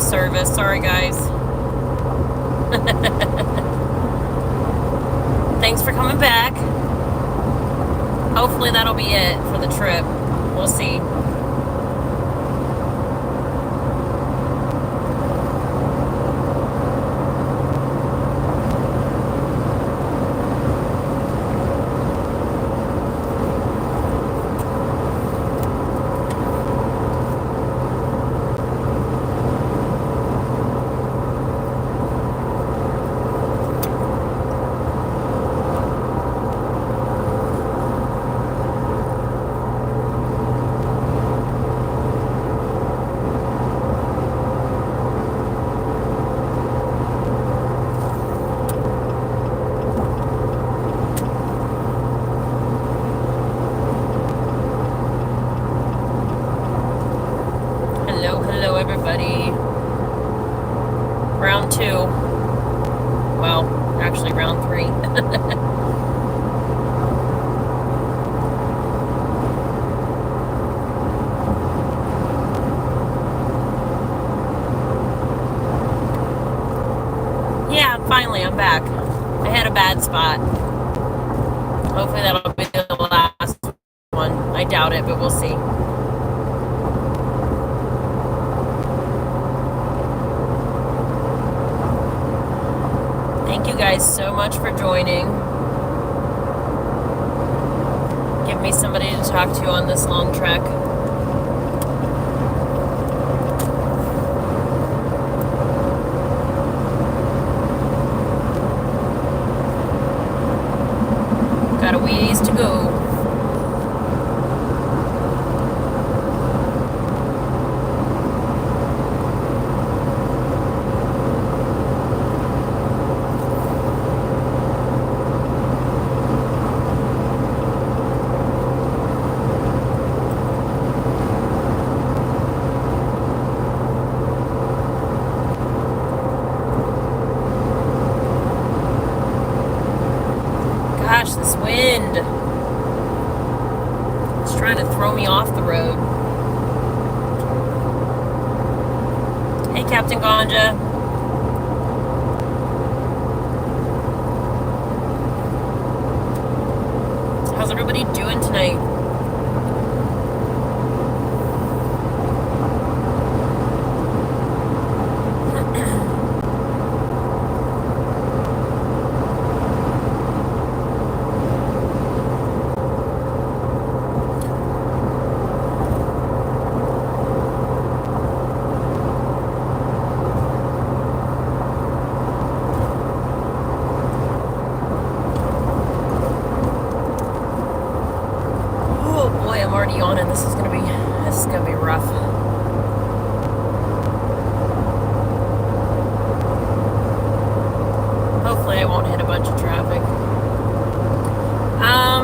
service. Sorry, guys. Thanks for coming back. Hopefully that'll be it for the trip. We'll see. Hello, everybody. Round 2. Well, actually round 3. Yeah, finally, I'm back. I had a bad spot. Hopefully that'll be the last one. I doubt it, but we'll see. Thank you guys so much for joining. Give me somebody to talk to on this long trek. Got a ways to go. Gosh, this wind. It's trying to throw me off the road. Hey, Captain Ganja. How's everybody doing tonight? I'm already yawning. This is gonna be rough. Hopefully I won't hit a bunch of traffic.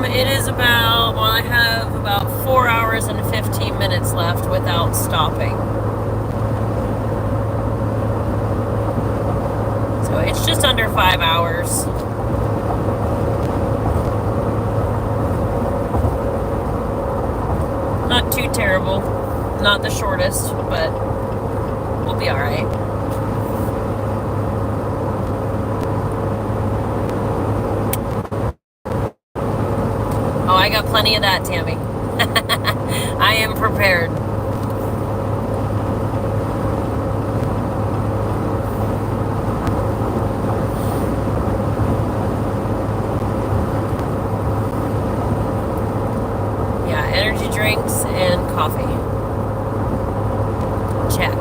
It is about, well, I have about 4 hours and 15 minutes left without stopping. So it's just under 5 hours. Not too terrible. Not the shortest, but we'll be alright. Oh, I got plenty of that, Tammy. I am prepared. Energy drinks and coffee. Check.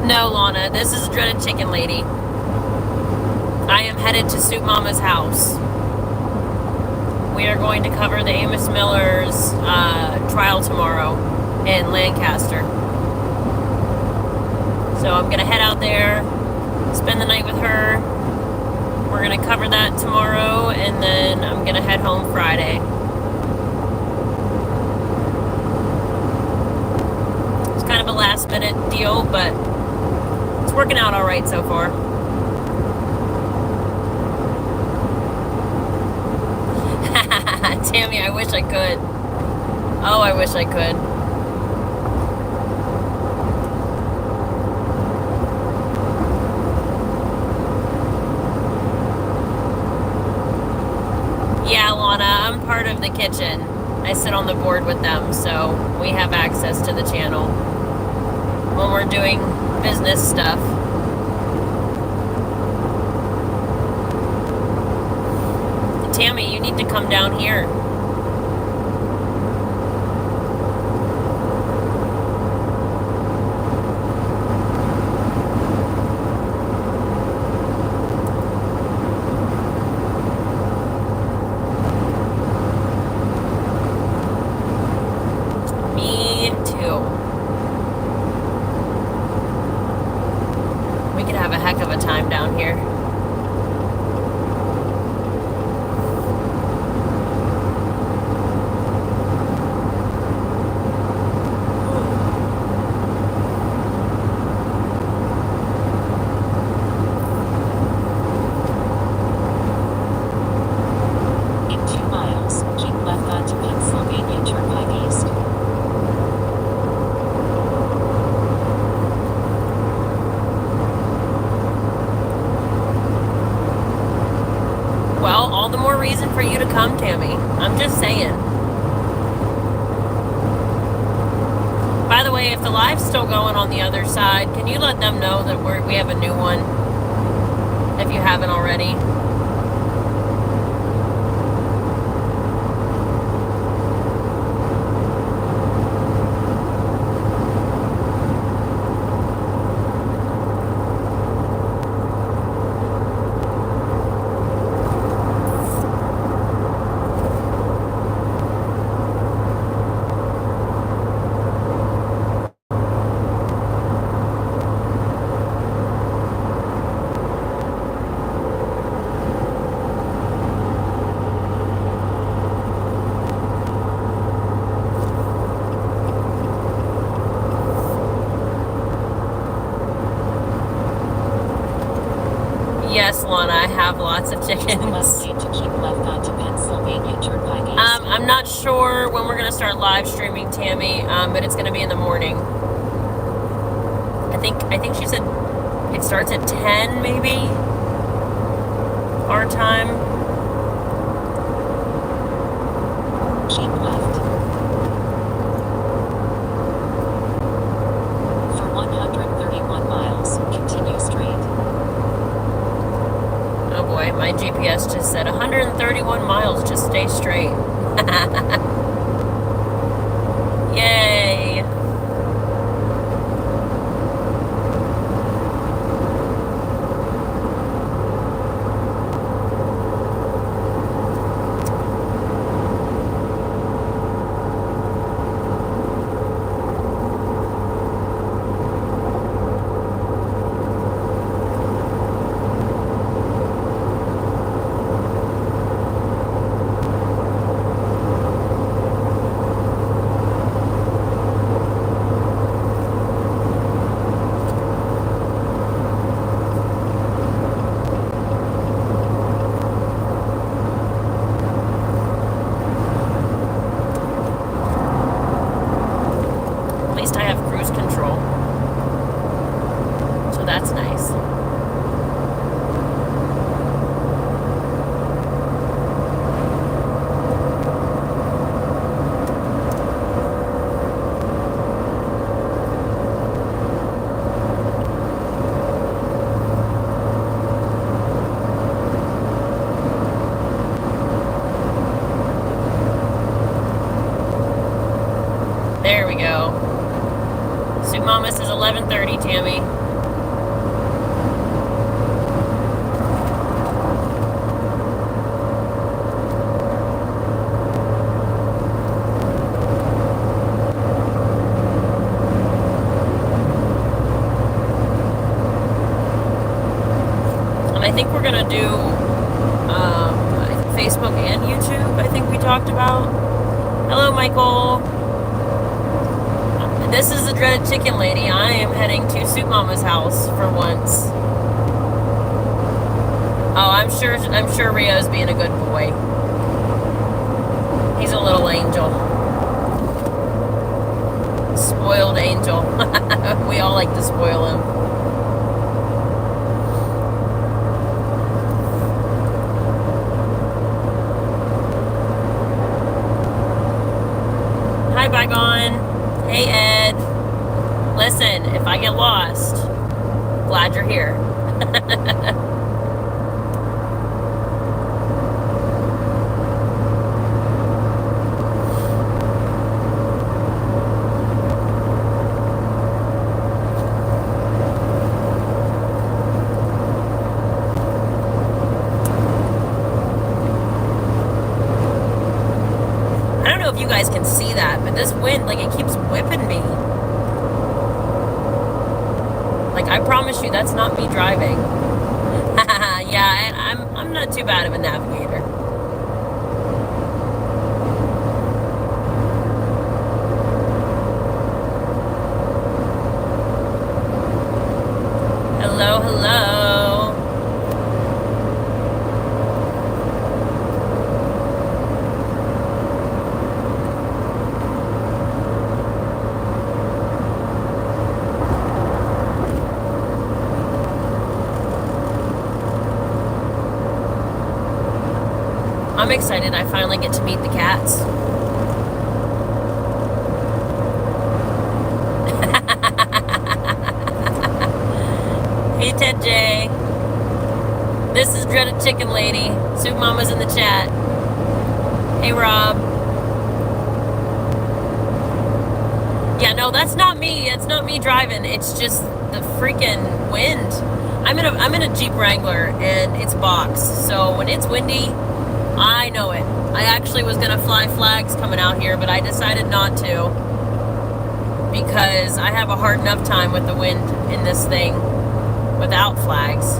No, Lana, this is a dreaded chicken lady. I am headed to Soup Mama's house. We are going to cover the Amos Miller's trial tomorrow in Lancaster. So I'm going to head out there, spend the night with her. We're going to cover that tomorrow, and then I'm going to head home Friday. It's kind of a last minute deal, but it's working out all right so far. Tammy, I wish I could. Oh, I wish I could. Yeah, Lana, I'm part of the kitchen. I sit on the board with them, so we have access to the channel when we're doing business stuff. Tammy, you need to come down here. Me too. We could have a heck of a time down here. Well, all the more reason for you to come, Tammy. I'm just saying. By the way, if the live's still going on the other side, can you let them know that we have a new one? If you haven't already. Yes, Lana, I have lots of chickens. I'm not sure when we're going to start live streaming, Tammy, but it's going to be in the morning. I think she said it starts at 10, maybe, our time. Keep left. For 131 miles, continue straight. Oh boy, my GPS just said 131 miles, just stay straight. Yay! I have cruise control, so that's nice. There we go. Soup Mama says 11:30, Tammy. And I think we're gonna do Facebook and YouTube. I think we talked about. Hello, Michael. This is the dreaded chicken lady. I am heading to Soup Mama's house for once. Oh, I'm sure Rio's being a good boy. He's a little angel. Spoiled angel. We all like to spoil him. Hi, Bygone. Hey, Ed. Listen, if I get lost, glad you're here. I don't know if you guys can see that, but this wind, like, it keeps whipping me. Like, I promise you, that's not me driving. Yeah, I'm not too bad of a navigator. Hello, hello. I'm excited I finally get to meet the cats. Hey, Ted J. This is Dreaded Chicken Lady. Soup Mama's in the chat. Hey, Rob. Yeah, no, that's not me. It's not me driving. It's just the freaking wind. I'm in a Jeep Wrangler, and it's box. So when it's windy, I know it. I actually was gonna fly flags coming out here, but I decided not to because I have a hard enough time with the wind in this thing without flags.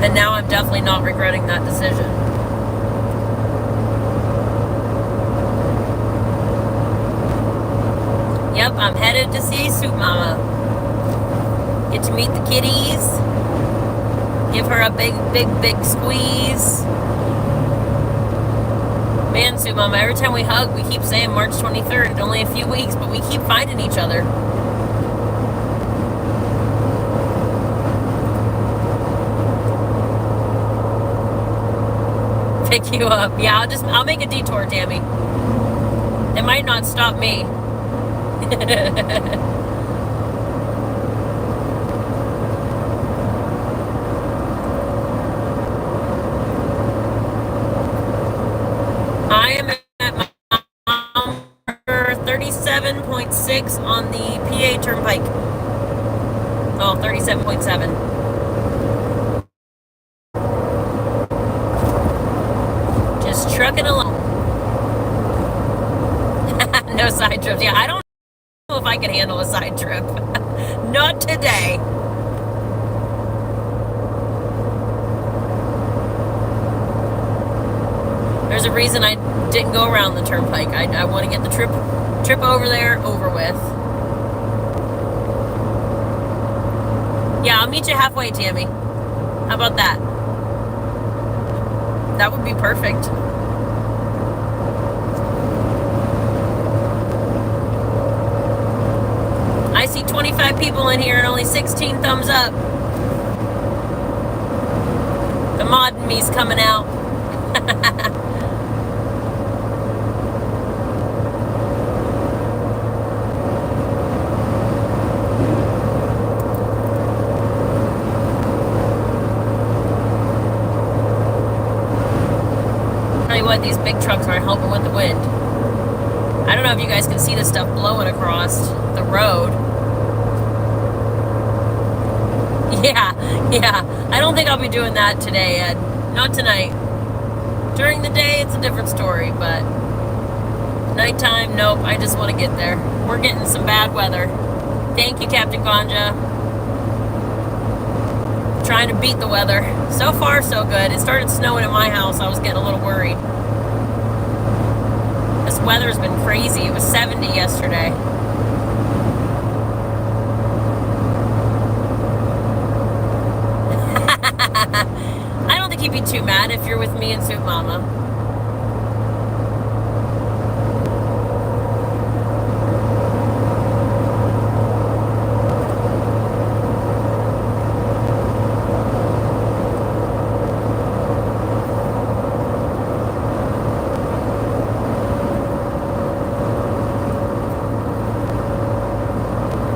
And now I'm definitely not regretting that decision. Yep, I'm headed to see Soup Mama. Get to meet the kitties. Give her a big, big, big squeeze. Man, Soup Mama, every time we hug, we keep saying March 23rd. Only a few weeks, but we keep finding each other. Pick you up. Yeah, I'll make a detour, Tammy. It might not stop me. I am at mile 37.6 on the PA Turnpike. Oh, 37.7. Just trucking along. No side trips. Yeah, I don't know if I can handle a side trip. Not today. There's a reason I didn't go around the turnpike. I want to get the trip over there over with. Yeah, I'll meet you halfway, Tammy. How about that? That would be perfect. I see 25 people in here and only 16 thumbs up. The mod in me's coming out. Tell you what, these big trucks are helping with the wind. I don't know if you guys can see the stuff blowing across the road. Yeah. I don't think I'll be doing that today, Ed. Not tonight. During the day, it's a different story, but nighttime, nope. I just want to get there. We're getting some bad weather. Thank you, Captain Ganja. Trying to beat the weather. So far, so good. It started snowing at my house. I was getting a little worried. This weather's been crazy. It was 70 yesterday. keep you too mad if you're with me and Soup Mama.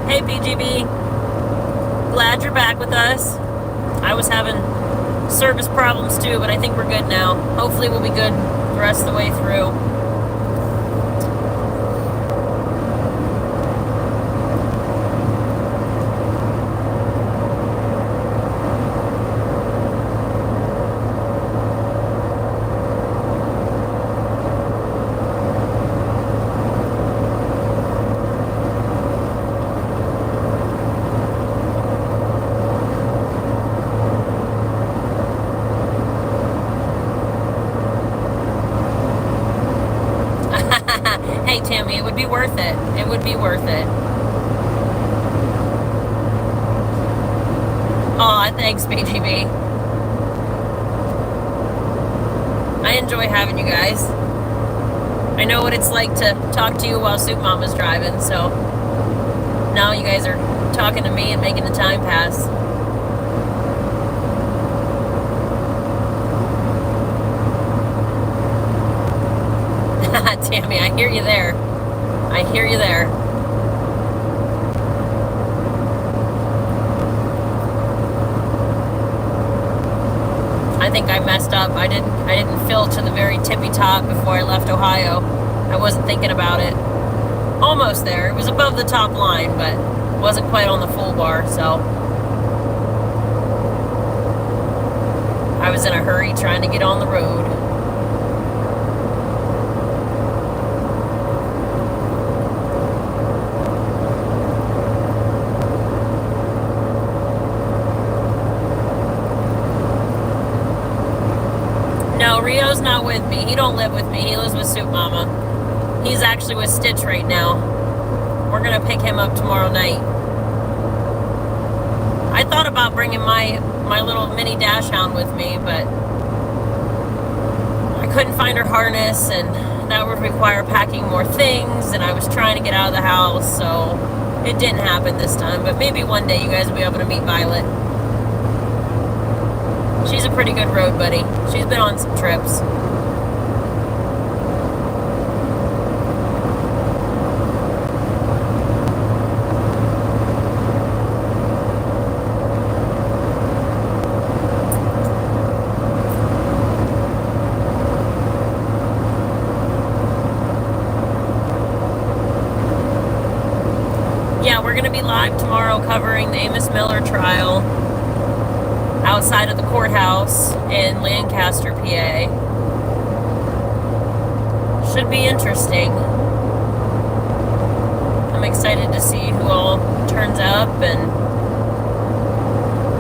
Hey BGB, glad you're back with us. I was having service problems too, but I think we're good now. Hopefully we'll be good the rest of the way through. Hey Tammy, it would be worth it. It would be worth it. Aw, thanks BGB. I enjoy having you guys. I know what it's like to talk to you while Soup Mama's driving, so now you guys are talking to me and making the time pass. Tammy, I hear you there. I hear you there. I think I messed up. I didn't fill to the very tippy top before I left Ohio. I wasn't thinking about it. Almost there. It was above the top line, but wasn't quite on the full bar, so I was in a hurry trying to get on the road. No, Rio's not with me. He don't live with me. He lives with Soup Mama. He's actually with Stitch right now. We're gonna pick him up tomorrow night. I thought about bringing my little mini dash hound with me, but I couldn't find her harness, and that would require packing more things, and I was trying to get out of the house, so it didn't happen this time. But maybe one day you guys will be able to meet Violet. She's a pretty good road buddy. She's been on some trips. Yeah, we're going to be live tomorrow covering the Amos Miller trial outside of the courthouse in Lancaster, PA. Should be interesting. I'm excited to see who all turns up and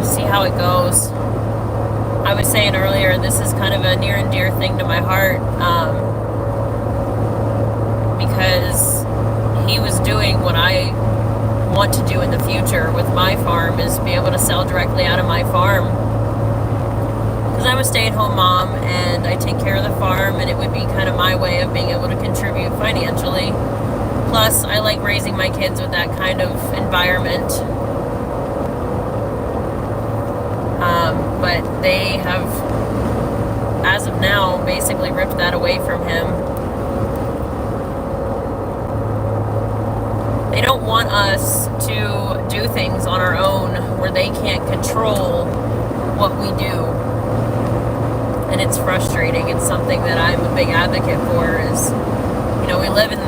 see how it goes. I was saying earlier, this is kind of a near and dear thing to my heart, because he was doing what I want to do in the future with my farm, is be able to sell directly out of my farm, because I'm a stay-at-home mom and I take care of the farm, and it would be kind of my way of being able to contribute financially. Plus I like raising my kids with that kind of environment, but they have, as of now, basically ripped that away from him. They don't want us to do things on our own where they can't control what we do. And it's frustrating. It's something that I'm a big advocate for, is, you know, we live in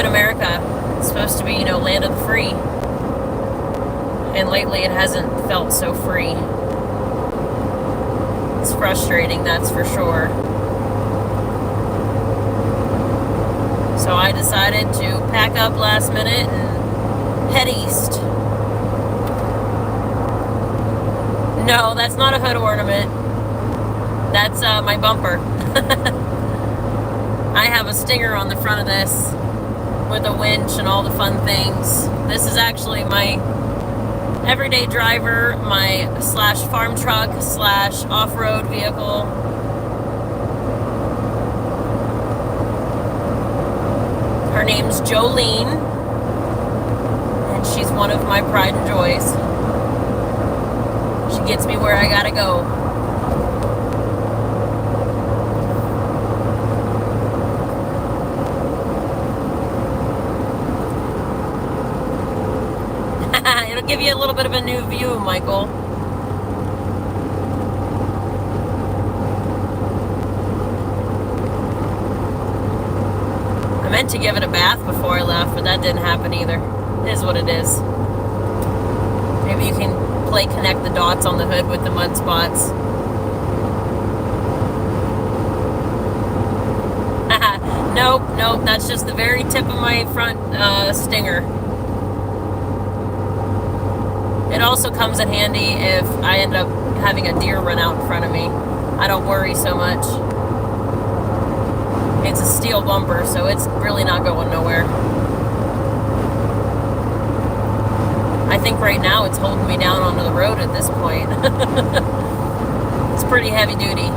America. It's supposed to be, you know, land of the free. And lately it hasn't felt so free. It's frustrating, that's for sure. So I decided to pack up last minute and head east. No, that's not a hood ornament. That's my bumper. I have a stinger on the front of this with a winch and all the fun things. This is actually my everyday driver, my slash farm truck slash off-road vehicle. Her name's Jolene, and she's one of my pride and joys. She gets me where I gotta go. It'll give you a little bit of a new view, Michael. I meant to give it a bath before I left, but that didn't happen either. It is what it is. Maybe you can play connect the dots on the hood with the mud spots. Nope, that's just the very tip of my front stinger. It also comes in handy if I end up having a deer run out in front of me. I don't worry so much. It's a steel bumper, so it's really not going nowhere. I think right now it's holding me down onto the road at this point. It's pretty heavy duty.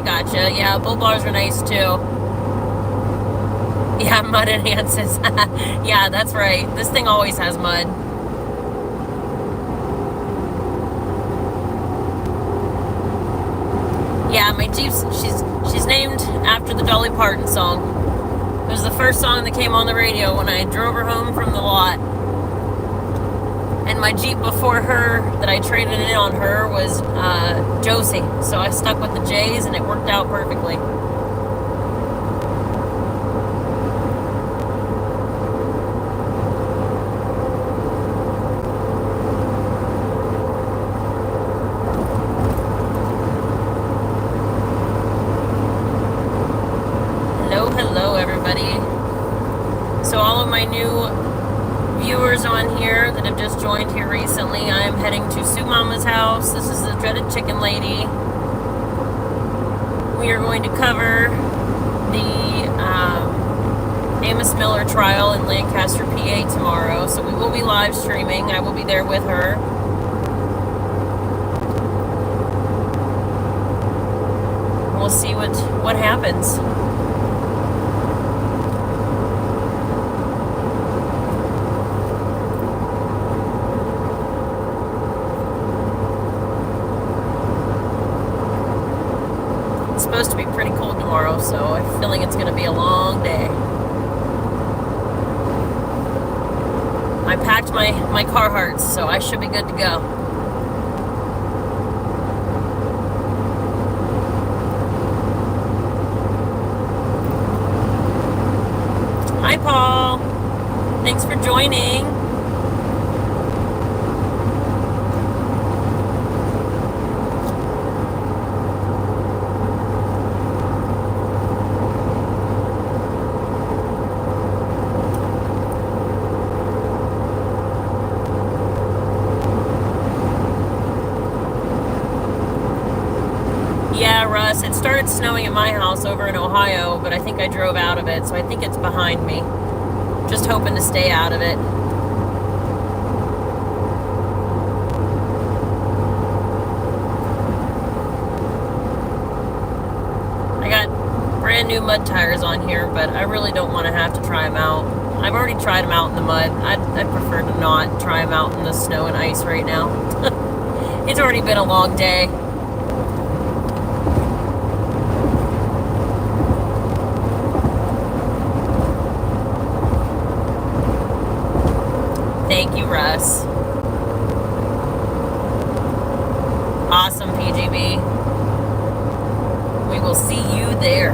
Gotcha. Yeah, bull bars are nice too. Yeah, mud enhances. Yeah, that's right. This thing always has mud. Yeah, my Jeep's she's named after the Dolly Parton song. It was the first song that came on the radio when I drove her home from the lot. And my Jeep before her, that I traded in on her, was Josie. So I stuck with the J's and it worked out perfectly. Hello everybody. So all of my new viewers on here that have just joined here recently, I am heading to Sue Mama's house. This is the dreaded chicken lady. We are going to cover the Amos Miller trial in Lancaster, PA tomorrow. So we will be live streaming. I will be there with her. We'll see what happens. Supposed to be pretty cold tomorrow, so I'm feeling it's going to be a long day. I packed my Carhartts, so I should be good to go. Hi, Paul. Thanks for joining. Yeah, Russ, it started snowing at my house over in Ohio, but I think I drove out of it, so I think it's behind me. Just hoping to stay out of it. I got brand new mud tires on here, but I really don't want to have to try them out. I've already tried them out in the mud. I'd prefer to not try them out in the snow and ice right now. It's already been a long day. Thank you, Russ. Awesome, PGB. We will see you there.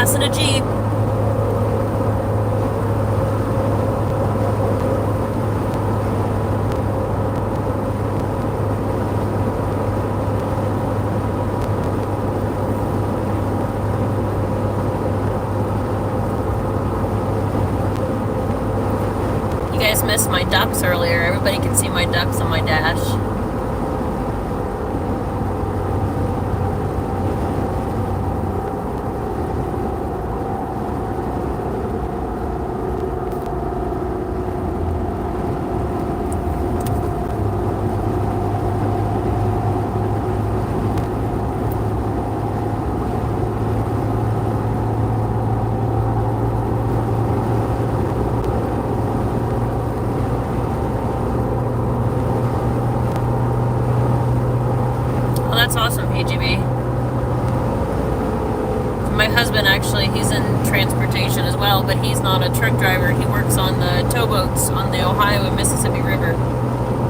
passing a Jeep. You guys missed my ducks earlier. Everybody can see my ducks on my dash. That's awesome, PGB. My husband actually, he's in transportation as well, but he's not a truck driver. He works on the towboats on the Ohio and Mississippi River.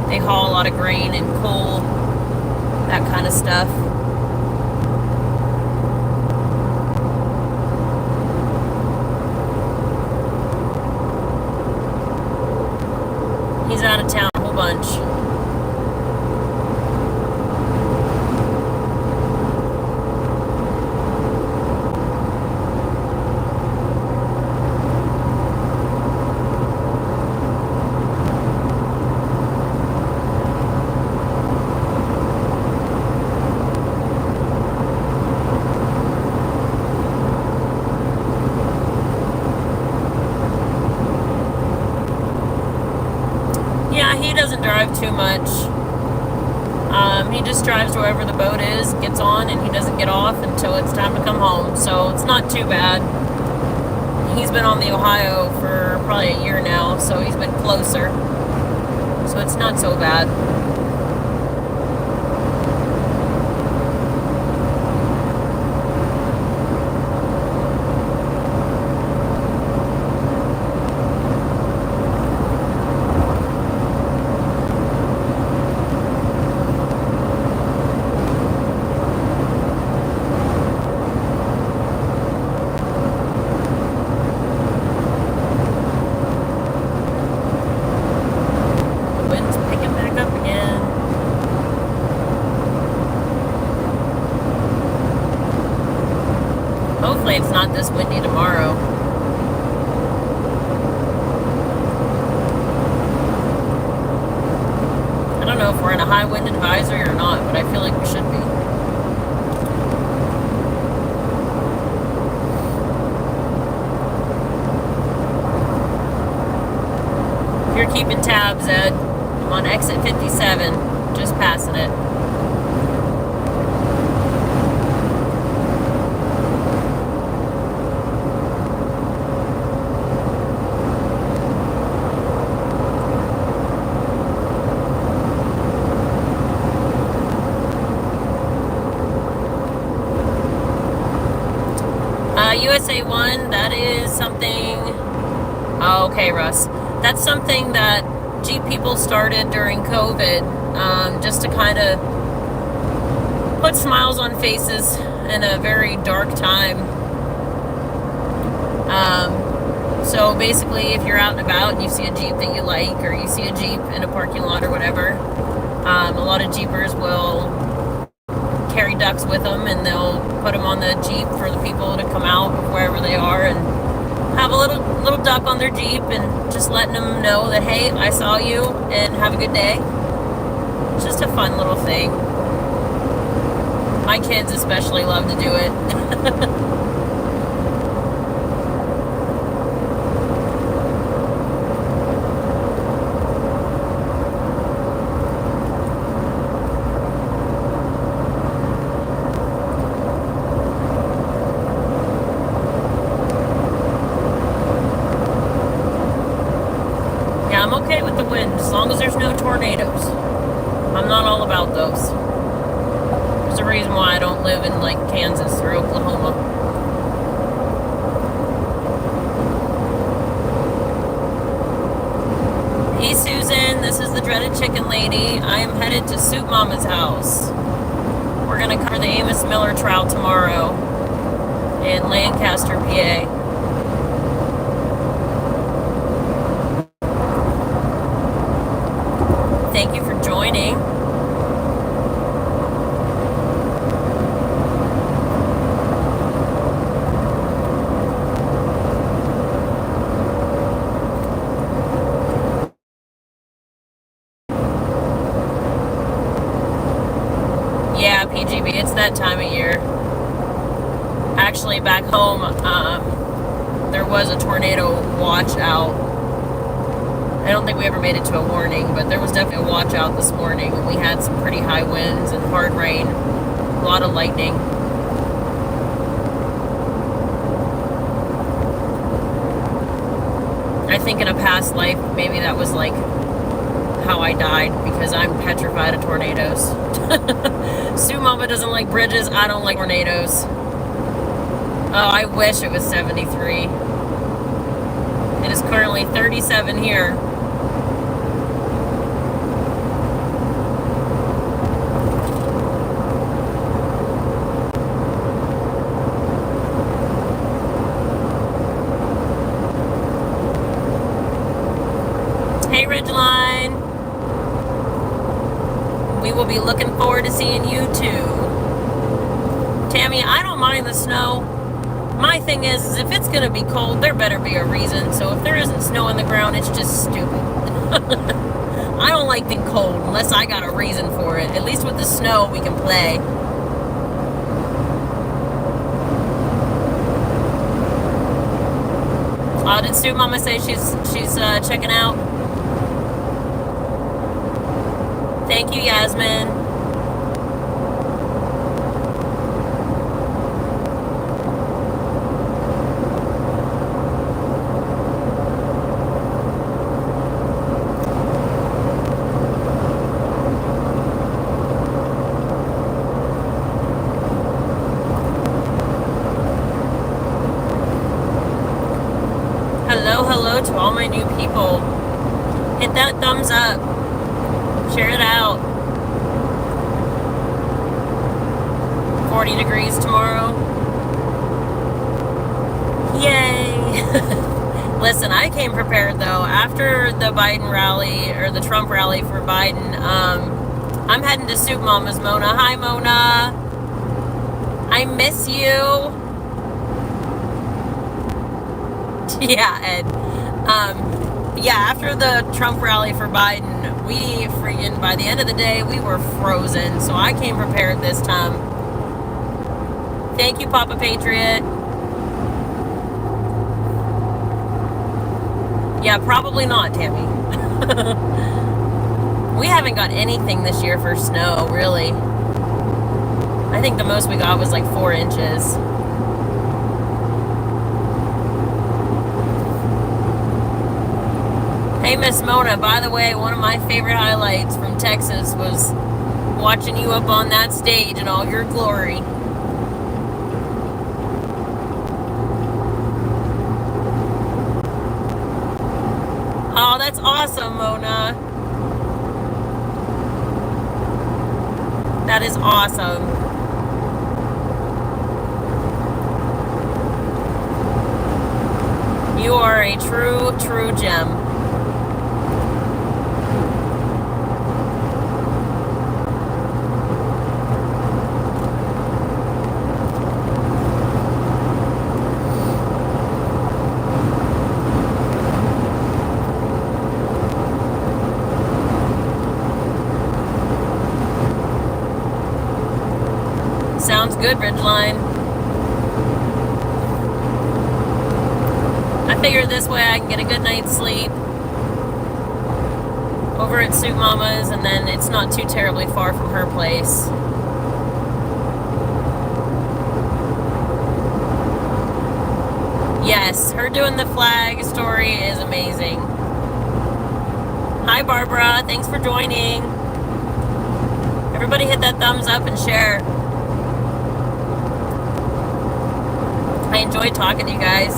They haul a lot of grain and coal, that kind of stuff. He's out of town a whole bunch. He doesn't drive too much. He just drives wherever the boat is, gets on, and he doesn't get off until it's time to come home. So it's not too bad. He's been on the Ohio for probably a year now, so he's been closer. So it's not so bad. Hopefully it's not this windy tomorrow. I don't know if we're in a high wind advisory or not, but I feel like we should be. If you're keeping tabs, Ed, I'm on exit 57, just passing it. USA 1, that is something... Oh, okay, Russ. That's something that Jeep people started during COVID, just to kind of put smiles on faces in a very dark time. So basically, if you're out and about and you see a Jeep that you like, or you see a Jeep in a parking lot or whatever, a lot of Jeepers will carry ducks with them, and they'll put them on the Jeep for the people to come out wherever they are and have a little duck on their Jeep, and just letting them know that, hey, I saw you and have a good day. It's just a fun little thing. My kids especially love to do it. I'm okay with the wind as long as there's no tornadoes. I'm not all about those. There's a reason why I don't live in like Kansas or Oklahoma. Hey Susan, this is the dreaded chicken lady. I am headed to Soup Mama's house. We're gonna cover the Amos Miller trout tomorrow. in Lancaster, PA. Thank you for joining. Yeah, PGB, it's that time of year. Actually, back home, there was a tornado watch out. I don't think we ever made it to a warning, but there was definitely a watch out this morning. We had some pretty high winds and hard rain, a lot of lightning. I think in a past life, maybe that was like how I died, because I'm petrified of tornadoes. Sue Mama doesn't like bridges. I don't like tornadoes. Oh, I wish it was 73. It is currently 37 here. Hey, Ridgeline. We will be looking forward to seeing you too. Tammy, I don't mind the snow. My thing is if it's going to be cold, there better be a reason. So if there isn't snow on the ground, it's just stupid. I don't like being cold unless I got a reason for it. At least with the snow, we can play. Did Sue Mama say she's checking out? Thank you, Yasmin. Hello to all my new people. Hit that thumbs up. Share it out. 40 degrees tomorrow. Yay! Listen, I came prepared though. After the Biden rally, or the Trump rally for Biden, I'm heading to Soup Mama's, Mona. Hi, Mona. I miss you. Yeah, Ed. Yeah, after the Trump rally for Biden, we freaking, by the end of the day, we were frozen. So I came prepared this time. Thank you, Papa Patriot. Yeah, probably not, Tammy. We haven't got anything this year for snow, really. I think the most we got was like 4 inches. Hey, Miss Mona, by the way, one of my favorite highlights from Texas was watching you up on that stage in all your glory. Oh, that's awesome, Mona. That is awesome. You are a true, true gem. Sounds good, Ridgeline. I figured this way I can get a good night's sleep over at Soup Mama's, and then it's not too terribly far from her place. Yes, her doing the flag story is amazing. Hi, Barbara. Thanks for joining. Everybody hit that thumbs up and share. I enjoyed talking to you guys.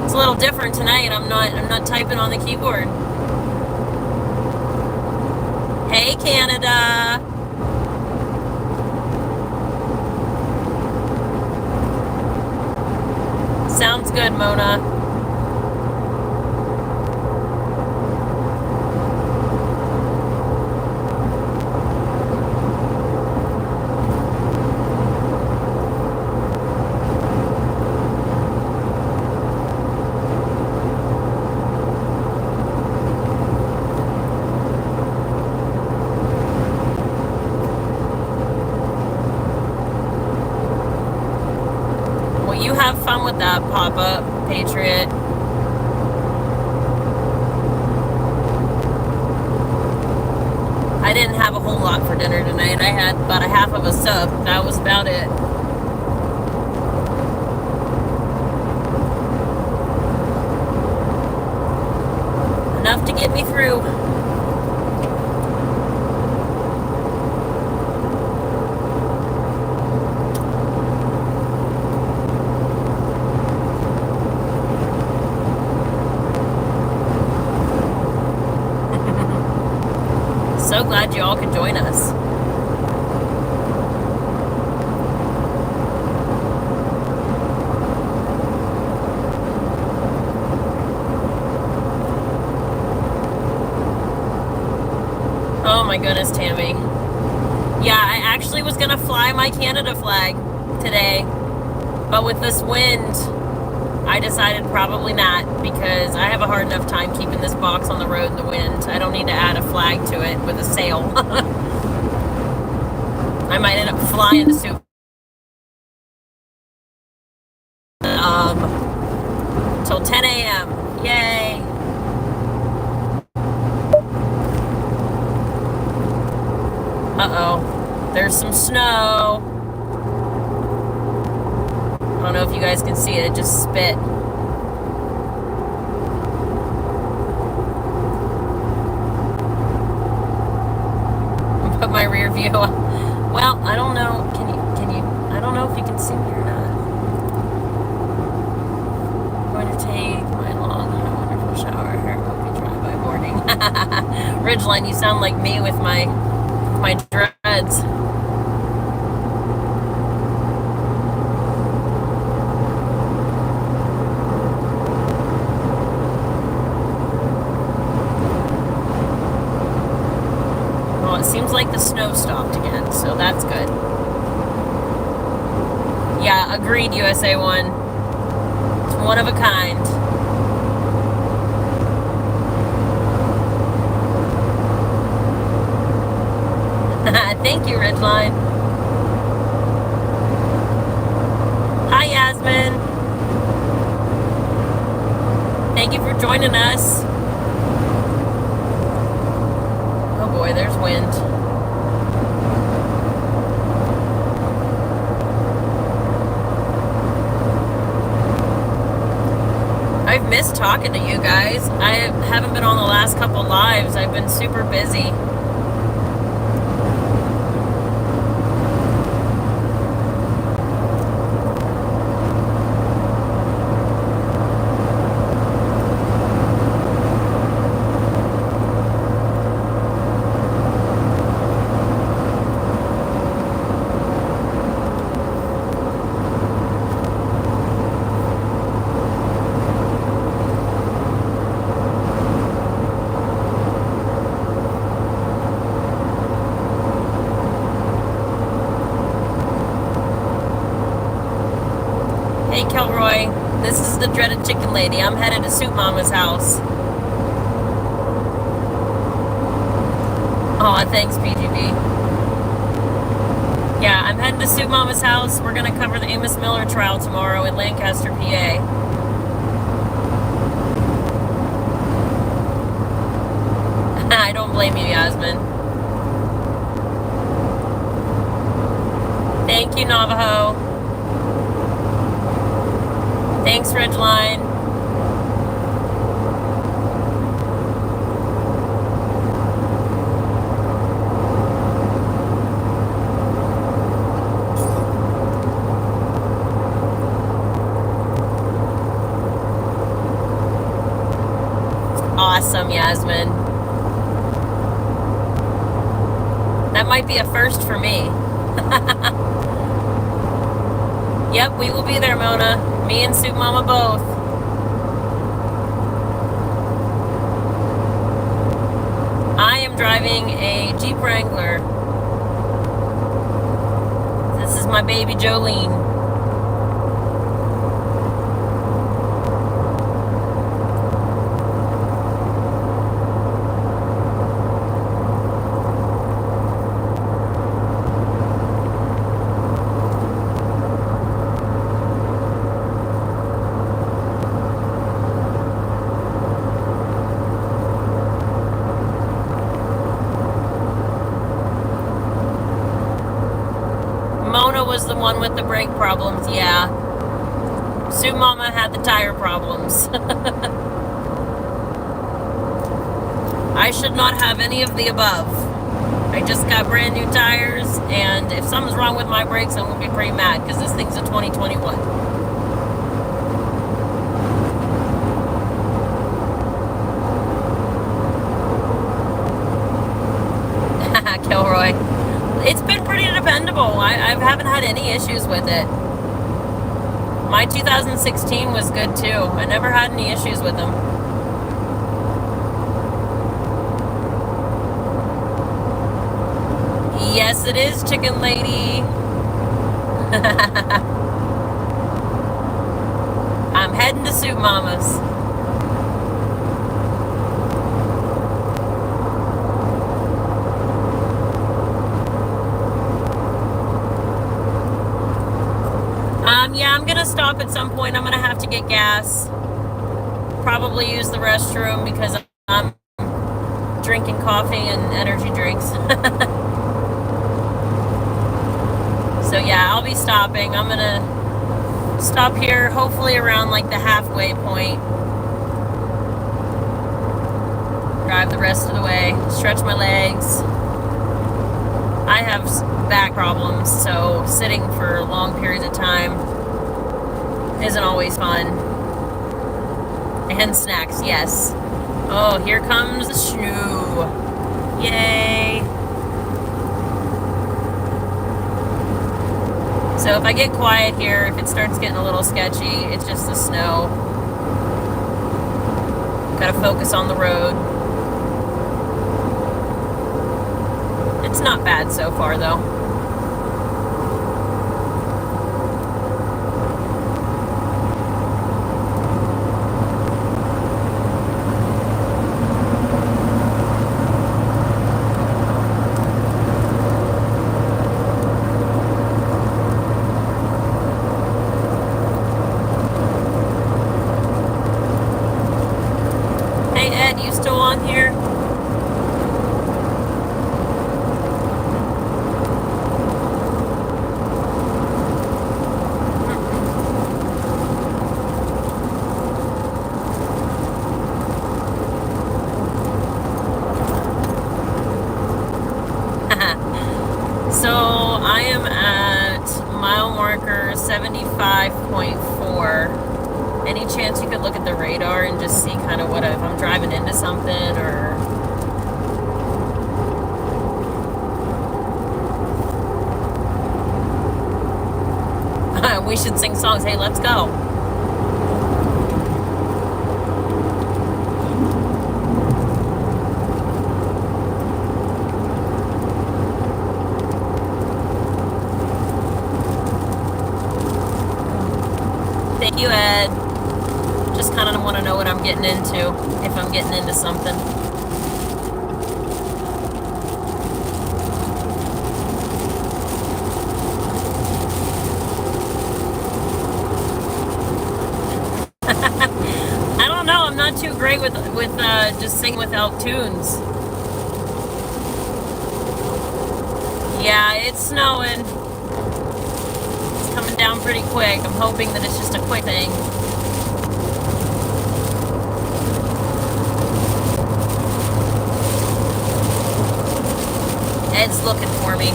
It's a little different tonight. I'm not typing on the keyboard. Hey, Canada. Sounds good, Mona. Well, you have fun with that pop-up, Patriot. I didn't have a whole lot for dinner tonight. I had about a half of a sub. That was about it. Enough to get me through. So glad you all could join us. Oh my goodness, Tammy. Yeah, I actually was gonna fly my Canada flag today, but with this wind, I decided probably not, because I have a hard enough time keeping this box on the road in the wind. I don't need to add a flag to it with a sail. I might end up flying to Super till 10 a.m. Yay! Uh-oh. There's some snow. I don't know if you guys can see it. It just spit. Put my rear view on. Well, I don't know. Can you? I don't know if you can see me or not. I'm going to take my long and wonderful shower. Hair will be dry by morning. Ridgeline, you sound like me with my dreads. It seems like the snow stopped again, so that's good. Yeah, agreed, USA 1. It's one of a kind. Thank you, Ridgeline. Hi, Yasmin. Thank you for joining us. Oh boy, there's wind. I've missed talking to you guys. I haven't been on the last couple lives. I've been super busy. Hey, Kilroy. This is the dreaded chicken lady. I'm headed to Soup Mama's house. Oh, thanks, PGB. Yeah, I'm heading to Soup Mama's house. We're going to cover the Amos Miller trial tomorrow in Lancaster, PA. I don't blame you, Yasmin. Thank you, Navajo. Thanks, Ridgeline. Awesome, Yasmin. That might be a first for me. Yep, we will be there, Mona. Me and Soup Mama both. I am driving a Jeep Wrangler. This is my baby Jolene. Mona was the one with the brake problems, yeah. Soup Mama had the tire problems. I should not have any of the above. I just got brand new tires, and if something's wrong with my brakes, I'm going to be pretty mad, because this thing's a 2021. Kilroy. It's been pretty dependable. I haven't had any issues with it. My 2016 was good too. I never had any issues with them. Yes, it is, Chicken Lady. I'm heading to Soup Mama's. Yeah, I'm gonna stop at some point. I'm gonna have to get gas. Probably use the restroom because I'm drinking coffee and energy drinks. So yeah, I'll be stopping. I'm gonna stop here, hopefully around like the halfway point. Drive the rest of the way, stretch my legs. I have back problems, so sitting for long periods of time isn't always fun. And snacks, yes. Oh, here comes the snoo. Yay. So if I get quiet here, if it starts getting a little sketchy, it's just the snow. Gotta focus on the road. It's not bad so far, though. Hey, Ed, you still on here? So I am at mile marker 75.4. Any chance you could look at the radar and just see kind of what if I'm driving into something or... We should sing songs. Hey, let's go. Thank you, Ed. Just kind of want to know what I'm getting into, if I'm getting into something. I don't know. I'm not too great with just singing without tunes. Yeah, it's snowing. It's coming down pretty quick. I'm hoping that it's just a quick thing. Ed's looking for me.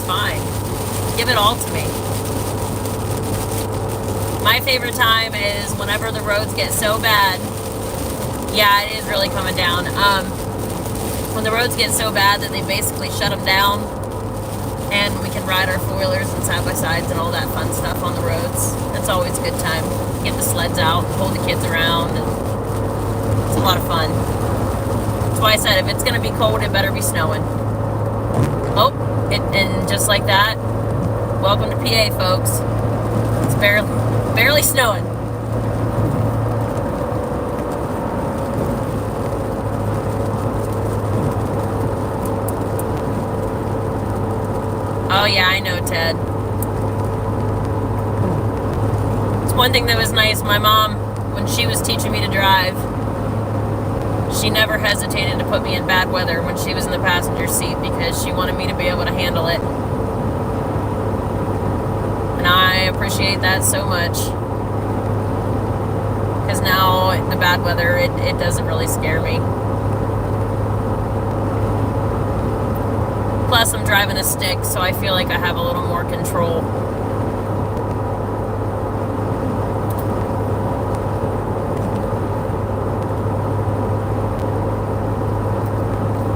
fine. Give it all to me. My favorite time is whenever the roads get so bad. Yeah, it is really coming down. When the roads get so bad that they basically shut them down, and we can ride our four-wheelers and side-by-sides and all that fun stuff on the roads. It's always a good time. Get the sleds out, hold the kids around, and it's a lot of fun. That's why I said if it's going to be cold, it better be snowing. Oh, and just like that, welcome to PA, folks. It's barely snowing. Oh yeah, I know, Ted. It's one thing that was nice. My mom, when she was teaching me to drive, she never hesitated to put me in bad weather when she was in the passenger seat because she wanted me to be able to handle it. And I appreciate that so much. Because now the bad weather, it doesn't really scare me. Plus, I'm driving a stick, so I feel like I have a little more control.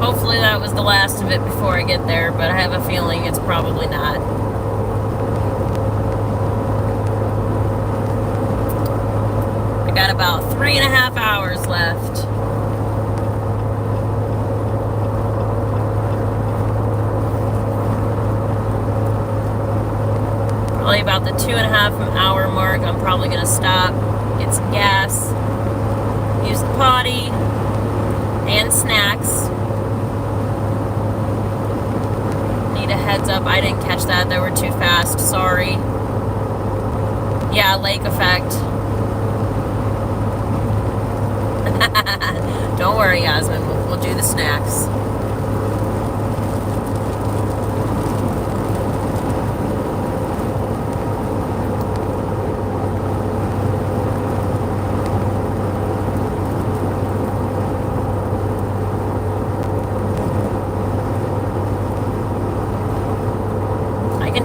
Hopefully that was the last of it before I get there, but I have a feeling it's probably not. I got about 3.5 hours left. Probably about the 2.5 hour mark, I'm probably going to stop, get some gas, use the potty, and snacks. Need a heads up, I didn't catch that, they were too fast, sorry. Yeah, lake effect. Don't worry, Yasmin, we'll do the snacks.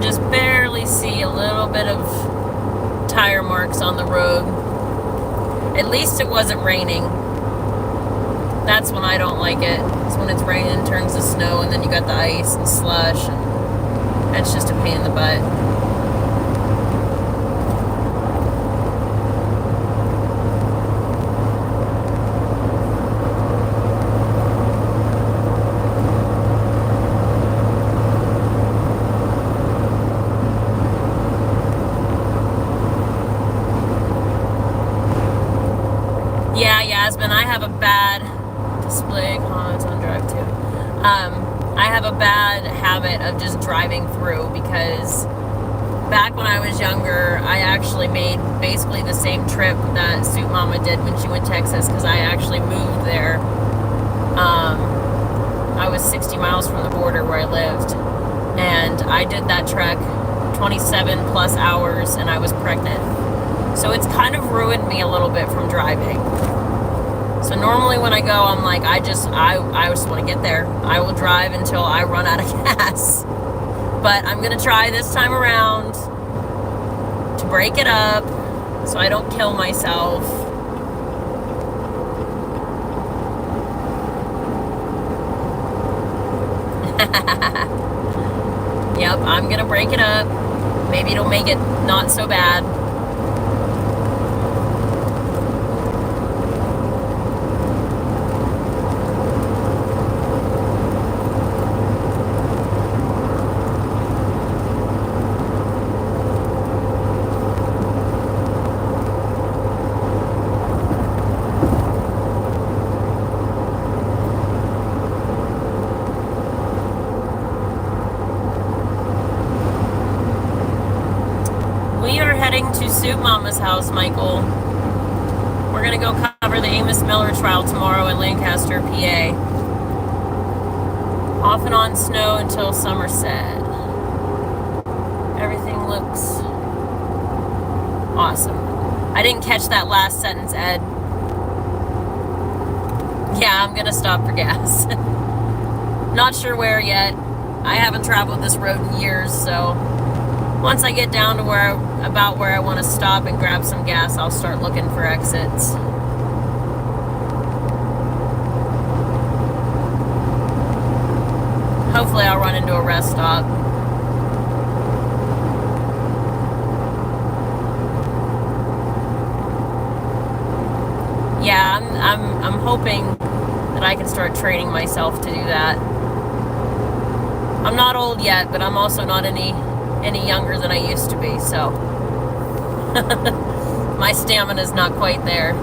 Just barely see a little bit of tire marks on the road. At least it wasn't raining. That's when I don't like it. It's when it's raining, turns to snow, and then you got the ice and slush, and that's just a pain in the butt. Yeah, Yasmin, I have a bad display comments on drive too. I have a bad habit of just driving through because back when I was younger, I actually made basically the same trip that Soup Mama did when she went to Texas because I actually moved there. I was 60 miles from the border where I lived, and I did that trek 27 plus hours, and I was pregnant. So it's kind of ruined me a little bit from driving. So normally when I go, I'm like, I just want to get there. I will drive until I run out of gas. But I'm going to try this time around to break it up so I don't kill myself. Yep, I'm going to break it up. Maybe it'll make it not so bad. To Soup Mama's house, Michael. We're going to go cover the Amos Miller trial tomorrow in Lancaster, PA. Off and on snow until Somerset. Everything looks awesome. I didn't catch that last sentence, Ed. Yeah, I'm going to stop for gas. Not sure where yet. I haven't traveled this road in years, so once I get down to about where I want to stop and grab some gas, I'll start looking for exits. Hopefully I'll run into a rest stop. Yeah, I'm hoping that I can start training myself to do that. I'm not old yet, but I'm also not any younger than I used to be, so my stamina's not quite there.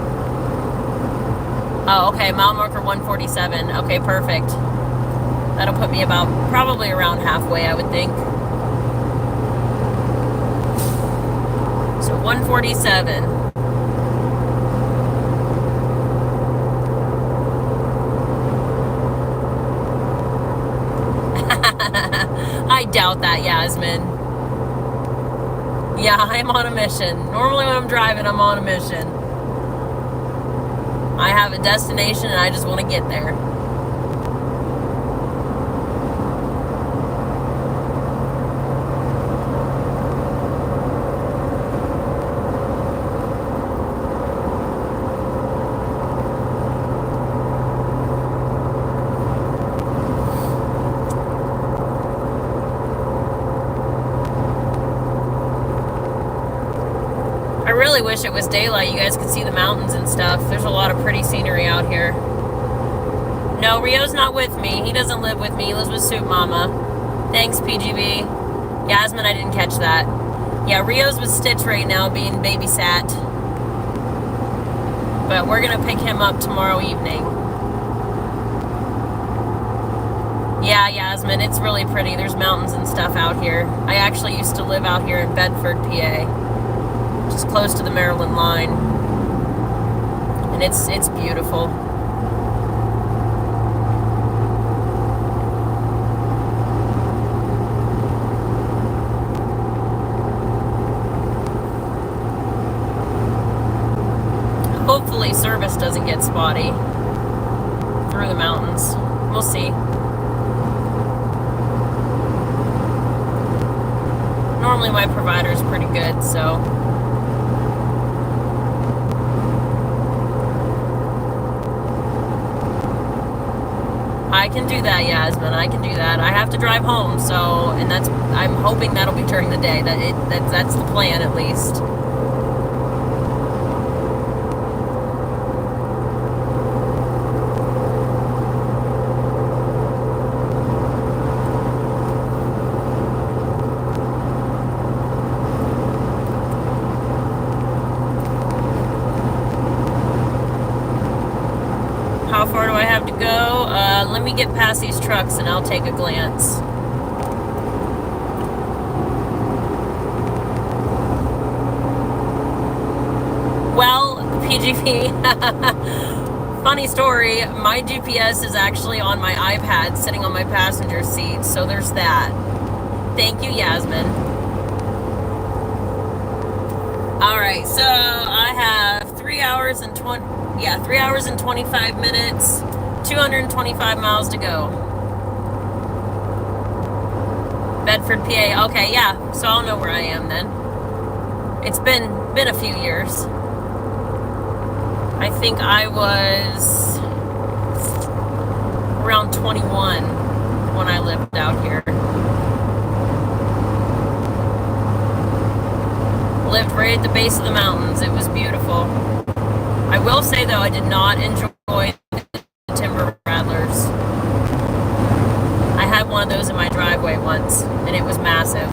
Oh, okay, mile marker 147. Okay, perfect. That'll put me probably around halfway, I would think. So 147. I doubt that, Yasmin. Yeah, I'm on a mission. Normally when I'm driving, I'm on a mission. I have a destination and I just want to get there. I really wish it was daylight. You guys could see the mountains and stuff. There's a lot of pretty scenery out here. No, Rio's not with me. He doesn't live with me. He lives with Soup Mama. Thanks, PGB. Yasmin, I didn't catch that. Yeah, Rio's with Stitch right now being babysat. But we're going to pick him up tomorrow evening. Yeah, Yasmin, it's really pretty. There's mountains and stuff out here. I actually used to live out here in Bedford, PA. Just close to the Maryland line, and it's beautiful. Hopefully service doesn't get spotty through the mountains. We'll see. Normally my provider's pretty good, so I can do that, Yasmin. I can do that. I have to drive home, so, and I'm hoping that'll be during the day. That's the plan, at least. How far do I have to go? Let me get past these trucks and I'll take a glance. Well, PGP, funny story, my GPS is actually on my iPad sitting on my passenger seat, so there's that. Thank you, Yasmin. Alright, so I have 3 hours and 25 minutes, 225 miles to go. Bedford, PA. Okay, yeah, so I'll know where I am then. It's been a few years. I think I was around 21 when I lived out here. Lived right at the base of the mountains. It was beautiful. I will say, though, I did not enjoy the timber rattlers. I had one of those in my driveway once, and it was massive.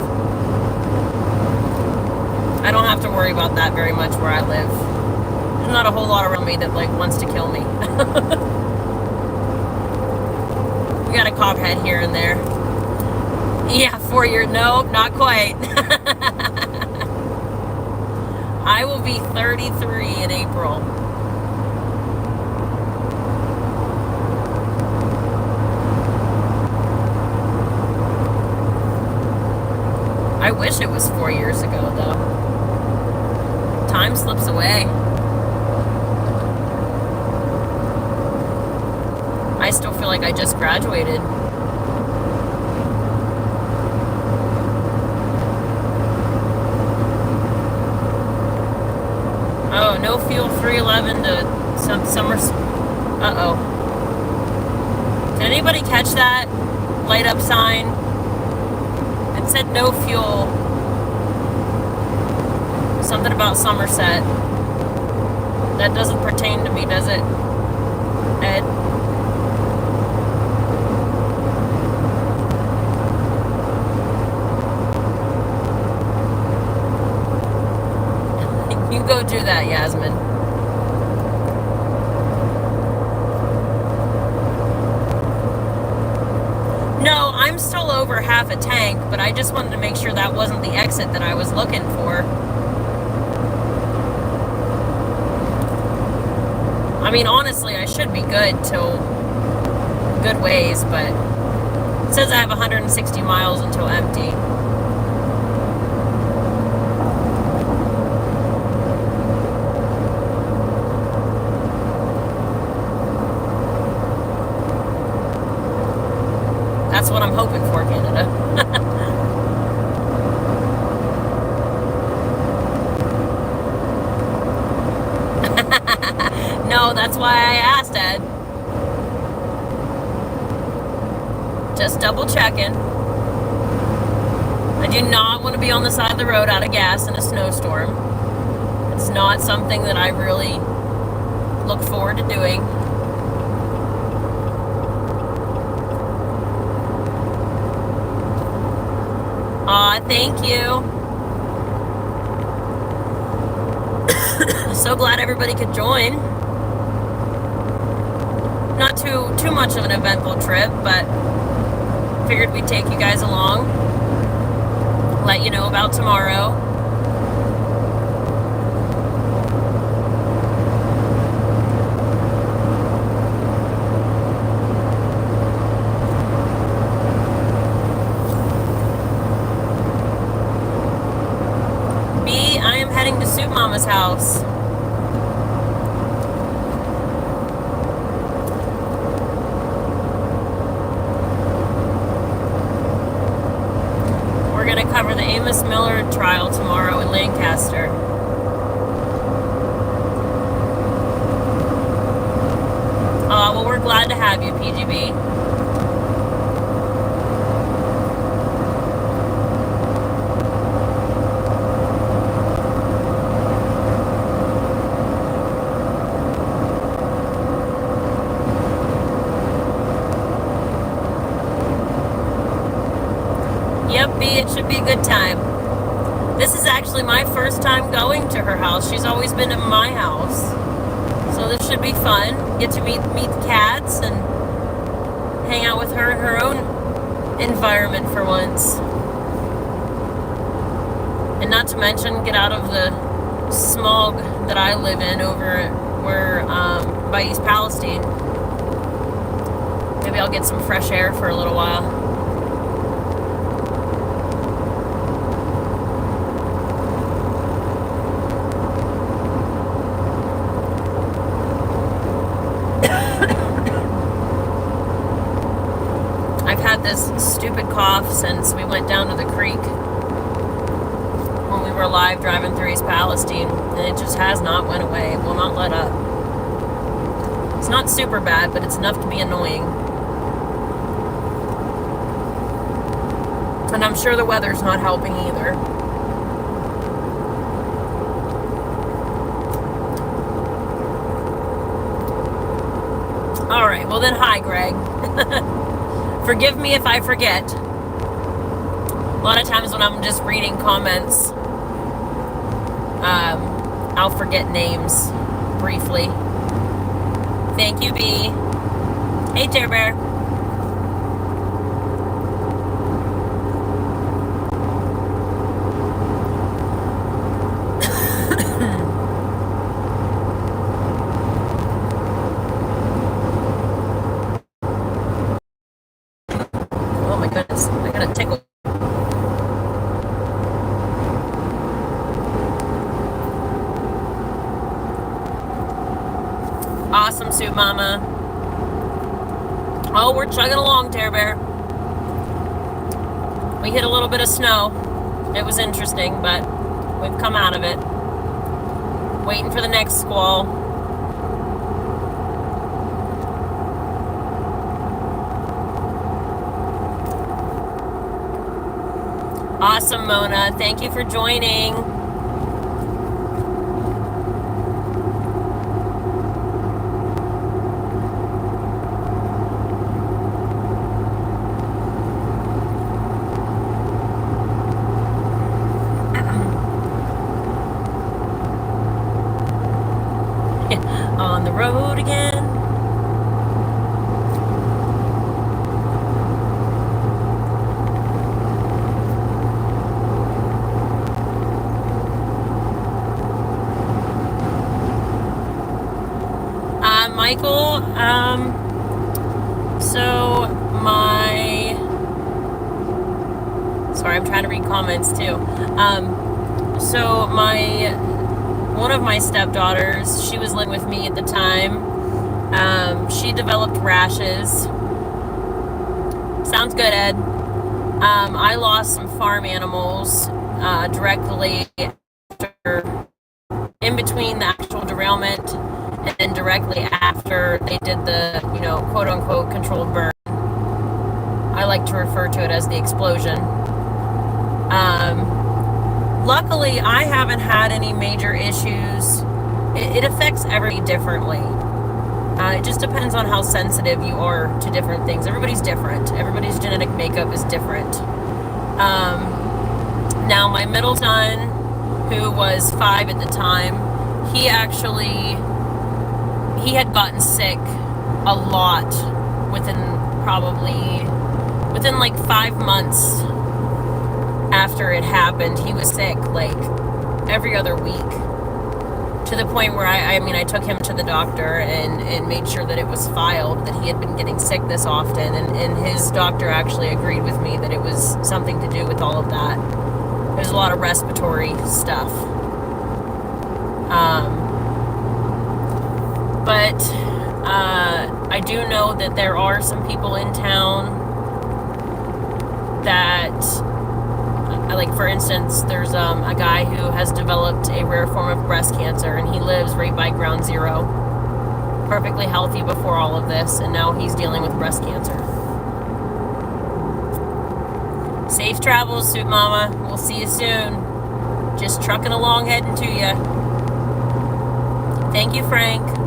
I don't have to worry about that very much where I live. There's not a whole lot around me that, like, wants to kill me. We got a cop head here and there. Yeah, 4 years. No, not quite. I will be 33 in April. I wish it was 4 years ago, though. Time slips away. I still feel like I just graduated. Oh, no fuel 311 to summer. Uh-oh. Did anybody catch that light up sign? It said no fuel. Something about Somerset. That doesn't pertain to me, does it, Ed? You go do that, Yasmin. No, I'm still over half a tank, but I just wanted to make sure that wasn't the exit that I was looking for. I mean, honestly, I should be good till good ways, but it says I have 160 miles until empty. That's what I'm hoping for, Canada. No, that's why I asked, Ed. Just double checking. I do not want to be on the side of the road out of gas in a snowstorm. It's not something that I really look forward to doing. Aw, thank you. So glad everybody could join. Not too much of an eventful trip, but figured we'd take you guys along. Let you know about tomorrow. I am heading to Soup Mama's house. We're going to cover the Amos Miller trial tomorrow in Lancaster. Well, we're glad to have you, PGB. It should be a good time. This is actually my first time going to her house. She's always been at my house. So this should be fun. Get to meet the cats and hang out with her in her own environment for once. And not to mention get out of the smog that I live in over where by East Palestine. Maybe I'll get some fresh air for a little while. This stupid cough since we went down to the creek when we were live driving through East Palestine, and it just has not went away. It will not let up. It's not super bad, but it's enough to be annoying. And I'm sure the weather's not helping either. All right, well then, hi, Greg. Forgive me if I forget. A lot of times when I'm just reading comments, I'll forget names briefly. Thank you, B. Hey, Tear Bear. Awesome, Soup Mama. Oh, we're chugging along, Tear Bear. We hit a little bit of snow. It was interesting, but we've come out of it. waiting for the next squall. Awesome, Mona. Thank you for joining. On the road again. Michael, sorry, I'm trying to read comments too. One of my stepdaughters, she was living with me at the time. She developed rashes. Sounds good, Ed. I lost some farm animals directly after, in between the actual derailment and directly after they did the, quote unquote controlled burn. I like to refer to it as the explosion. Luckily, I haven't had any major issues. It affects everybody differently. It just depends on how sensitive you are to different things. Everybody's different. Everybody's genetic makeup is different. Now, my middle son, who was 5 at the time, he had gotten sick a lot within like 5 months after it happened. He was sick like every other week, to the point where I took him to the doctor and made sure that it was filed that he had been getting sick this often, and his doctor actually agreed with me that it was something to do with all of that. There's a lot of respiratory stuff. But I do know that there are some people in town that, like, for instance, there's a guy who has developed a rare form of breast cancer, and he lives right by Ground Zero, perfectly healthy before all of this, and now he's dealing with breast cancer. Safe travels, Soup Mama. We'll see you soon. Just trucking along, heading to you. Thank you, Frank.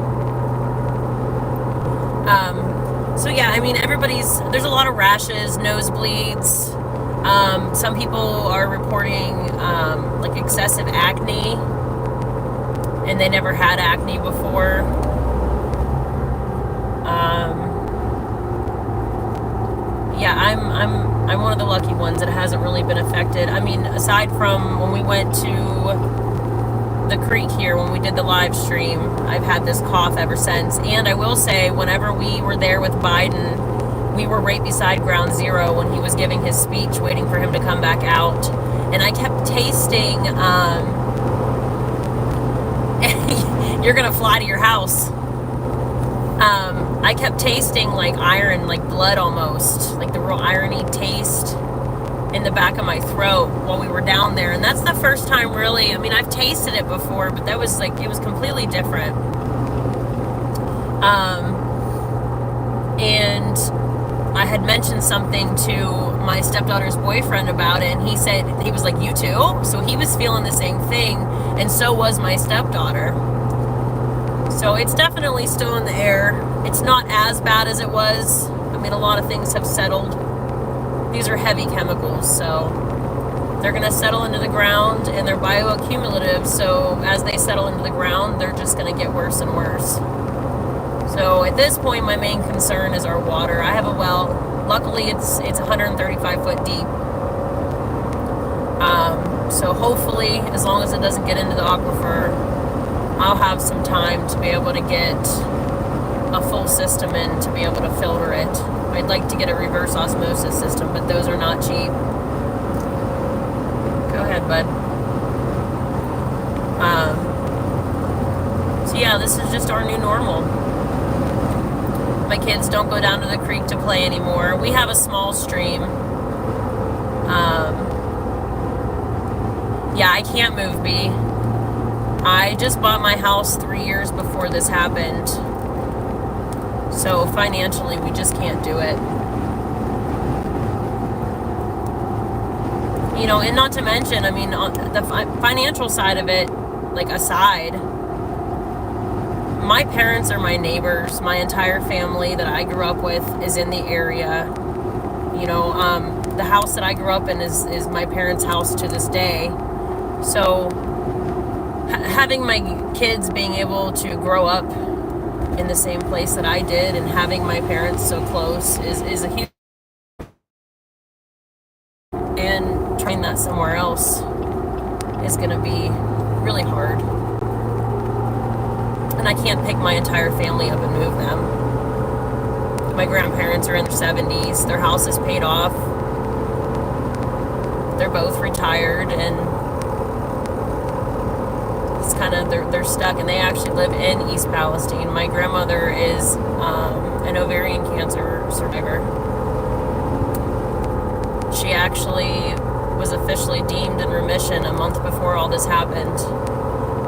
So yeah, there's a lot of rashes, nosebleeds. Some people are reporting like excessive acne, and they never had acne before. Yeah, I'm one of the lucky ones that hasn't really been affected. Aside from when we went to the creek here, when we did the live stream, I've had this cough ever since. And I will say, whenever we were there with Biden, we were right beside Ground Zero when he was giving his speech, waiting for him to come back out. And I kept tasting, you're gonna fly to your house. I kept tasting like iron, like blood almost, like the real irony taste in the back of my throat while we were down there. And that's the first time really, I've tasted it before, but that was like, it was completely different. And I had mentioned something to my stepdaughter's boyfriend about it, and he said, he was like, you too? So he was feeling the same thing, and so was my stepdaughter. So it's definitely still in the air. It's not as bad as it was. A lot of things have settled. These are heavy chemicals, so they're going to settle into the ground, and they're bioaccumulative, so as they settle into the ground, they're just going to get worse and worse. So at this point, my main concern is our water. I have a well. Luckily, it's 135 foot deep. So hopefully, as long as it doesn't get into the aquifer, I'll have some time to be able to get a full system in to be able to filter it. I'd like to get a reverse osmosis system, but those are not cheap. Go ahead, bud. So yeah, this is just our new normal. My kids don't go down to the creek to play anymore. We have a small stream. Yeah, I can't move, B. I just bought my house 3 years before this happened. So financially, we just can't do it. You know, and not to mention, I mean, the financial side of it, like aside, my parents are my neighbors. My entire family that I grew up with is in the area. You know, the house that I grew up in is my parents' house to this day. So having my kids being able to grow up in the same place that I did and having my parents so close is a huge, and trying that somewhere else is going to be really hard. And I can't pick my entire family up and move them. My grandparents are in their 70s. Their house is paid off. They're both retired, and it's kind of, they're stuck, and they actually live in East Palestine. My grandmother is an ovarian cancer survivor. She actually was officially deemed in remission a month before all this happened.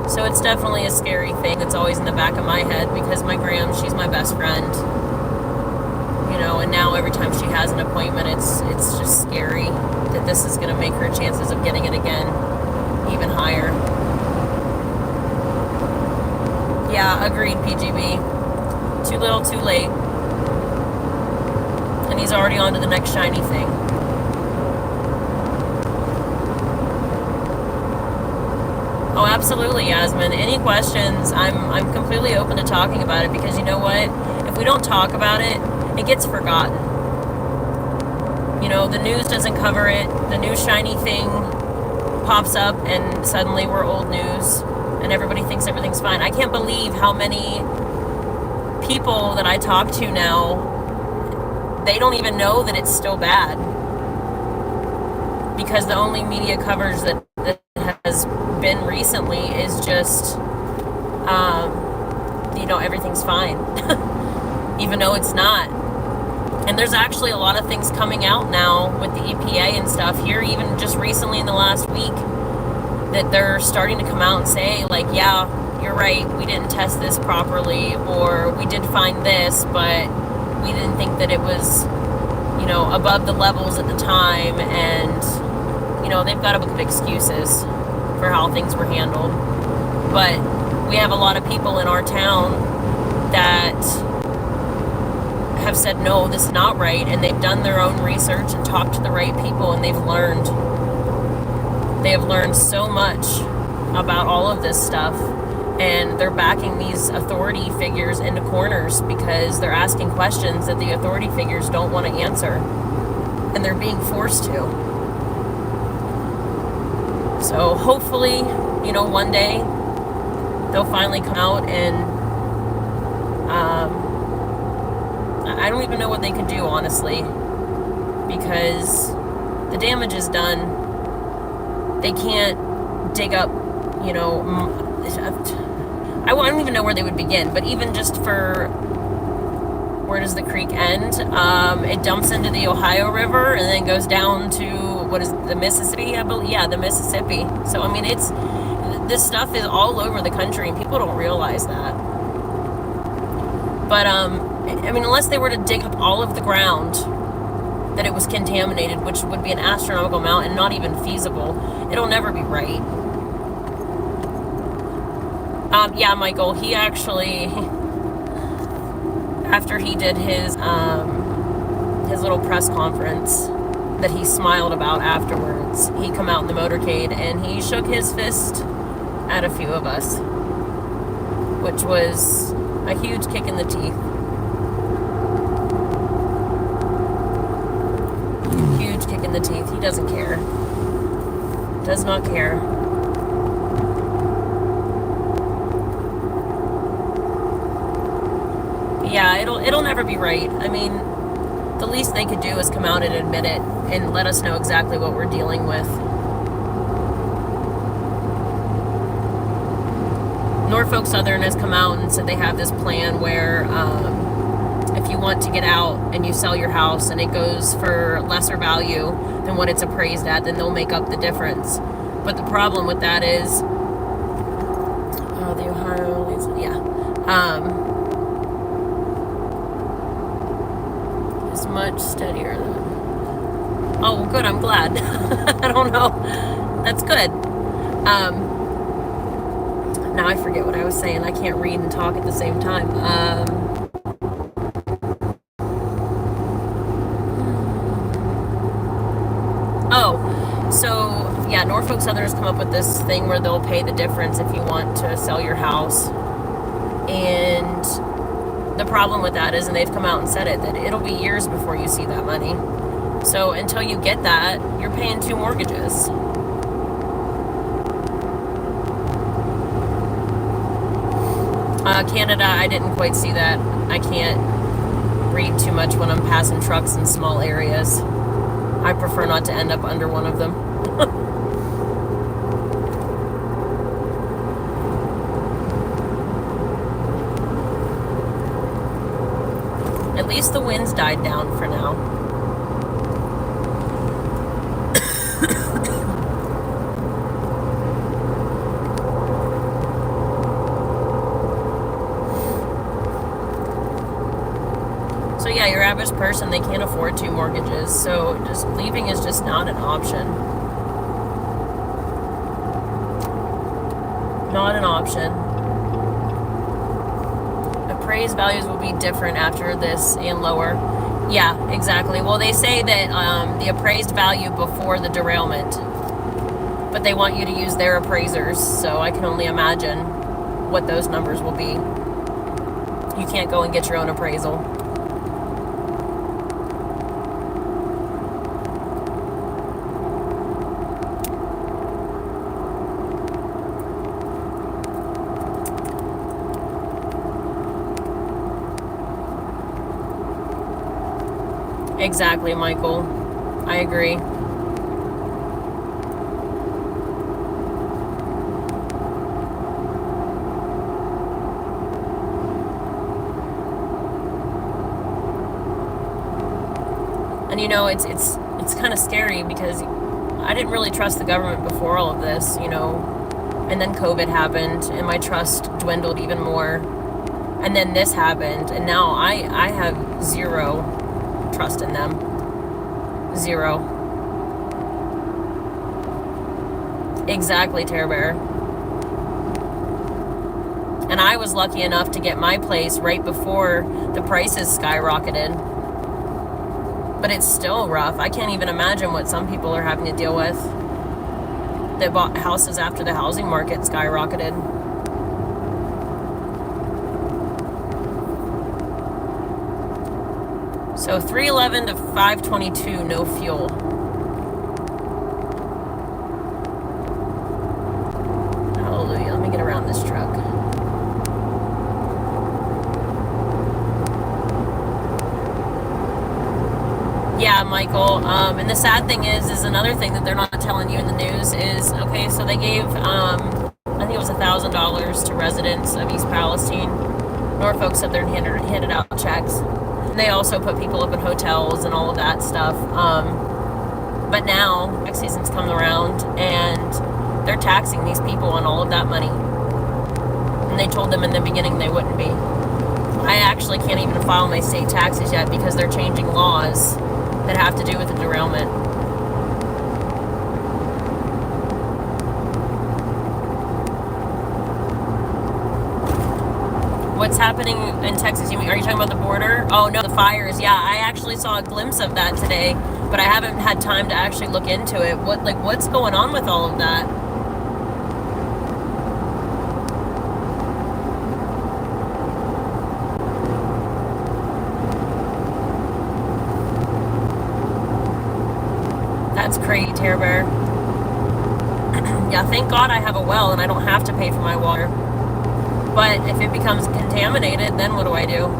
So it's definitely a scary thing that's always in the back of my head, because my gram, she's my best friend. You know, and now every time she has an appointment, it's just scary that this is going to make her chances of getting it again even higher. Yeah, agreed, PGB. Too little, too late. And he's already on to the next shiny thing. Oh, absolutely, Yasmin. Any questions? I'm completely open to talking about it, because you know what? If we don't talk about it, it gets forgotten. You know, the news doesn't cover it. The new shiny thing pops up, and suddenly we're old news, and everybody thinks everything's fine. I can't believe how many people that I talk to now, they don't even know that it's still bad, because the only media coverage that has been recently is just, you know, everything's fine, even though it's not. And there's actually a lot of things coming out now with the EPA and stuff here, even just recently in the last week, that they're starting to come out and say, like, yeah, you're right, we didn't test this properly, or we did find this, but we didn't think that it was, you know, above the levels at the time. And, you know, they've got a book of excuses for how things were handled. But we have a lot of people in our town that have said, no, this is not right, and they've done their own research and talked to the right people, and they've learned. They have learned so much about all of this stuff, and they're backing these authority figures into corners because they're asking questions that the authority figures don't want to answer, and they're being forced to. So hopefully, you know, one day they'll finally come out, and I don't even know what they could do, honestly, because the damage is done. They can't dig up, you know, I don't even know where they would begin, but even just for, where does the creek end? It dumps into the Ohio River and then goes down to, what is the Mississippi, I believe? Yeah, the Mississippi. So, I mean, this stuff is all over the country, and people don't realize that. But, I mean, unless they were to dig up all of the ground that it was contaminated, which would be an astronomical amount and not even feasible, it'll never be right. Yeah, Michael, he actually, after he did his little press conference that he smiled about afterwards, he come out in the motorcade and he shook his fist at a few of us, which was a huge kick in the teeth. Huge kick in the teeth. He doesn't care. Does not care. Yeah, it'll never be right. I mean, the least they could do is come out and admit it and let us know exactly what we're dealing with. Norfolk Southern has come out and said they have this plan where if you want to get out and you sell your house and it goes for lesser value than what it's appraised at, then they'll make up the difference. But the problem with that is the Ohio leads. Yeah. Is much steadier than. Oh, well, good. I'm glad. I don't know. That's good. Now I forget what I was saying. I can't read and talk at the same time. So yeah, Norfolk Southern has come up with this thing where they'll pay the difference if you want to sell your house. And the problem with that is, and they've come out and said it, that it'll be years before you see that money. So until you get that, you're paying 2 mortgages. Canada, I didn't quite see that. I can't read too much when I'm passing trucks in small areas. I prefer not to end up under one of them. At least the winds died down for now. So yeah, your average person, they can't afford 2 mortgages, so just leaving is just not an option. Not an option. Appraised values will be different after this and lower. Yeah, exactly. Well, they say that the appraised value before the derailment, but they want you to use their appraisers, so I can only imagine what those numbers will be. You can't go and get your own appraisal. Exactly, Michael. I agree. And you know, it's kind of scary because I didn't really trust the government before all of this, you know, and then COVID happened and my trust dwindled even more. And then this happened, and now I have zero trust in them. Zero. Exactly, Terror Bear. And I was lucky enough to get my place right before the prices skyrocketed. But it's still rough. I can't even imagine what some people are having to deal with that bought houses after the housing market skyrocketed. So 311 to 522, no fuel. Hallelujah. Let me get around this truck. Yeah, Michael. And the sad thing is another thing that they're not telling you in the news is, okay, so they gave, I think it was $1,000 to residents of East Palestine. Norfolk Southern handed out checks. They also put people up in hotels and all of that stuff. But now, tax season's coming around, and they're taxing these people on all of that money. And they told them in the beginning they wouldn't be. I actually can't even file my state taxes yet because they're changing laws that have to do with the derailment. What's happening in Texas? Are you talking about the border? Oh no, the fires. Yeah, I actually saw a glimpse of that today, but I haven't had time to actually look into it. What's going on with all of that? That's crazy, Terror Bear. Yeah, thank God I have a well and I don't have to pay for my water. But if it becomes contaminated, then what do I do?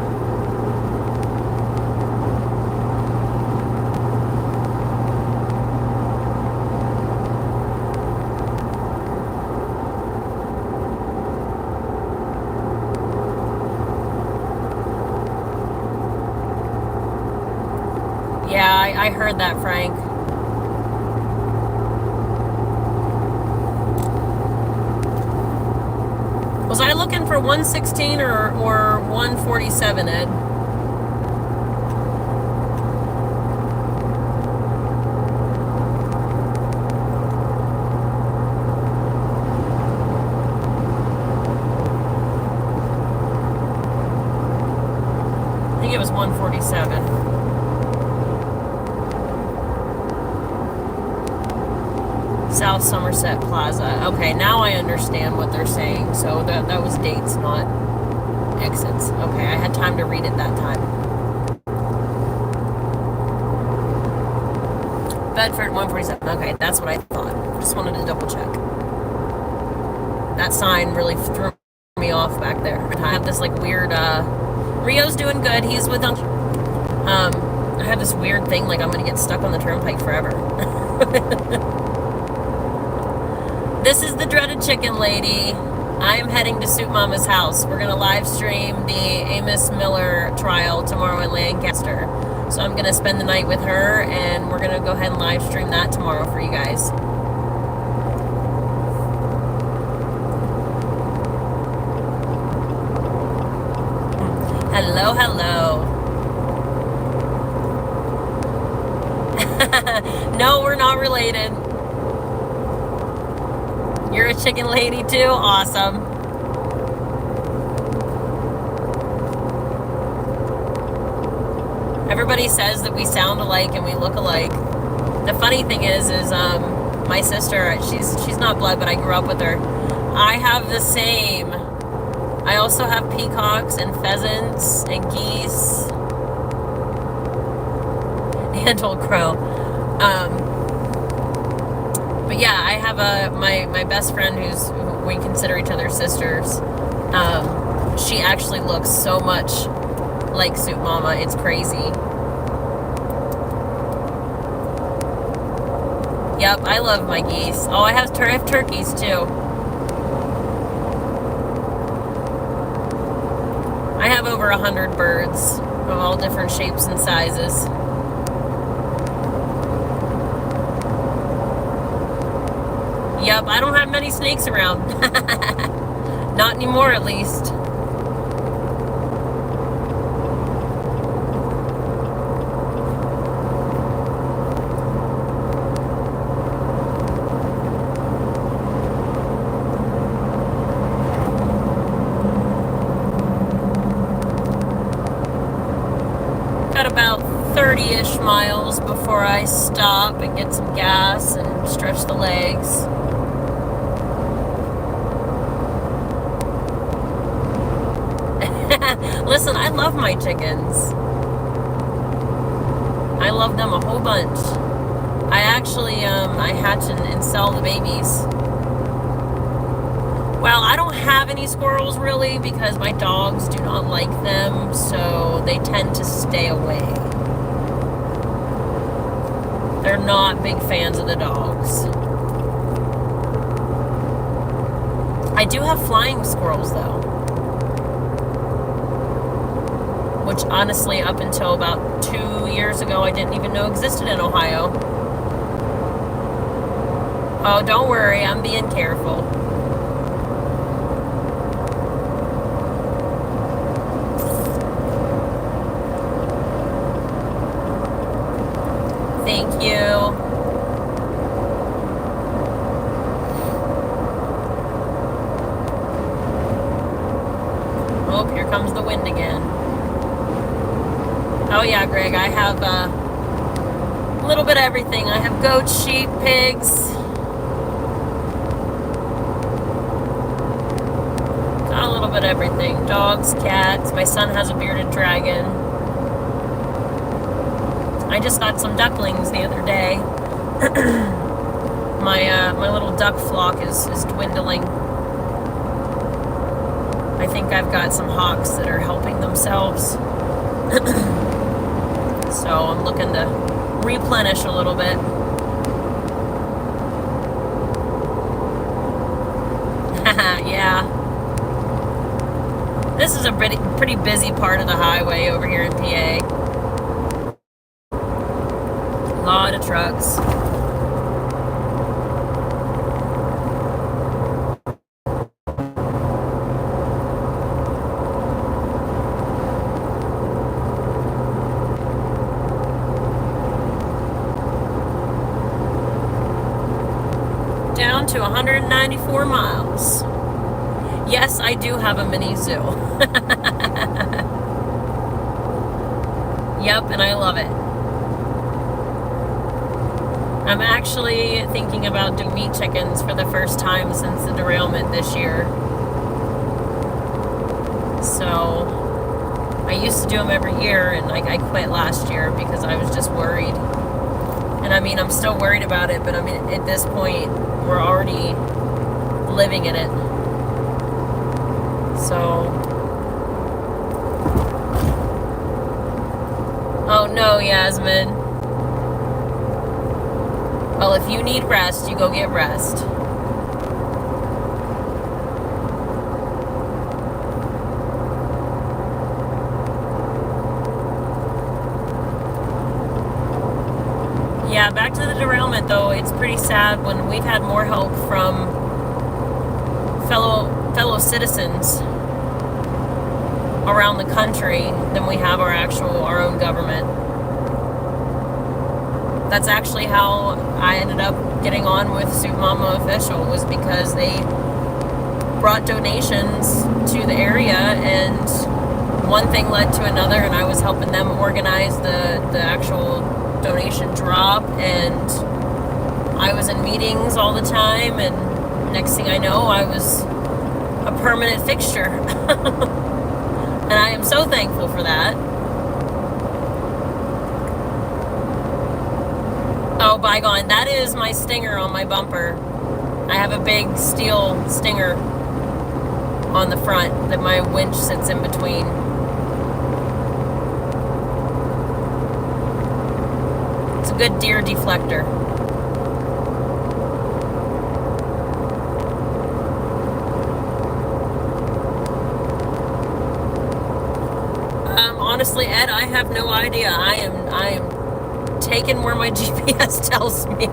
Yeah, I heard that, Frank. Well, Was I looking for 116 or 147, Ed? I think it was 147. South Somerset Plaza. Okay, now I understand what they're saying. So that was dates, not exits. Okay, I had time to read it that time. Bedford 147. Okay, that's what I thought. Just wanted to double check. That sign really threw me off back there. I have this like weird Rio's doing good. He's with I have this weird thing like I'm gonna get stuck on the turnpike forever. This is the dreaded chicken lady. I am heading to Soup Mama's house. We're going to live stream the Amos Miller trial tomorrow in Lancaster. So I'm going to spend the night with her, and we're going to go ahead and live stream that tomorrow for you guys. Hello, hello. No, we're not related. You're a chicken lady too? Awesome. Everybody says that we sound alike and we look alike. The funny thing is my sister, she's not blood, but I grew up with her. I have the same. I also have peacocks and pheasants and geese and old crow. But yeah, I have my best friend who we consider each other sisters. She actually looks so much like Soup Mama. It's crazy. Yep, I love my geese. Oh, I have turkeys too. I have over 100 birds of all different shapes and sizes. Yep, I don't have many snakes around. Not anymore, at least. Got about 30-ish miles before I stop and get some gas and stretch the legs. Listen, I love my chickens. I love them a whole bunch. I actually, I hatch and sell the babies. Well, I don't have any squirrels really because my dogs do not like them, so they tend to stay away. They're not big fans of the dogs. I do have flying squirrels though. Which honestly, up until about 2 years ago, I didn't even know existed in Ohio. Oh, don't worry, I'm being careful. Thank you. Oh, here comes the wind again. Oh yeah, Greg, I have a little bit of everything. I have goats, sheep, pigs. Got a little bit of everything. Dogs, cats. My son has a bearded dragon. I just got some ducklings the other day. My little duck flock is dwindling. I think I've got some hawks that are helping themselves. So I'm looking to replenish a little bit. Yeah. This is a pretty busy part of the highway over here in PA. A lot of trucks. miles. Yes, I do have a mini zoo. Yep, and I love it. I'm actually thinking about doing meat chickens for the first time since the derailment this year. So I used to do them every year, and I quit last year because I was just worried. And I mean, I'm still worried about it, but I mean, at this point, we're already living in it. So, oh no, Yasmin. Well, if you need rest, you go get rest. Yeah, back to the derailment though, it's pretty sad when we've had more help from fellow citizens around the country than we have our own government. That's actually how I ended up getting on with Soup Mama Official, was because they brought donations to the area, and one thing led to another, and I was helping them organize the actual donation drop, and I was in meetings all the time, and next thing I know, I was a permanent fixture. And I am so thankful for that. Oh, bygone. That is my stinger on my bumper. I have a big steel stinger on the front that my winch sits in between. It's a good deer deflector. Honestly, Ed, I have no idea. I am taking where my GPS tells me.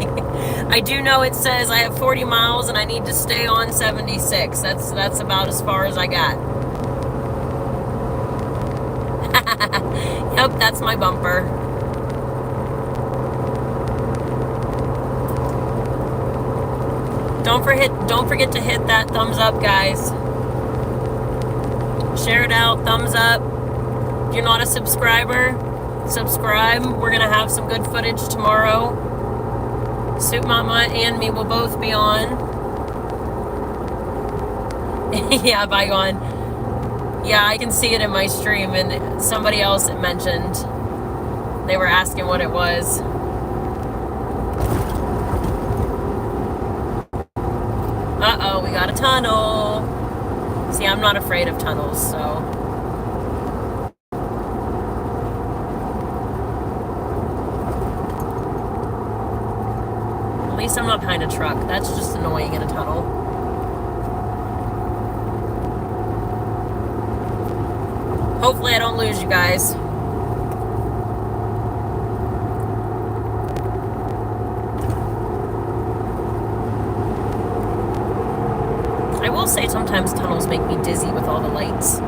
I do know it says I have 40 miles and I need to stay on 76. That's about as far as I got. Yep, that's my bumper. Don't forget to hit that thumbs up, guys. Share it out, thumbs up. If you're not a subscriber, subscribe. We're gonna have some good footage tomorrow. Soup Mama and me will both be on. Yeah, bygone. Yeah, I can see it in my stream, and somebody else mentioned. They were asking what it was. Uh-oh, we got a tunnel. See, I'm not afraid of tunnels, so. At least I'm not behind a truck. That's just annoying in a tunnel. Hopefully I don't lose you guys. I will say sometimes tunnels make me dizzy with all the lights.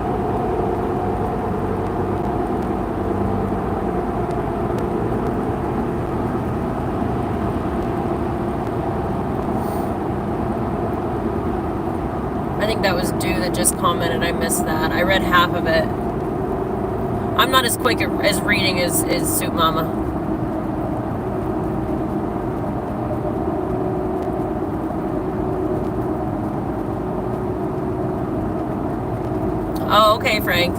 I think that was Dew that just commented. I missed that. I read half of it. I'm not as quick as reading as Soup Mama. Oh, okay, Frank.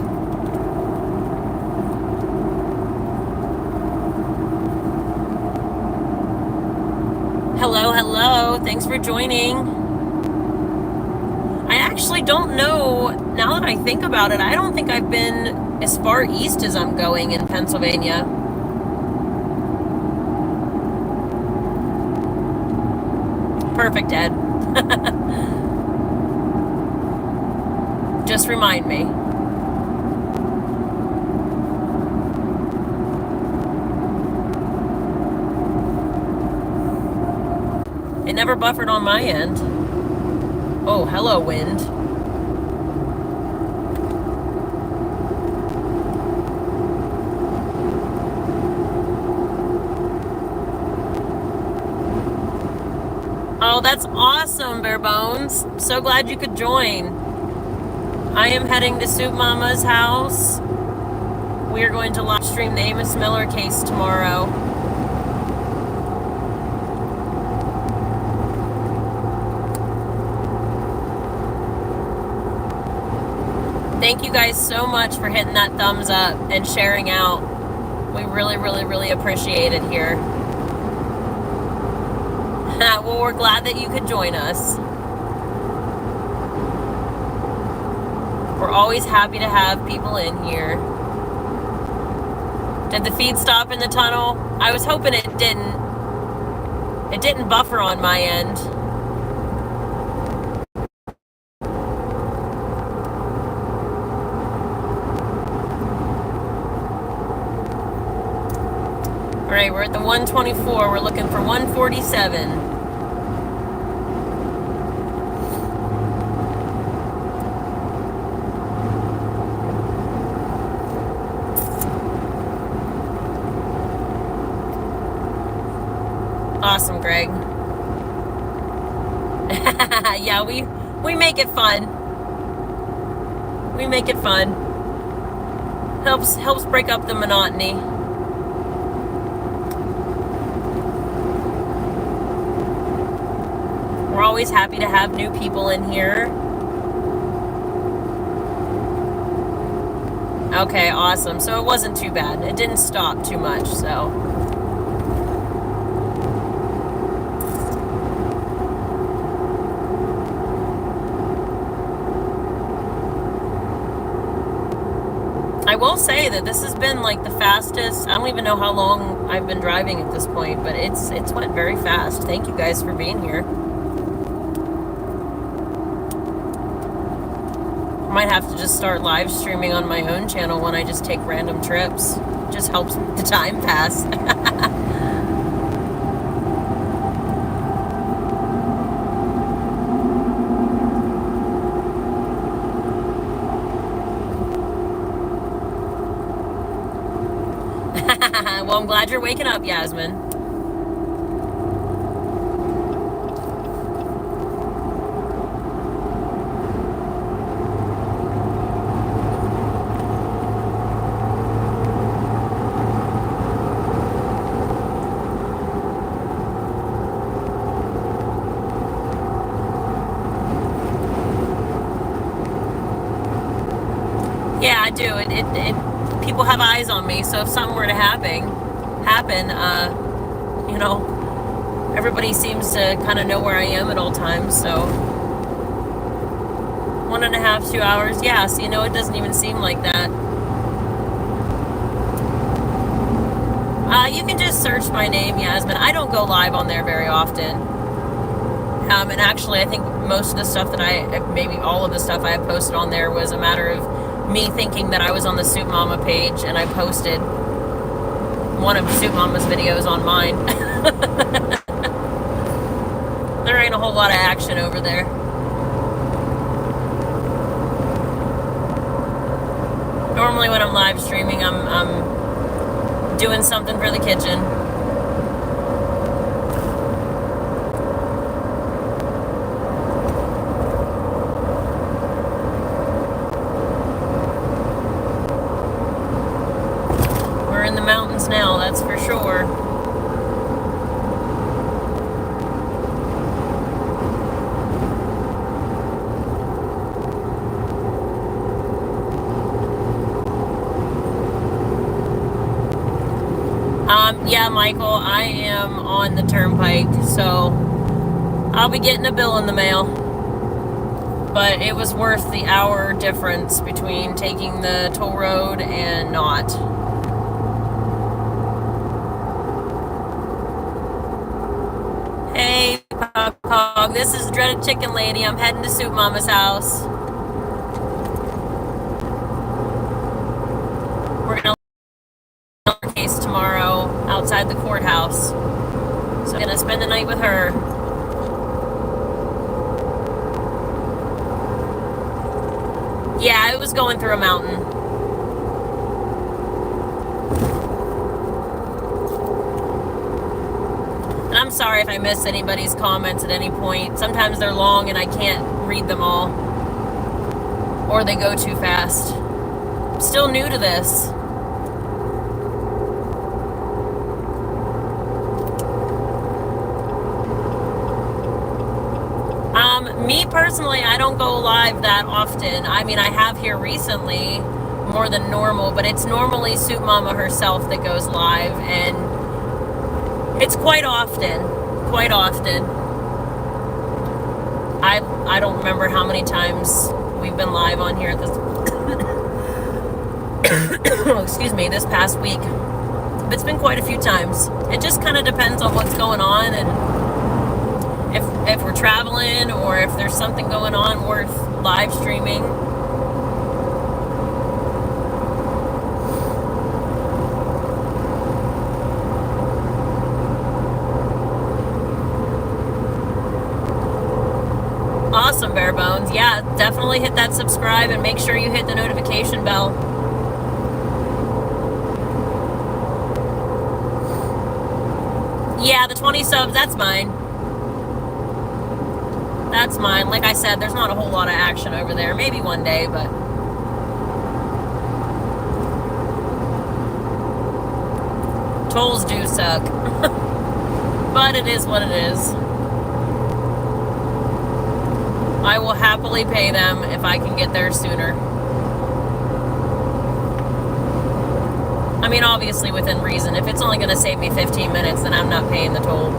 Hello, hello. Thanks for joining. I actually don't know, now that I think about it, I don't think I've been as far east as I'm going in Pennsylvania. Perfect, Ed. Just remind me. It never buffered on my end. Oh, hello, wind. Oh, that's awesome. awesome, Bare Bones. So glad you could join. I am heading to Soup Mama's house. We are going to live stream the Amos Miller case tomorrow. Thank you guys so much for hitting that thumbs up and sharing out. We really, really, really appreciate it here. Well, we're glad that you could join us. We're always happy to have people in here. Did the feed stop in the tunnel? I was hoping it didn't. It didn't buffer on my end. All right, we're at the 124. We're looking for 147. Awesome, Greg. Yeah, we make it fun. We make it fun. Helps break up the monotony. We're always happy to have new people in here. Okay, awesome. So it wasn't too bad. It didn't stop too much, so. I will say that this has been like the fastest. I don't even know how long I've been driving at this point, but it's went very fast. Thank you guys for being here. I might have to just start live streaming on my own channel when I just take random trips. Just helps the time pass. Well, I'm glad you're waking up, Yasmin. Yeah, I do. People have eyes on me, so if something were to happen, you know, everybody seems to kind of know where I am at all times, so 1.5, 2 hours, yeah, so you know, it doesn't even seem like that. You can just search my name, Yasmin. I don't go live on there very often. And actually, I think most of the stuff that maybe all of the stuff I have posted on there was a matter of me thinking that I was on the Soup Mama page, and I posted one of Soup Mama's videos on mine. There ain't a whole lot of action over there. Normally when I'm live streaming, I'm doing something for the kitchen. In the mountains now, that's for sure. Yeah, Michael, I am on the turnpike, so I'll be getting a bill in the mail. But it was worth the hour difference between taking the toll road and not. Hey, Pog, this is Dreaded Chicken Lady. I'm heading to Soup Mama's house. We're going to case tomorrow outside the courthouse. So I'm going to spend the night with her. Yeah, it was going through a mountain. And I'm sorry. sorry if I miss anybody's comments at any point. Sometimes they're long and I can't read them all. Or they go too fast. I'm still new to this. Me personally, I don't go live that often. I mean, I have here recently more than normal, but it's normally Soup Mama herself that goes live, and it's quite often. Quite often. I don't remember how many times we've been live on here this excuse me, this past week. But it's been quite a few times. It just kind of depends on what's going on, and if we're traveling or if there's something going on worth live streaming. Awesome, Bare Bones. Yeah, definitely hit that subscribe and make sure you hit the notification bell. Yeah, the 20 subs, that's mine. That's mine. Like I said, there's not a whole lot of action over there. Maybe one day, but... tolls do suck. But it is what it is. I will happily pay them if I can get there sooner. I mean, obviously within reason. If it's only going to save me 15 minutes, then I'm not paying the toll.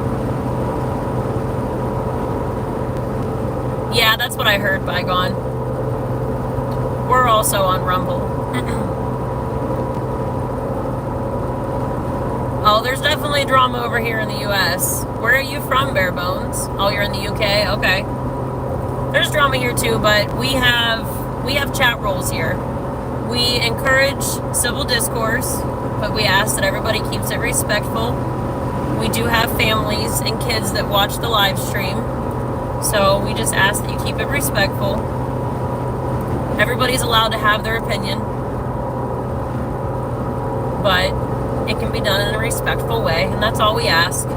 Yeah, that's what I heard, Bygone. We're also on Rumble. Oh, there's definitely drama over here in the U.S. Where are you from, Bare Bones? Oh, you're in the U.K.? Okay. There's drama here too, but we have chat roles here. We encourage civil discourse, but we ask that everybody keeps it respectful. We do have families and kids that watch the live stream, so we just ask that you keep it respectful. Everybody's allowed to have their opinion, but it can be done in a respectful way, and that's all we ask.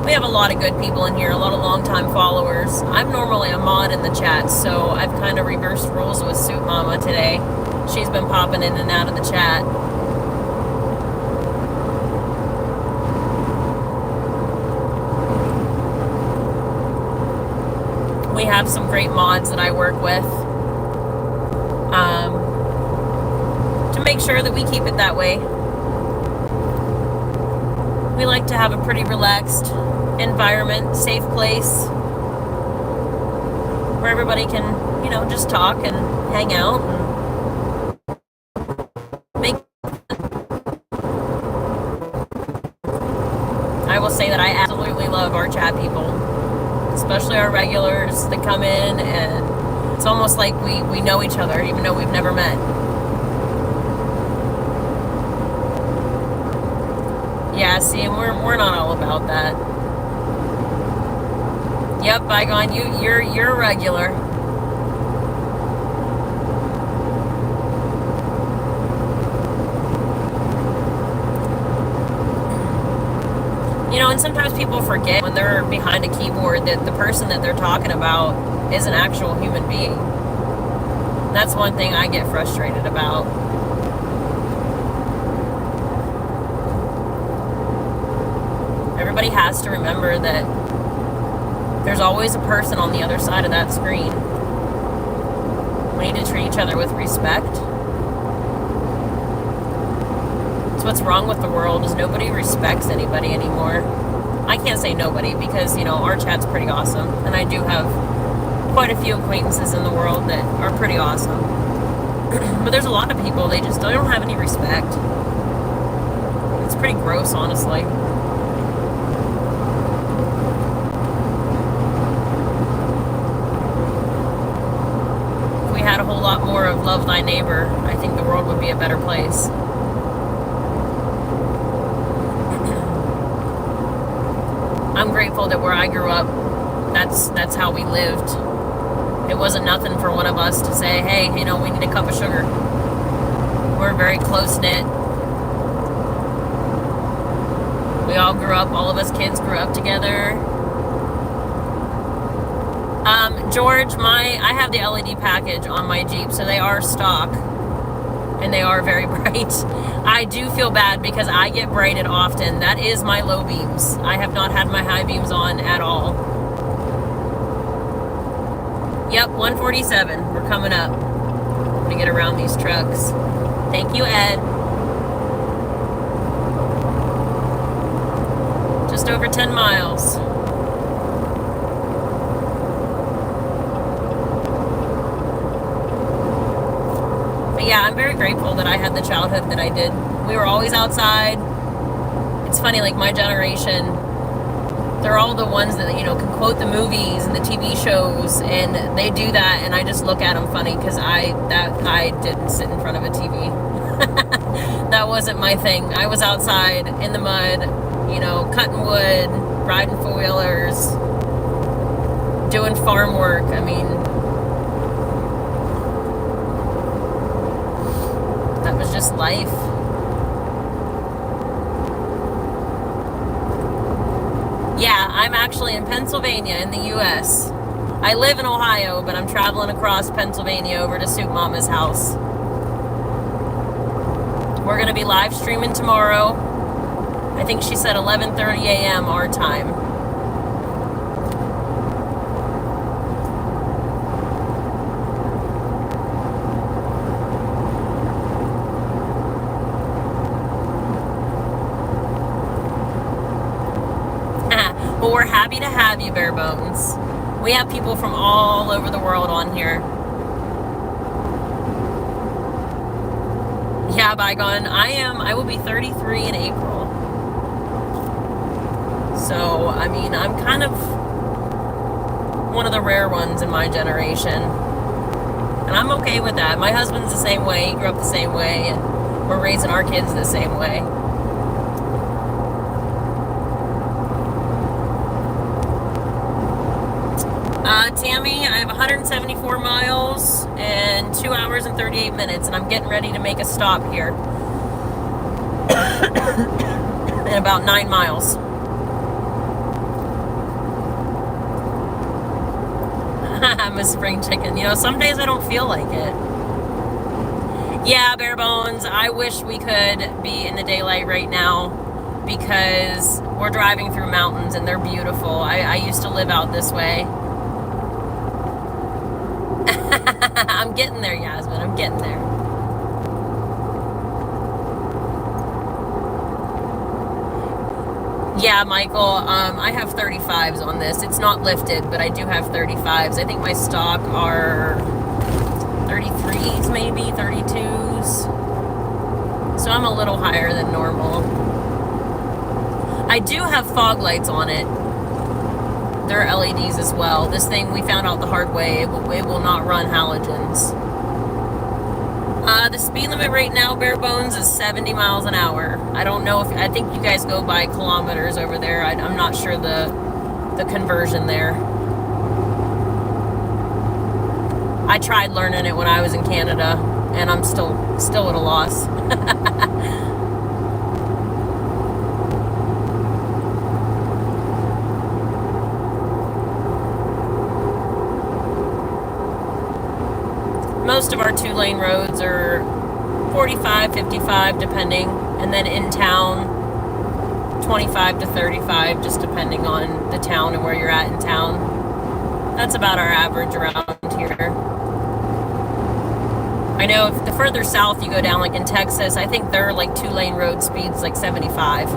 We have a lot of good people in here, a lot of long-time followers. I'm normally a mod in the chat, so I've kind of reversed rules with Soup Mama today. She's been popping in and out of the chat. We have some great mods that I work with to make sure that we keep it that way. We like to have a pretty relaxed environment, safe place where everybody can, you know, just talk and hang out and make. I will say that I absolutely love our chat people, especially our regulars that come in, and it's almost like we know each other even though we've never met. Yeah, see, and we're not all about that. Yep, Bygone, you're a regular. You know, and sometimes people forget when they're behind a keyboard that the person that they're talking about is an actual human being. That's one thing I get frustrated about. Everybody has to remember that there's always a person on the other side of that screen. We need to treat each other with respect. That's what's wrong with the world, is nobody respects anybody anymore. I can't say nobody because, you know, our chat's pretty awesome. And I do have quite a few acquaintances in the world that are pretty awesome. But there's a lot of people, they don't have any respect. It's pretty gross, honestly. Had a whole lot more of love thy neighbor, I think the world would be a better place. I'm grateful that where I grew up, that's how we lived. It wasn't nothing for one of us to say, hey, you know, we need a cup of sugar. We're very close-knit. We all grew up, all of us kids grew up together. George, I have the LED package on my Jeep, so they are stock. And they are very bright. I do feel bad because I get brighted often. That is my low beams. I have not had my high beams on at all. Yep, 147. We're coming up. I'm gonna get around these trucks. Thank you, Ed. Just over 10 miles. But yeah, I'm very grateful that I had the childhood that I did. We were always outside. It's funny, like my generation, they're all the ones that, you know, can quote the movies and the TV shows, and they do that, and I just look at them funny because I didn't sit in front of a TV. That wasn't my thing. I was outside in the mud, you know, cutting wood, riding four-wheelers, doing farm work. I mean, that was just life. Yeah, I'm actually in Pennsylvania in the U.S. I live in Ohio, but I'm traveling across Pennsylvania over to Soup Mama's house. We're going to be live streaming tomorrow. I think she said 11:30 a.m. our time. Well, we're happy to have you, Bare Bones. We have people from all over the world on here. Yeah, Bygone. I will be 33 in April. So, I mean, I'm kind of one of the rare ones in my generation. And I'm okay with that. My husband's the same way. He grew up the same way. And we're raising our kids the same way. Tammy, I have 174 miles and 2 hours and 38 minutes, and I'm getting ready to make a stop here in about 9 miles. I'm a spring chicken. You know, some days I don't feel like it. Yeah, Bare Bones, I wish we could be in the daylight right now because we're driving through mountains and they're beautiful. I used to live out this way. I'm getting there, Yasmin. I'm getting there. Yeah, Michael, I have 35s on this. It's not lifted, but I do have 35s. I think my stock are 33s, maybe 32s. So I'm a little higher than normal. I do have fog lights on it. They're LEDs as well. This thing, we found out the hard way, it will not run halogens. The speed limit right now, Bare Bones, is 70 miles an hour. I don't know if, I think you guys go by kilometers over there. I'm not sure the conversion there. I tried learning it when I was in Canada, and I'm still at a loss. Most of our 2-lane roads are 45, 55, depending. And then in town, 25 to 35, just depending on the town and where you're at in town. That's about our average around here. I know if the further south you go down, like in Texas, I think their like 2-lane road speed's like 75.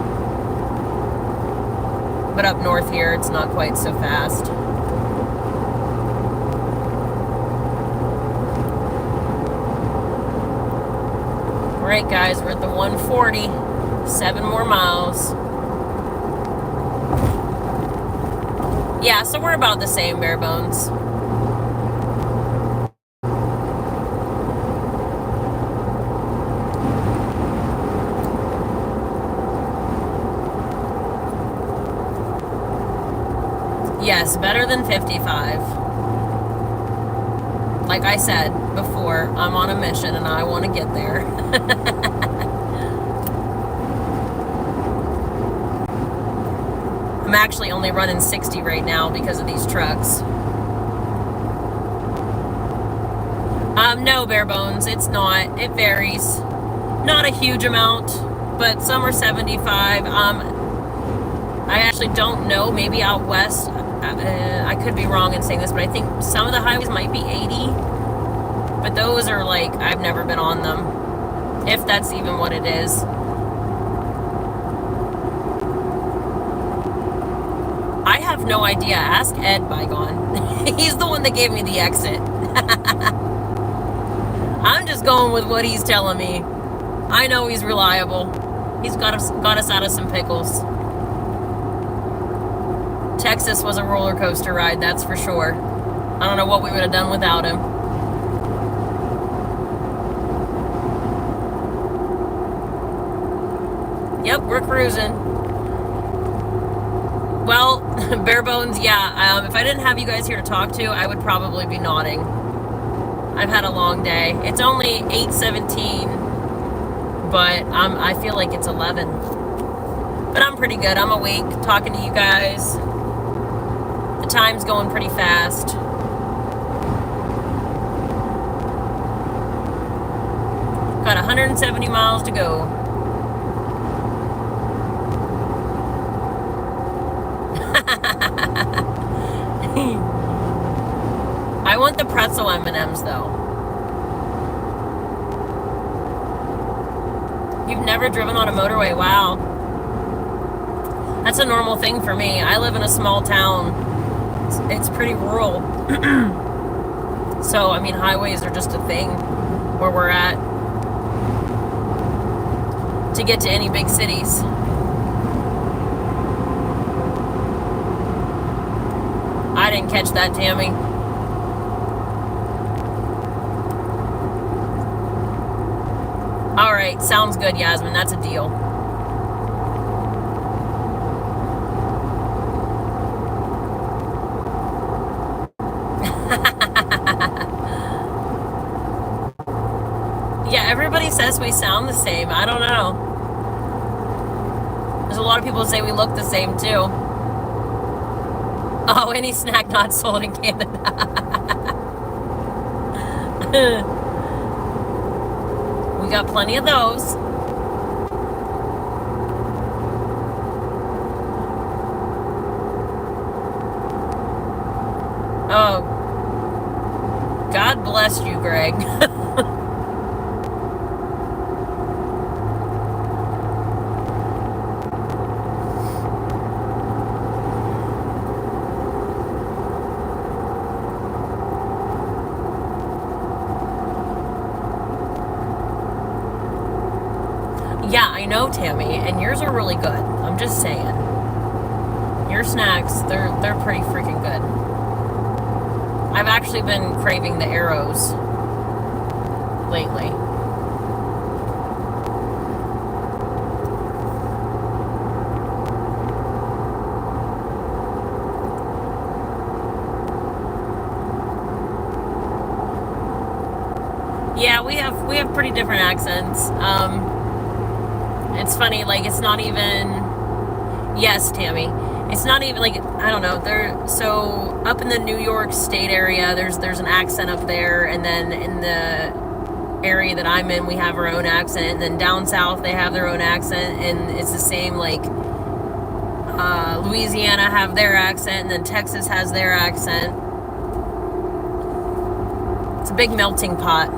But up north here, it's not quite so fast. Alright guys, we're at the 140, 7 more miles. Yeah, so we're about the same, Bare Bones. Yes, better than 55. Like I said before, I'm on a mission and I want to get there. I'm actually only running 60 right now because of these trucks. No, bare bones, it's not. It varies. Not a huge amount, but some are 75. I actually don't know. Maybe out west, I could be wrong in saying this, but I think some of the highways might be 80. But those are like, I've never been on them, if that's even what it is. I have no idea. Ask Ed Bygone. He's the one that gave me the exit. I'm just going with what he's telling me. I know he's reliable. He's got us out of some pickles. Texas was a roller coaster ride, that's for sure. I don't know what we would have done without him. Yep, we're cruising. Well, bare bones, yeah. If I didn't have you guys here to talk to, I would probably be nodding. I've had a long day. It's only 8:17, but I feel like it's 11. But I'm pretty good. I'm awake, talking to you guys. The time's going pretty fast. Got 170 miles to go. I want the pretzel M&Ms though. You've never driven on a motorway? Wow. That's a normal thing for me. I live in a small town. It's pretty rural. So, I mean, highways are just a thing where we're at to get to any big cities. I didn't catch that, Tammy. All right, sounds good, Yasmin. That's a deal. Yeah, everybody says we sound the same. I don't know. There's a lot of people who say we look the same, too. Oh, any snack not sold in Canada. We got plenty of those. Oh, God bless you, Greg. Yeah, I know, Tammy, and yours are really good. I'm just saying. Your snacks, they're pretty freaking good. I've actually been craving the arrows lately. Yeah, we have pretty different accents. It's funny, like, it's not even, yes, Tammy, it's not even, like, I don't know, so up in the New York State area, there's an accent up there, and then in the area that I'm in, we have our own accent, and then down south, they have their own accent, and it's the same, like, Louisiana have their accent, and then Texas has their accent. It's a big melting pot.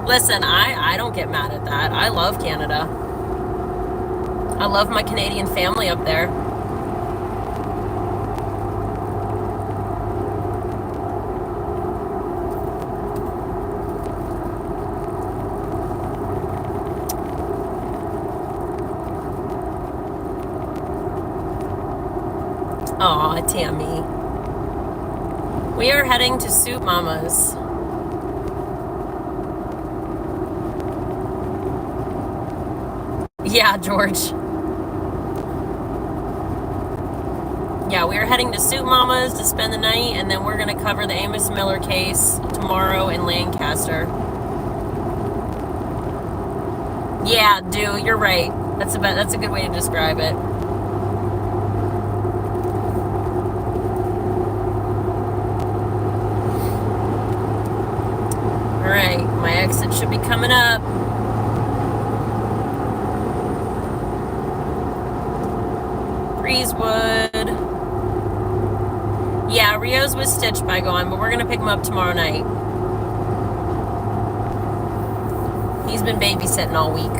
Listen, I don't get mad at that. I love Canada. I love my Canadian family up there. Aw, Tammy. We are heading to Soup Mama's. Yeah, George. Yeah, we are heading to Soup Mama's to spend the night, and then we're going to cover the Amos Miller case tomorrow in Lancaster. Yeah, dude, you're right. That's a good way to describe it. Alright, my exit should be coming up. Breezewood. Yeah, Rio's was stitched by going, but we're going to pick him up tomorrow night. He's been babysitting all week.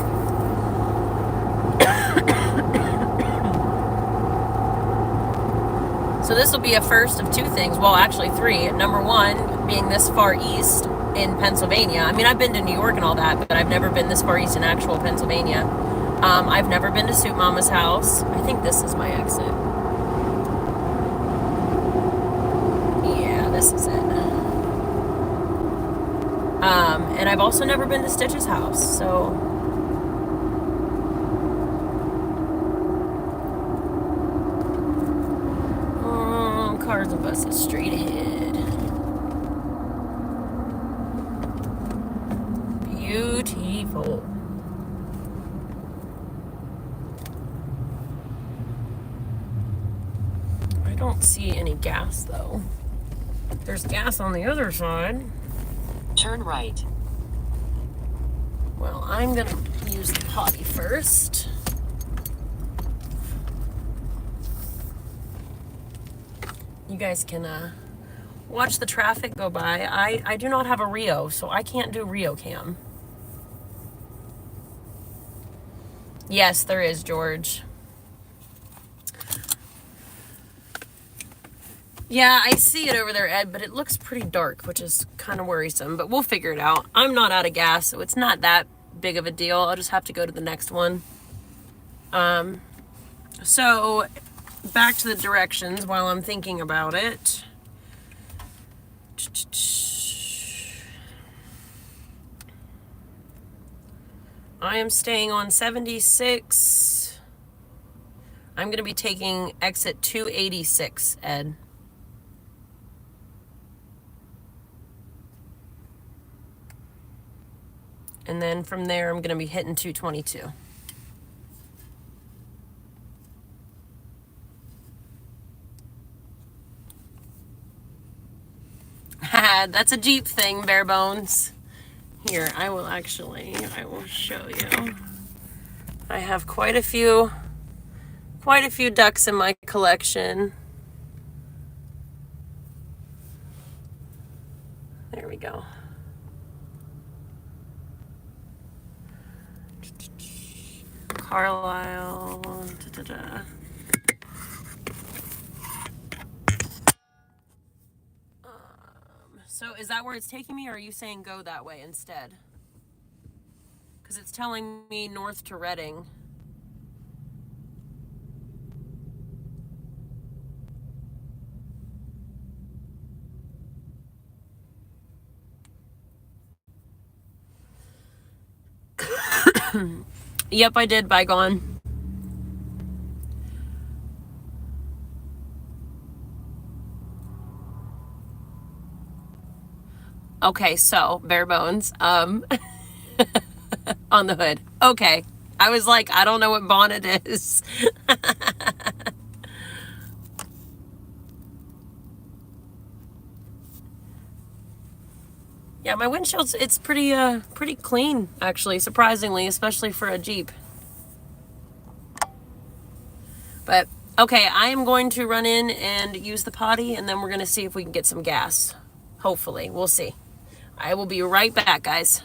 So this will be a first of two things. Well, actually three. Number one, being this far east in Pennsylvania. I mean, I've been to New York and all that, but I've never been this far east in actual Pennsylvania. I've never been to Soup Mama's house. I think this is my exit. Yeah, this is it. And I've also never been to Stitch's house, so... cars and buses straight ahead. Beautiful. I don't see any gas, though. There's gas on the other side. Turn right. Well, I'm gonna use the potty first. You guys can watch the traffic go by. I do not have a Rio, so I can't do Rio Cam. Yes, there is, George. Yeah, I see it over there, Ed, but it looks pretty dark, which is kind of worrisome, but we'll figure it out. I'm not out of gas, so it's not that big of a deal. I'll just have to go to the next one. So back to the directions while I'm thinking about it. I am staying on 76. I'm going to be taking exit 286, Ed. And then from there, I'm going to be hitting 222. That's a Jeep thing, bare bones. Here, I will show you. I have quite a few ducks in my collection. There we go. Carlisle. So is that where it's taking me, or are you saying go that way instead? Because it's telling me north to Reading. Yep, I did, Bygone. Okay, so bare bones on the hood. Okay, I was like, I don't know what bonnet is. Yeah, my windshield's it's pretty clean actually, surprisingly, especially for a Jeep. But okay, I am going to run in and use the potty, and then we're going to see if we can get some gas. Hopefully, we'll see. I will be right back, guys.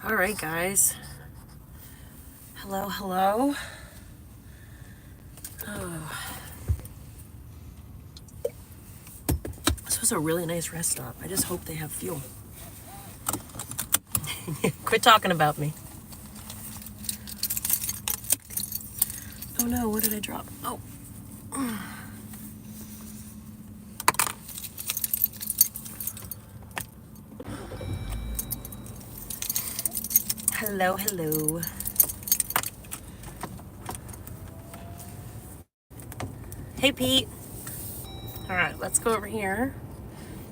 All right, guys. Hello, hello. Oh. This was a really nice rest stop. I just hope they have fuel. Quit talking about me. Oh no, what did I drop? Oh. Hello, hello. Hey, Pete. All right, let's go over here.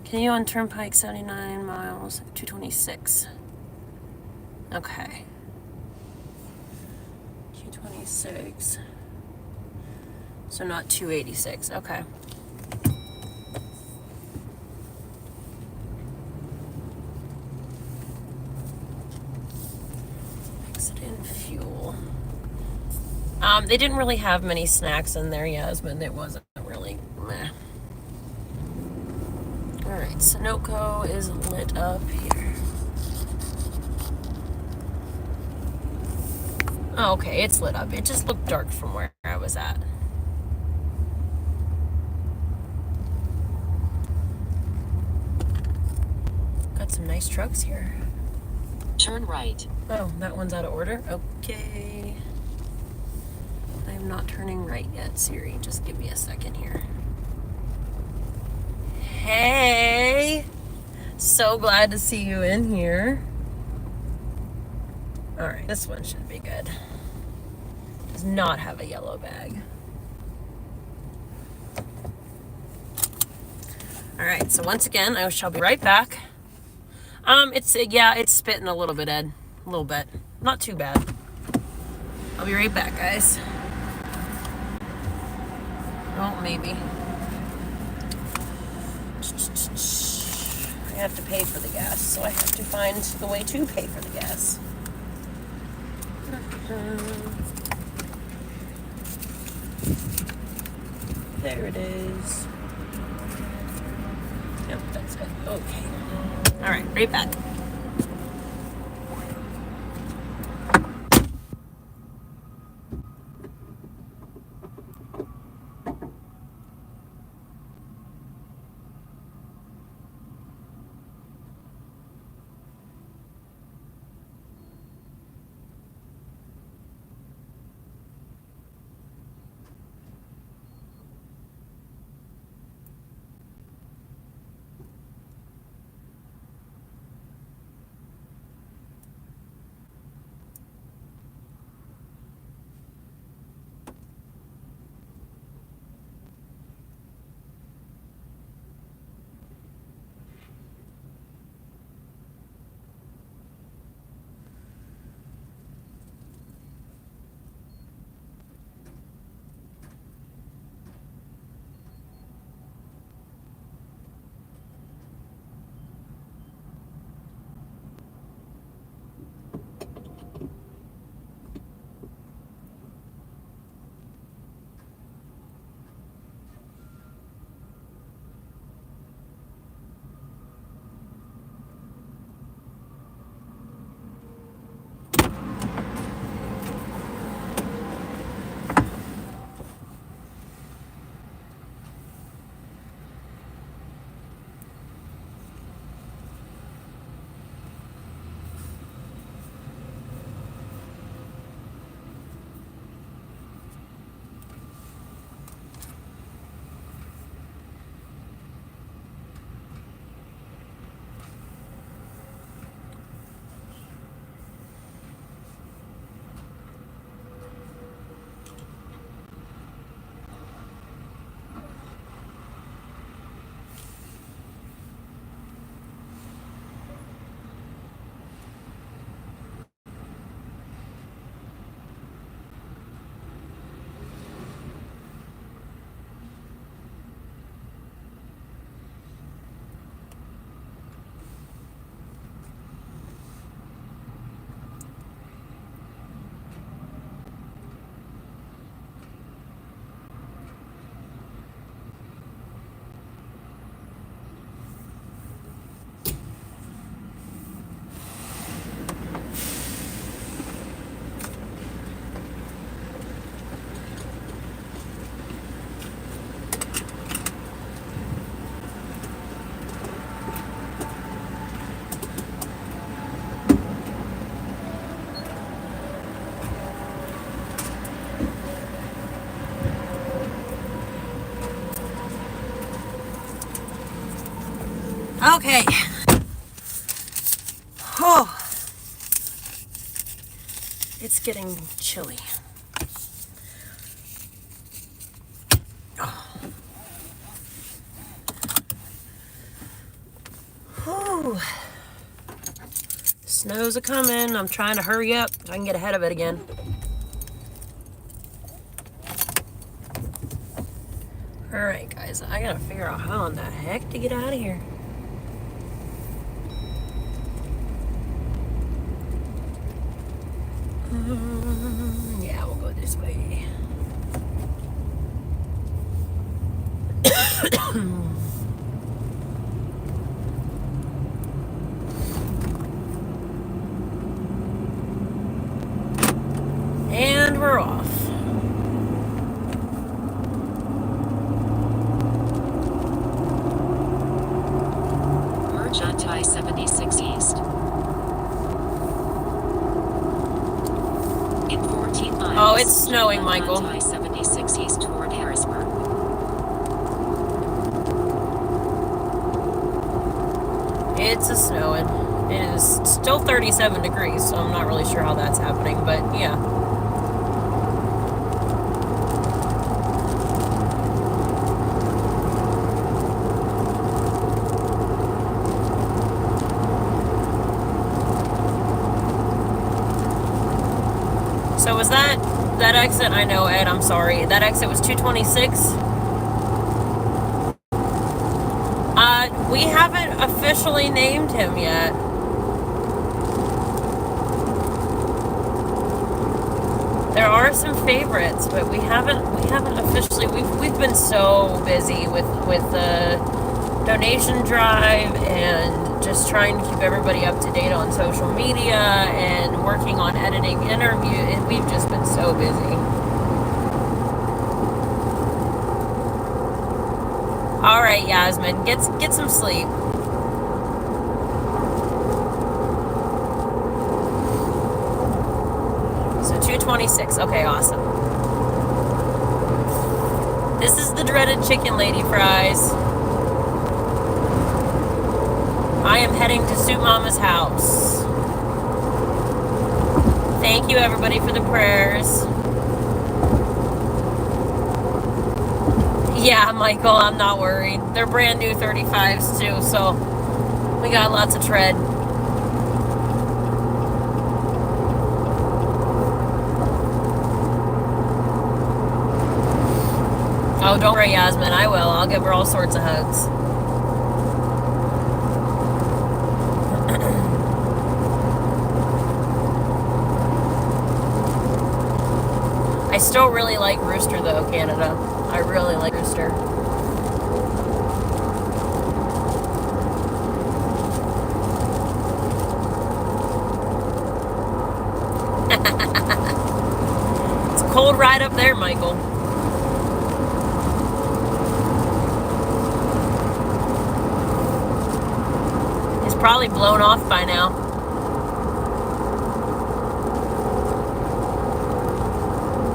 Can you on Turnpike 79 miles, 226? Okay. 226. So not 286. Okay. Exit in fuel. They didn't really have many snacks in there, Yasmin. It wasn't really meh. All right, Sunoco is lit up here. Oh, okay, it's lit up. It just looked dark from where I was at. Got some nice trucks here. Turn right. Oh, that one's out of order? Okay. I am not turning right yet, Siri. Just give me a second here. Hey! So glad to see you in here. Alright, this one should be good. Does not have a yellow bag. Alright, so once again, I shall be right back. It's spitting a little bit, Ed. A little bit. Not too bad. I'll be right back, guys. Oh, maybe. I have to pay for the gas, so I have to find the way to pay for the gas. There it is. Yep, that's it. Okay. All right, right back. Okay. Oh. It's getting chilly. Oh. Whew. Snow's a-coming. I'm trying to hurry up so I can get ahead of it again. Alright, guys. I gotta figure out how in the heck to get out of here. Yeah, we'll go this way. And we're off. Merge onto I-76 East. In 14 miles. Oh, it's snowing, turn Michael. onto I-76 East toward Harrisburg. It's a-snowing. It is still 37 degrees, so I'm not really sure how that's happening, but yeah. So was that exit? I know, Ed, I'm sorry. That exit was 226? We haven't officially named him yet. There are some favorites, but we haven't officially. We've been so busy with the donation drive and just trying to keep everybody up to date on social media and working on editing interview. And we've just been so busy. All right, Yasmin, get some sleep. So 226. Okay, awesome. This is the dreaded chicken lady fries. I am heading to Soup Mama's house. Thank you, everybody, for the prayers. Yeah, Michael, I'm not worried. They're brand new 35s too, so we got lots of tread. Oh, don't worry, Yasmin, I will. I'll give her all sorts of hugs. I still really like Rooster though, Canada. I really like Rooster. It's cold right up there, Michael. It's probably blown off by now.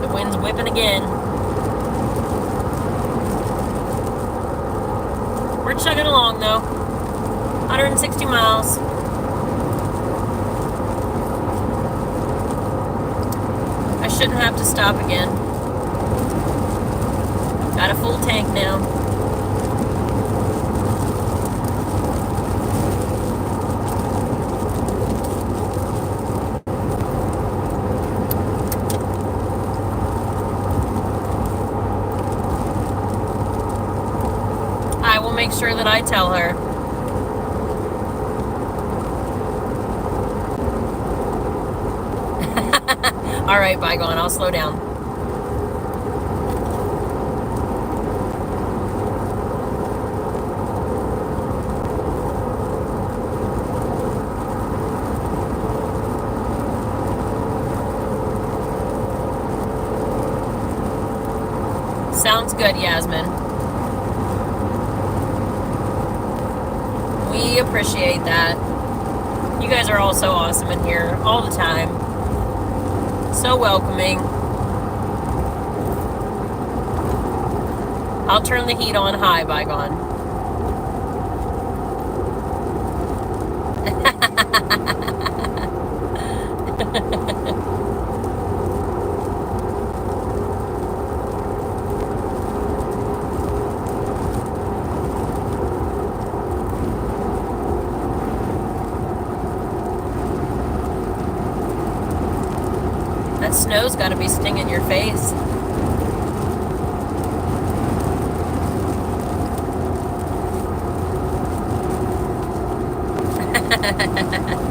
The wind's whipping again. We're chugging along though. 160 miles. I shouldn't have to stop again. Got a full tank now. I will make sure that I tell her. All right, Bygone, I'll slow down. Sounds good, Yasmin. We appreciate that. You guys are all so awesome in here all the time. So welcoming. I'll turn the heat on high, Bygone. That snow's got to be stinging your face.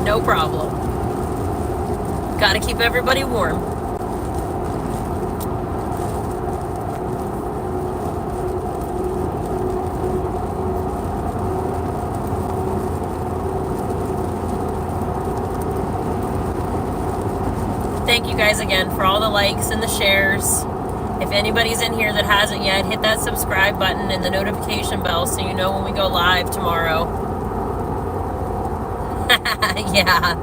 No problem. Got to keep everybody warm. Thank you guys again for all the likes and the shares. If anybody's in here that hasn't yet, hit that subscribe button and the notification bell so you know when we go live tomorrow. Yeah.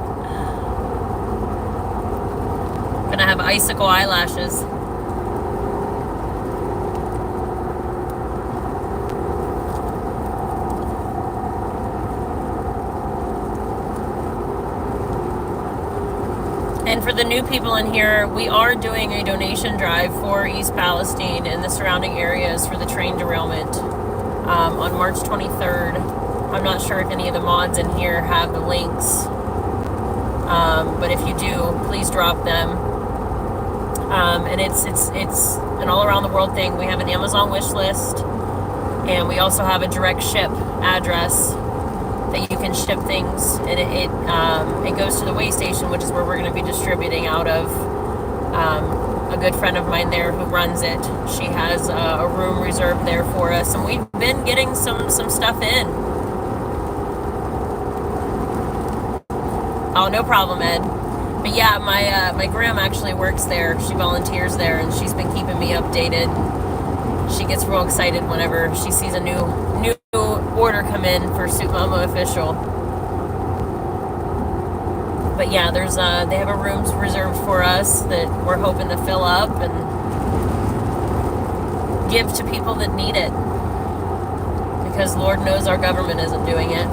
Gonna have icicle eyelashes. And for the new people in here, we are doing a donation drive for East Palestine and the surrounding areas for the train derailment on March 23rd. I'm not sure if any of the mods in here have the links, but if you do, please drop them. And it's an all around the world thing. We have an Amazon wish list, and we also have a direct ship address that you can ship things, and it goes to the way station, which is where we're going to be distributing out of. A good friend of mine there who runs it, she has a room reserved there for us, and we've been getting some stuff in. Oh, no problem, Ed. But yeah, my Graham actually works there. She volunteers there, and she's been keeping me updated. She gets real excited whenever she sees a new order come in for Soup Mama Official. But yeah, they have a room reserved for us that we're hoping to fill up and give to people that need it, because Lord knows our government isn't doing it.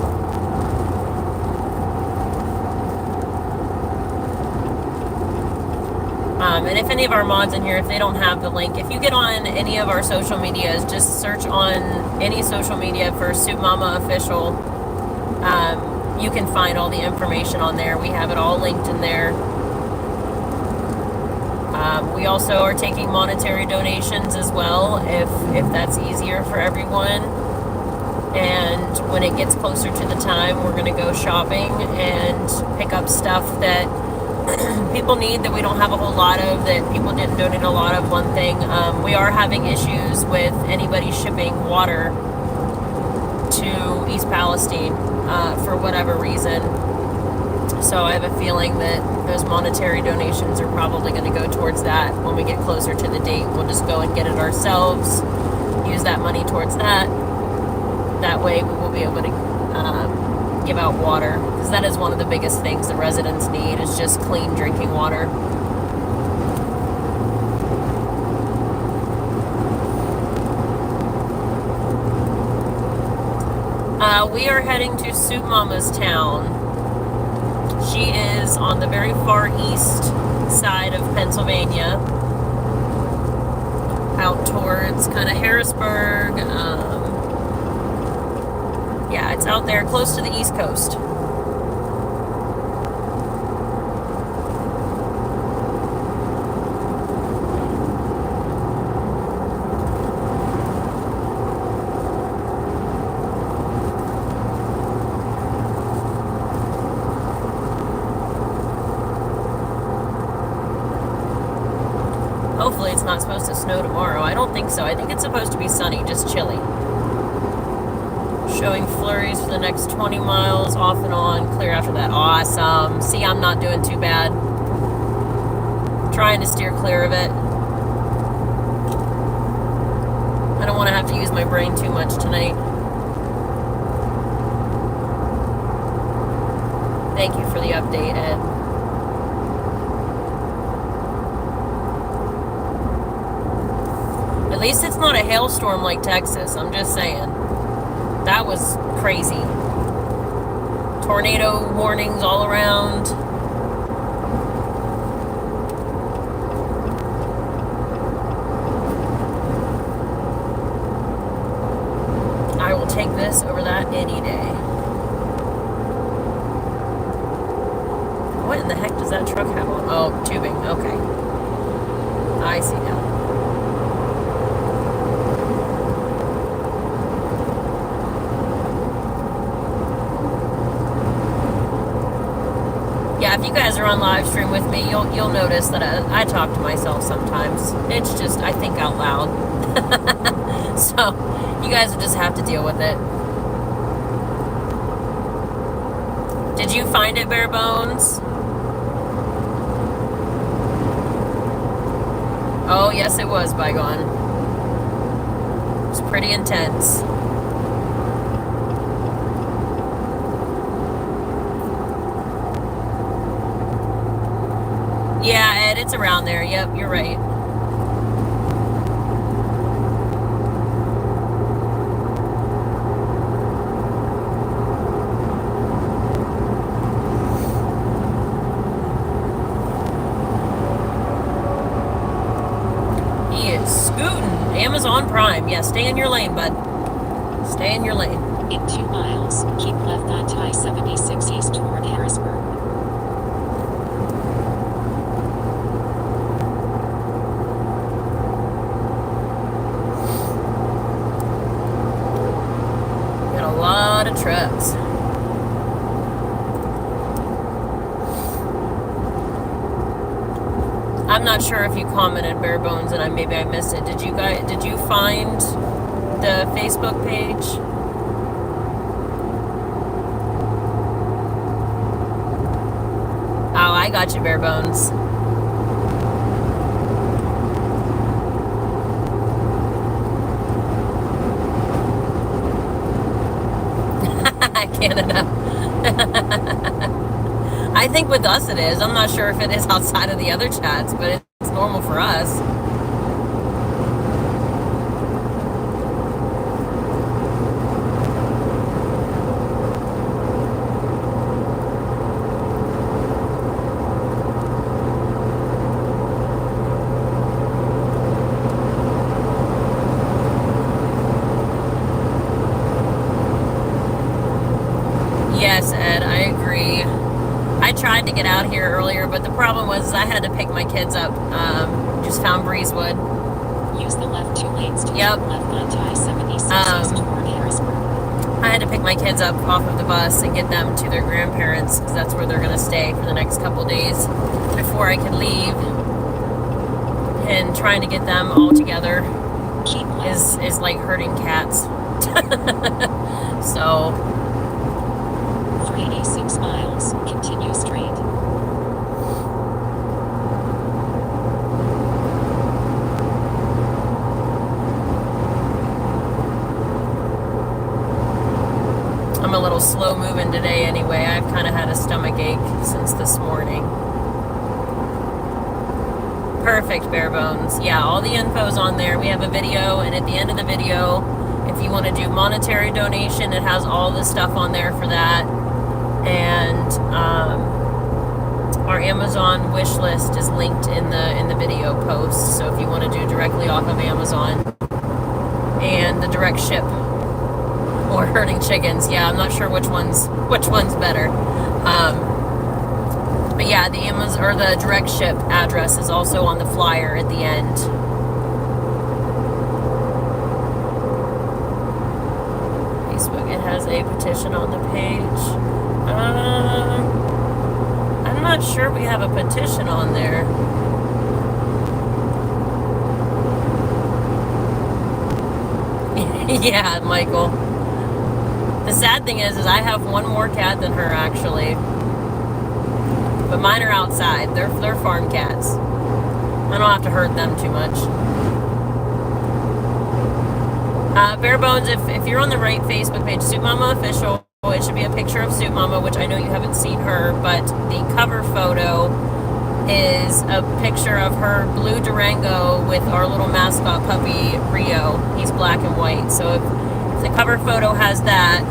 And if any of our mods in here, if they don't have the link, if you get on any of our social medias, just search on any social media for Soup Mama Official. You can find all the information on there. We have it all linked in there. We also are taking monetary donations as well, if that's easier for everyone. And when it gets closer to the time, we're going to go shopping and pick up stuff that people need that we don't have a whole lot of, that people didn't donate a lot of. One thing, we are having issues with anybody shipping water to East Palestine for whatever reason. So I have a feeling that those monetary donations are probably going to go towards that. When we get closer to the date, we'll just go and get it ourselves, use that money towards that. That way we will be able to give out water, because that is one of the biggest things the residents need, is just clean drinking water. We are heading to Soup Mama's town. She is on the very far east side of Pennsylvania, out towards kind of Harrisburg. Yeah, it's out there close to the East Coast. Hopefully it's not supposed to snow tomorrow. I don't think so. I think it's supposed to be sunny, just chilly. Showing flurries for the next 20 miles, off and on, clear after that. Awesome. See, I'm not doing too bad. Trying to steer clear of it. I don't want to have to use my brain too much tonight. Thank you for the update, Ed. At least it's not a hailstorm like Texas, I'm just saying. That was crazy. Tornado warnings all around. I will take this over that any day. What in the heck does that truck have on? Oh, tubing, okay. I see now. Yeah, if you guys are on live stream with me, you'll notice that I talk to myself sometimes. It's just I think out loud. So you guys will just have to deal with it. Did you find it, Bare Bones? Oh, yes, it was, Bygone. It was pretty intense. Yeah, Ed, it's around there. Yep, you're right. He is scooting. Amazon Prime. Yeah, stay in your lane, bud. Stay in your lane. In 2 miles, keep left on I-76 east toward Harrisburg. Got a lot of trucks. I'm not sure if you commented, Bare Bones, and maybe I missed it. Did you find the Facebook page? Oh, I got you, Bare Bones. Canada. I think with us it is. I'm not sure if it is outside of the other chats, but it's normal for us. Yes, Ed, I agree. I tried to get out here earlier, but the problem was I had to pick my kids up. Just found Breezewood. Use the left 2 lanes to Yep. keep left on I-76 east toward Harrisburg. I had to pick my kids up off of the bus and get them to their grandparents because that's where they're going to stay for the next couple days before I could leave. And trying to get them all together Keep left. is like herding cats. So, For 86 miles, continue straight. I'm a little slow moving today anyway. I've kind of had a stomach ache since this morning. Perfect, Bare Bones. Yeah, all the info's on there. We have a video, and at the end of the video, if you want to do monetary donation, it has all the stuff on there for that. And our Amazon wish list is linked in the video post. So if you want to do directly off of Amazon, and the direct ship or herding chickens, yeah, I'm not sure which one's better. But yeah, the Amazon or the direct ship address is also on the flyer at the end. Facebook, it has a petition on the page. I'm not sure we have a petition on there. Yeah, Michael. The sad thing is I have one more cat than her, actually. But mine are outside. They're farm cats. I don't have to herd them too much. Bare Bones, if you're on the right Facebook page, Soup Mama Official, it should be a picture of Soup Mama, which I know you haven't seen her, but the cover photo is a picture of her blue Durango with our little mascot puppy, Rio. He's black and white. So if the cover photo has that,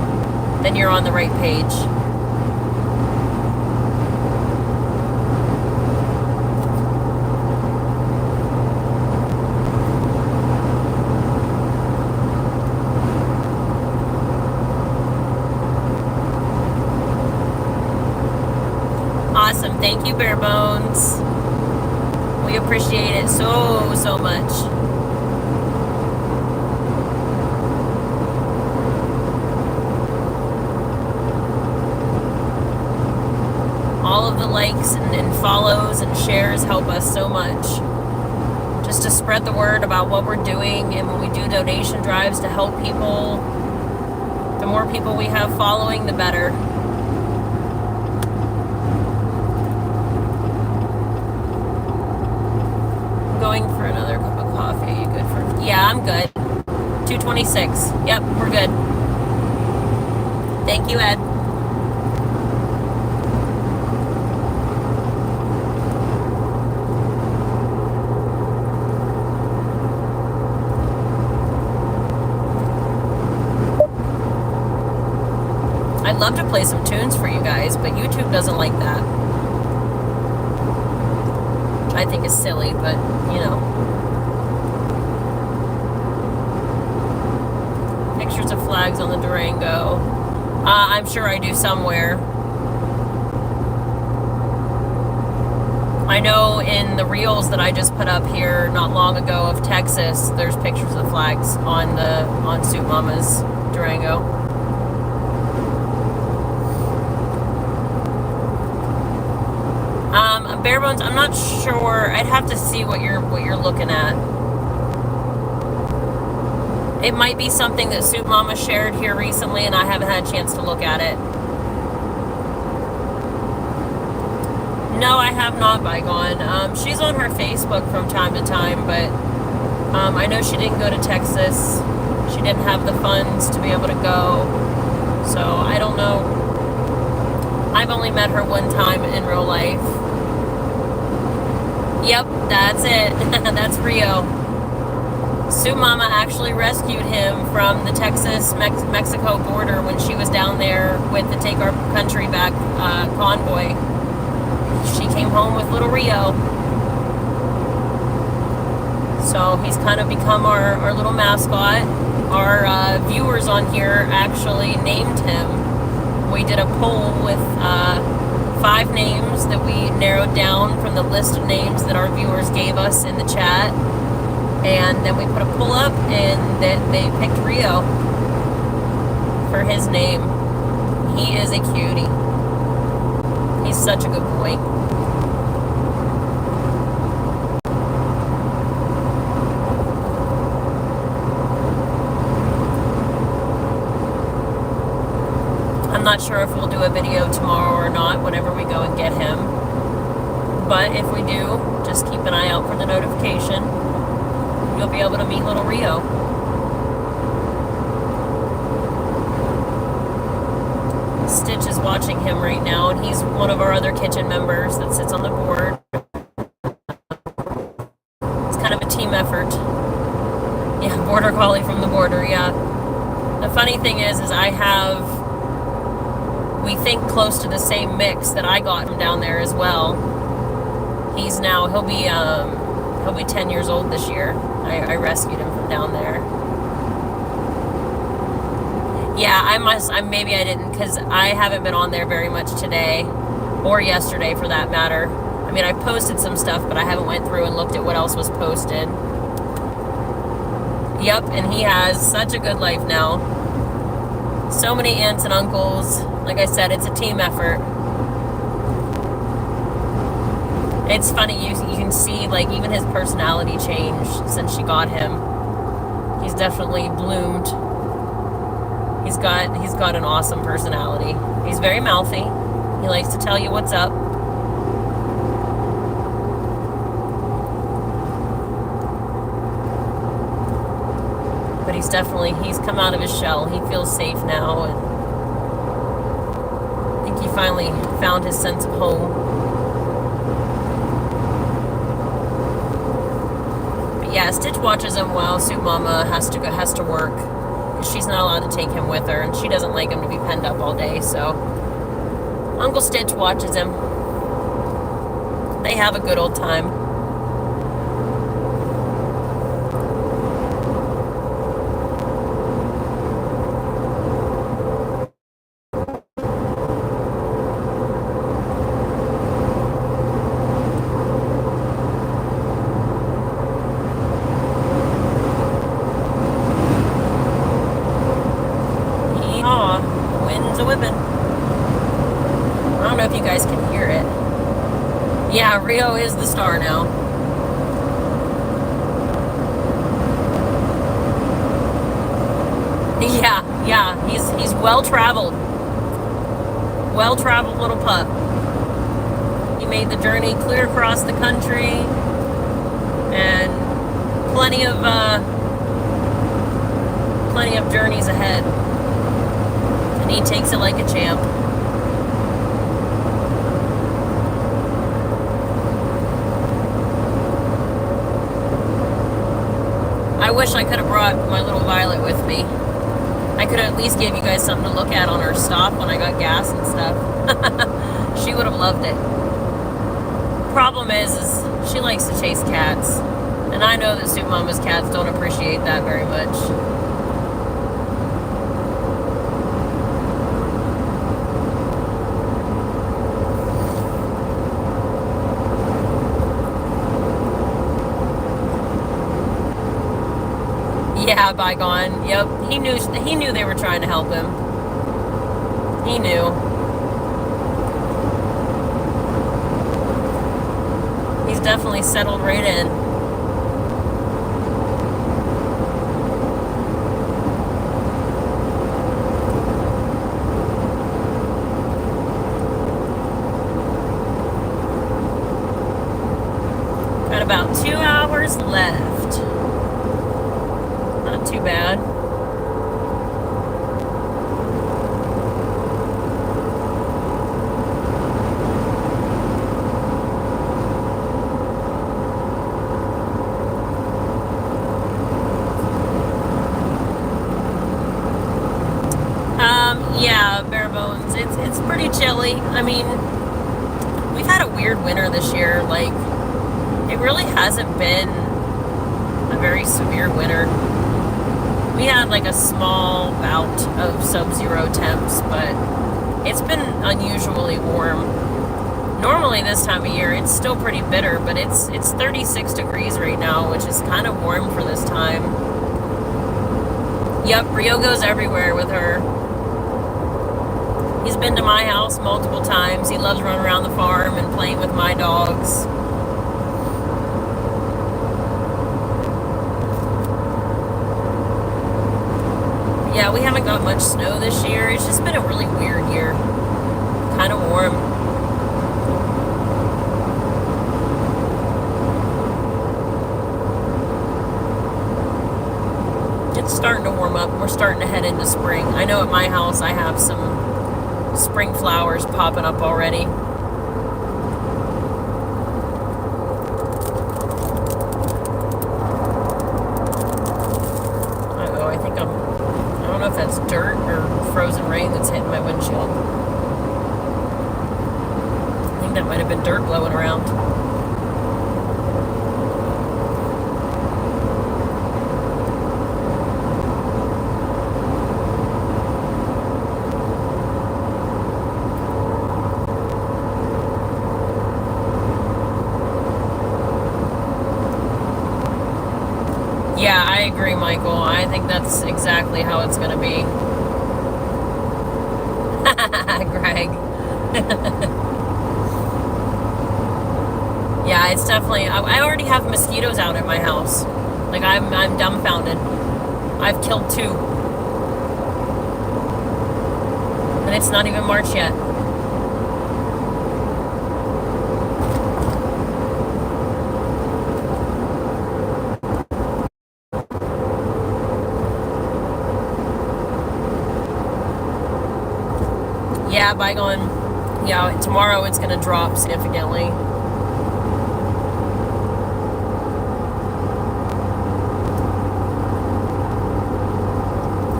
then you're on the right page. Awesome. Thank you, Bare Bones. We appreciate it so much. All of the likes and follows and shares help us so much. Just to spread the word about what we're doing, and when we do donation drives to help people, the more people we have following, the better. I'm going for another cup of coffee. Are you good for? Yeah, I'm good. 226. Yep, we're good. Thank you, Ed. I'd love to play some tunes for you guys, but YouTube doesn't like that. I think it's silly, but, you know. Pictures of flags on the Durango. I'm sure I do somewhere. I know in the reels that I just put up here not long ago of Texas, there's pictures of flags on Soup Mama's Durango. Bare bones, I'm not sure. I'd have to see what you're looking at. It might be something that Soup Mama shared here recently, and I haven't had a chance to look at it. No, I have not, Bygone. She's on her Facebook from time to time, but I know she didn't go to Texas. She didn't have the funds to be able to go, so I don't know. I've only met her one time in real life. Yep, that's it. That's Rio. Soup Mama actually rescued him from the Texas-Mexico border when she was down there with the Take Our Country Back convoy. She came home with little Rio. So he's kind of become our little mascot. Our viewers on here actually named him. We did a poll with 5 names that we narrowed down from the list of names that our viewers gave us in the chat, and then we put a poll up, and they picked Rio for his name. He is a cutie. He's such a good boy. I'm not sure if we'll do a video tomorrow or not whenever we go and get him. But if we do, just keep an eye out for the notification. You'll be able to meet little Rio. Stitch is watching him right now, and he's one of our other kitchen members that sits on the board. It's kind of a team effort. Yeah, border collie from the border, yeah. The funny thing is I have, we think, close to the same mix that I got from down there as well. He'll be 10 years old this year. I rescued him from down there. Yeah, maybe I didn't, because I haven't been on there very much today, or yesterday for that matter. I mean, I posted some stuff, but I haven't went through and looked at what else was posted. Yep, and he has such a good life now. So many aunts and uncles. Like I said, it's a team effort. It's funny, you can see, like, even his personality changed since she got him. He's definitely bloomed. He's got an awesome personality. He's very mouthy. He likes to tell you what's up. But he's come out of his shell. He feels safe now, and I think he finally found his sense of home. Yeah, Stitch watches him while Soup Mama has to work, because she's not allowed to take him with her, and she doesn't like him to be penned up all day, so Uncle Stitch watches him. They have a good old time. don't know if you guys can hear it. Yeah, Rio is the star now. Yeah, he's well-traveled. Well-traveled little pup. He made the journey clear across the country, and plenty of journeys ahead. And he takes it like a champ. I wish I could have brought my little Violet with me. I could have at least gave you guys something to look at on our stop when I got gas and stuff. She would have loved it. Problem is she likes to chase cats. And I know that Soup Mama's cats don't appreciate that very much. Yeah, Bygone. Yep. He knew they were trying to help him. He knew. He's definitely settled right in. Got about 2 hours left. Not too bad. Yeah, bare bones. It's pretty chilly. I mean, we've had a weird winter this year. Like, it really hasn't been a very severe winter. We had like a small bout of sub-zero temps, but it's been unusually warm. Normally this time of year, it's still pretty bitter, but it's 36 degrees right now, which is kind of warm for this time. Yep, Rio goes everywhere with her. He's been to my house multiple times. He loves running around the farm and playing with my dogs. Yeah, we haven't got much snow this year. It's just been a really weird year. Kind of warm. It's starting to warm up. We're starting to head into spring. I know at my house I have some spring flowers popping up already. Uh-oh, I don't know if that's dirt or frozen rain that's hitting my windshield. I think that might have been dirt blowing around. Yeah, I agree, Michael. I think that's exactly how it's going to be. Greg. Yeah, it's definitely... I already have mosquitoes out at my house. Like, I'm dumbfounded. I've killed 2. And it's not even March yet. Yeah, Bygone. Yeah, tomorrow it's going to drop significantly.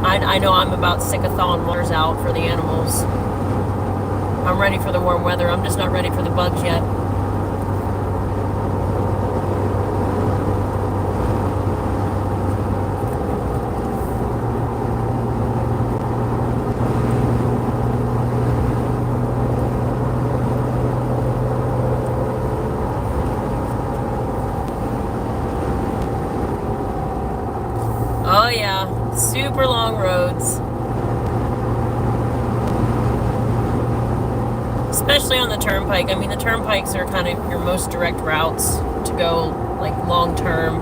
I know I'm about sick of thawing waters out for the animals. I'm ready for the warm weather. I'm just not ready for the bugs yet. Oh yeah, super long roads. Especially on the turnpike. I mean, the turnpikes are kind of your most direct routes to go, like, long term.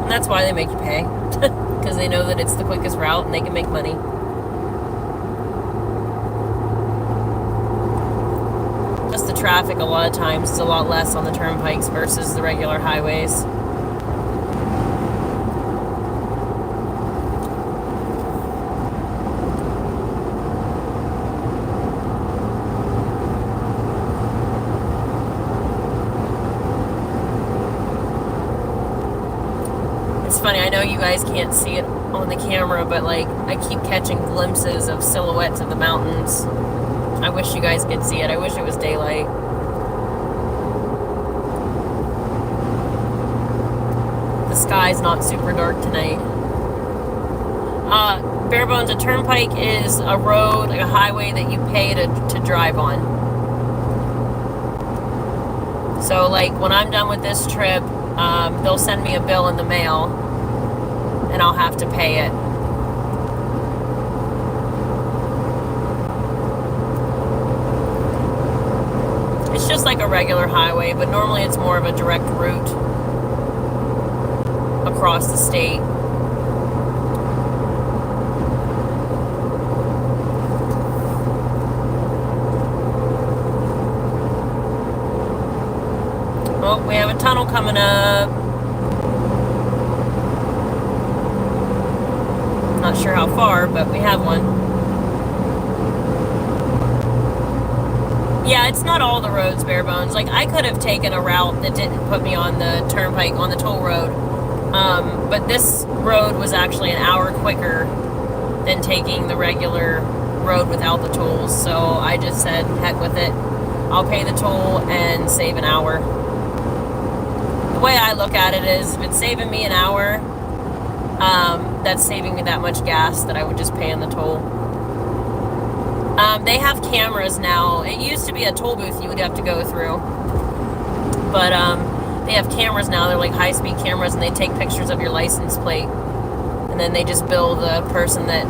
And that's why they make you pay. Because they know that it's the quickest route and they can make money. Just the traffic a lot of times is a lot less on the turnpikes versus the regular highways. Funny, I know you guys can't see it on the camera, but like I keep catching glimpses of silhouettes of the mountains. I wish you guys could see it. I wish it was daylight. The sky's not super dark tonight. Barebones, a turnpike is a road, like a highway that you pay to drive on. So like when I'm done with this trip, they'll send me a bill in the mail and I'll have to pay it. It's just like a regular highway, but normally it's more of a direct route across the state. Oh, we have a tunnel coming up. Not sure how far, but we have one. Yeah, it's not all the roads, Barebones. Like, I could have taken a route that didn't put me on the turnpike, on the toll road. But this road was actually an hour quicker than taking the regular road without the tolls. So I just said, heck with it. I'll pay the toll and save an hour. The way I look at it is, if it's saving me an hour, that's saving me that much gas that I would just pay on the toll. They have cameras now. It used to be a toll booth you would have to go through. But they have cameras now. They're like high-speed cameras, and they take pictures of your license plate. And then they just bill the person that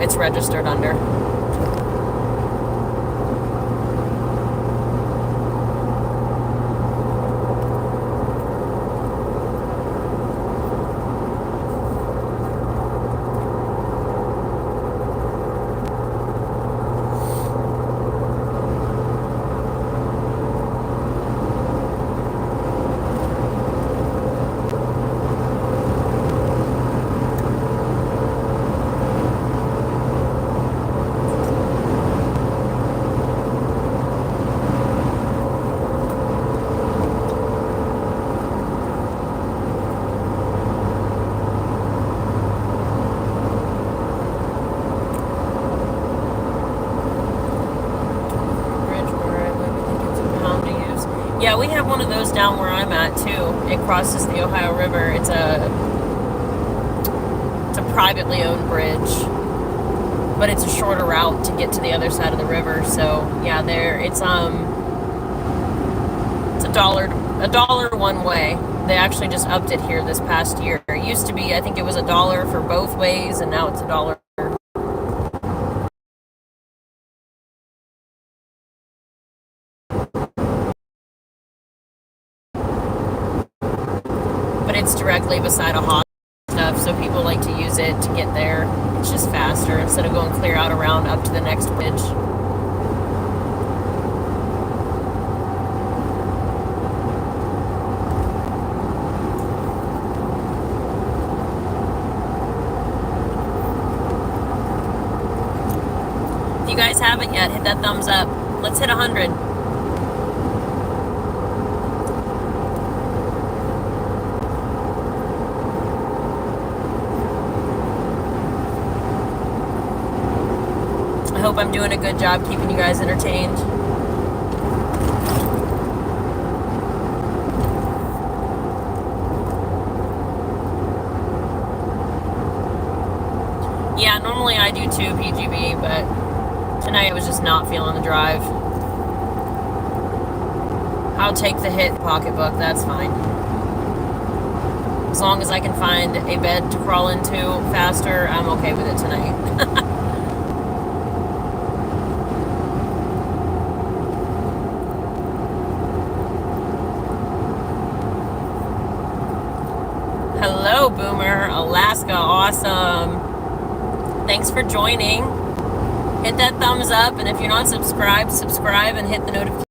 it's registered under. Yeah, we have one of those down where I'm at too. It crosses the Ohio River. It's a privately owned bridge, but it's a shorter route to get to the other side of the river. So yeah, it's a dollar one way. They actually just upped it here this past year. It used to be, I think it was $1 for both ways, and now it's $1. It's directly beside a hospital stuff, so people like to use it to get there. It's just faster instead of going clear out around up to the next bridge. If you guys haven't yet, hit that thumbs up. Let's hit 100. I hope I'm doing a good job keeping you guys entertained. Yeah, normally I do too, PGB, but tonight I was just not feeling the drive. I'll take the hit pocketbook, that's fine. As long as I can find a bed to crawl into faster, I'm okay with it tonight. Boomer. Alaska, awesome. Thanks for joining. Hit that thumbs up, and if you're not subscribed, subscribe and hit the notification.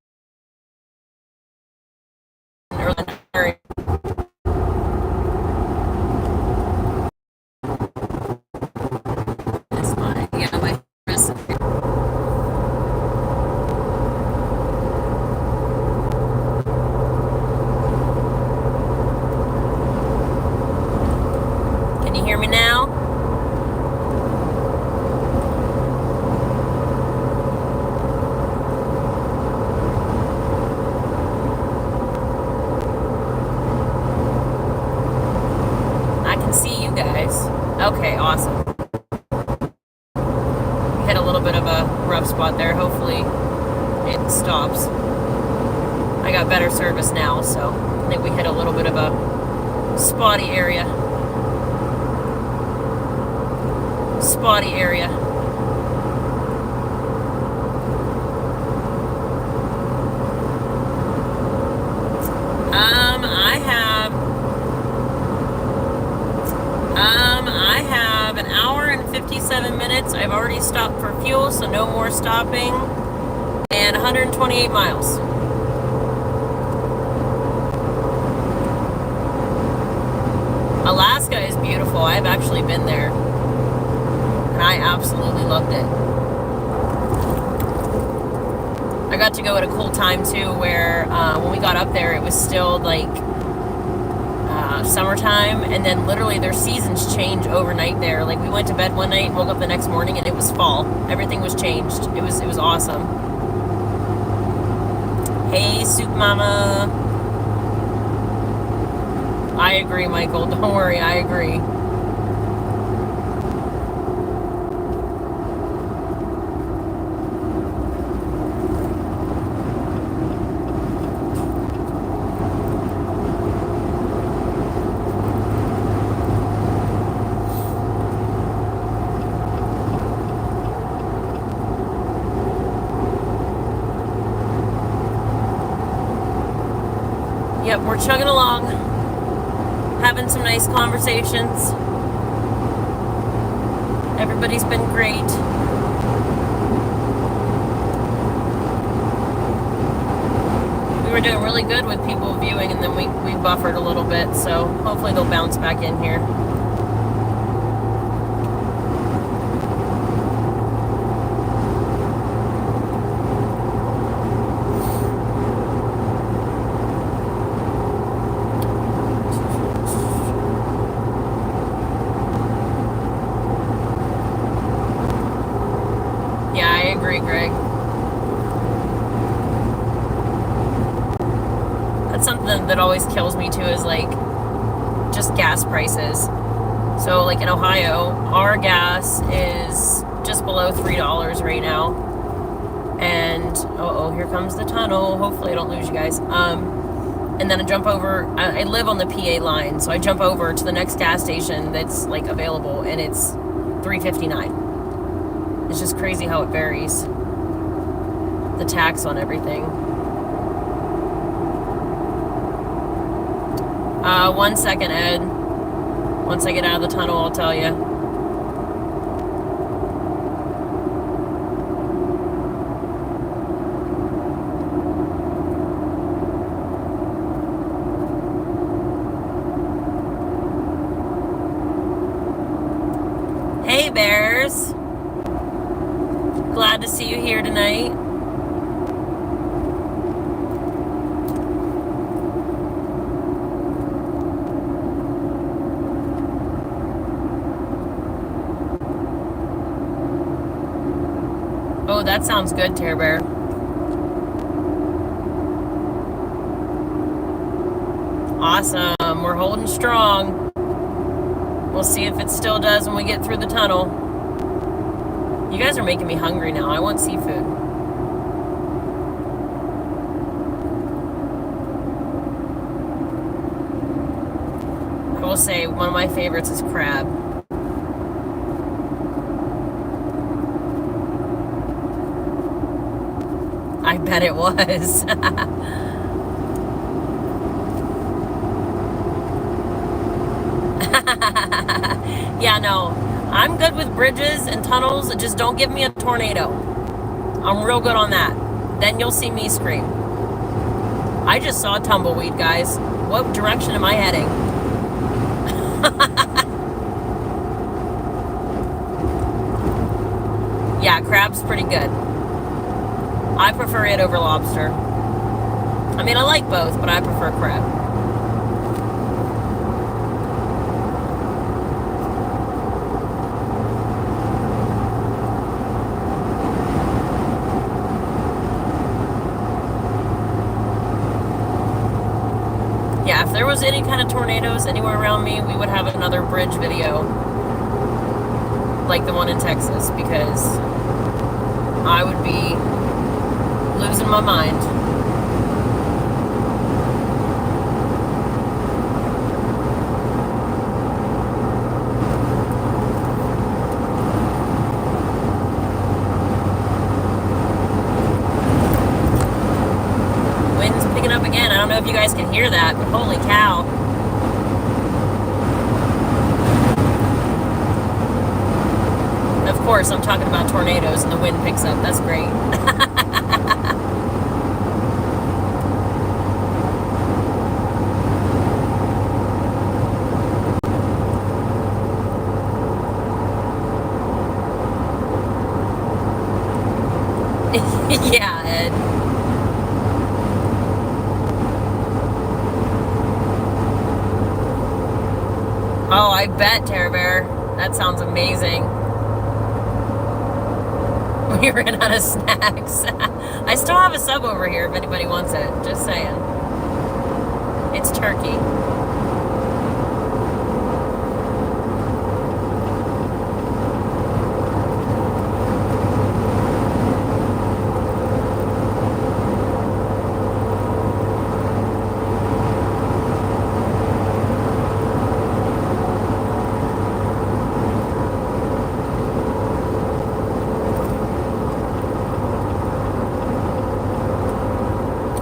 Can you hear me now? Okay, awesome. We hit a little bit of a rough spot there. Hopefully it stops. I got better service now, so I think we hit a little bit of a spotty area. Spotty area. I have an hour and 57 minutes. I've already stopped for fuel, so no more stopping. And 128 miles. Alaska is beautiful. I've actually been there. And I absolutely loved it. I got to go at a cool time too, where when we got up there, it was still like summertime, and then literally their seasons change overnight there. Like we went to bed one night and woke up the next morning and it was fall. Everything was changed. It was awesome. Hey, Soup Mama. I agree, Michael. Don't worry, I agree. Yep, we're chugging along, having some nice conversations. Everybody's been great. We were doing really good with people viewing, and then we buffered a little bit, so hopefully they'll bounce back in here. Greg. That's something that always kills me too, is like just gas prices. So like in Ohio, our gas is just below $3 right now. And here comes the tunnel. Hopefully I don't lose you guys. And then I jump over. I live on the PA line, so I jump over to the next gas station that's like available, and it's $3.59. It's just crazy how it varies. The tax on everything. 1 second, Ed. Once I get out of the tunnel, I'll tell you. Hey, Bears. Glad to see you here tonight. Oh, that sounds good, Tear Bear. Awesome. We're holding strong. We'll see if it still does when we get through the tunnel. You guys are making me hungry now. I want seafood. I will say one of my favorites is crab. I bet it was. Yeah, no. I'm good with bridges and tunnels. Just don't give me a tornado. I'm real good on that. Then you'll see me scream. I just saw a tumbleweed, guys. What direction am I heading? Yeah, crab's pretty good. I prefer it over lobster. I mean, I like both, but I prefer crab. Yeah, if there was any kind of tornadoes anywhere around me, we would have another bridge video like the one in Texas, because I would be losing my mind. Wind's picking up again. I don't know if you guys can hear that, but holy cow. Of course, I'm talking about tornadoes and the wind picks up. That's great. Yeah, Ed. Oh, I bet, Terror Bear. That sounds amazing. We ran out of snacks. I still have a sub over here if anybody wants it. Just saying. It's turkey.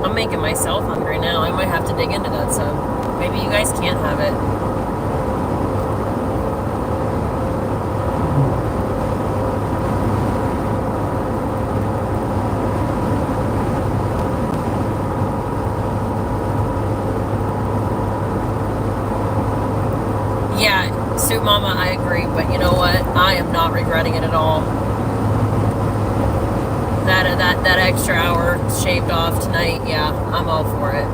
I'm making myself hungry now. I might have to dig into that sub. Maybe you guys can't have it. Yeah, Soup Mama, I agree, but you know what? I am not regretting it at all. That extra hour shaved off tonight, yeah, I'm all for it.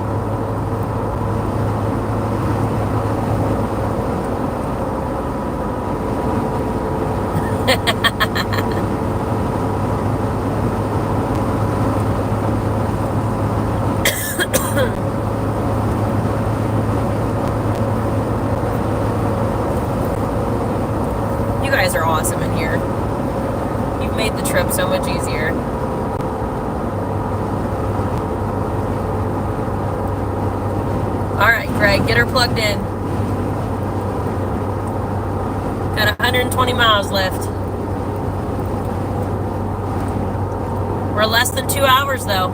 You guys are awesome in here. You've made the trip so much easier. Alright, Greg, get her plugged in. Got 120 miles left. We're less than 2 hours, though.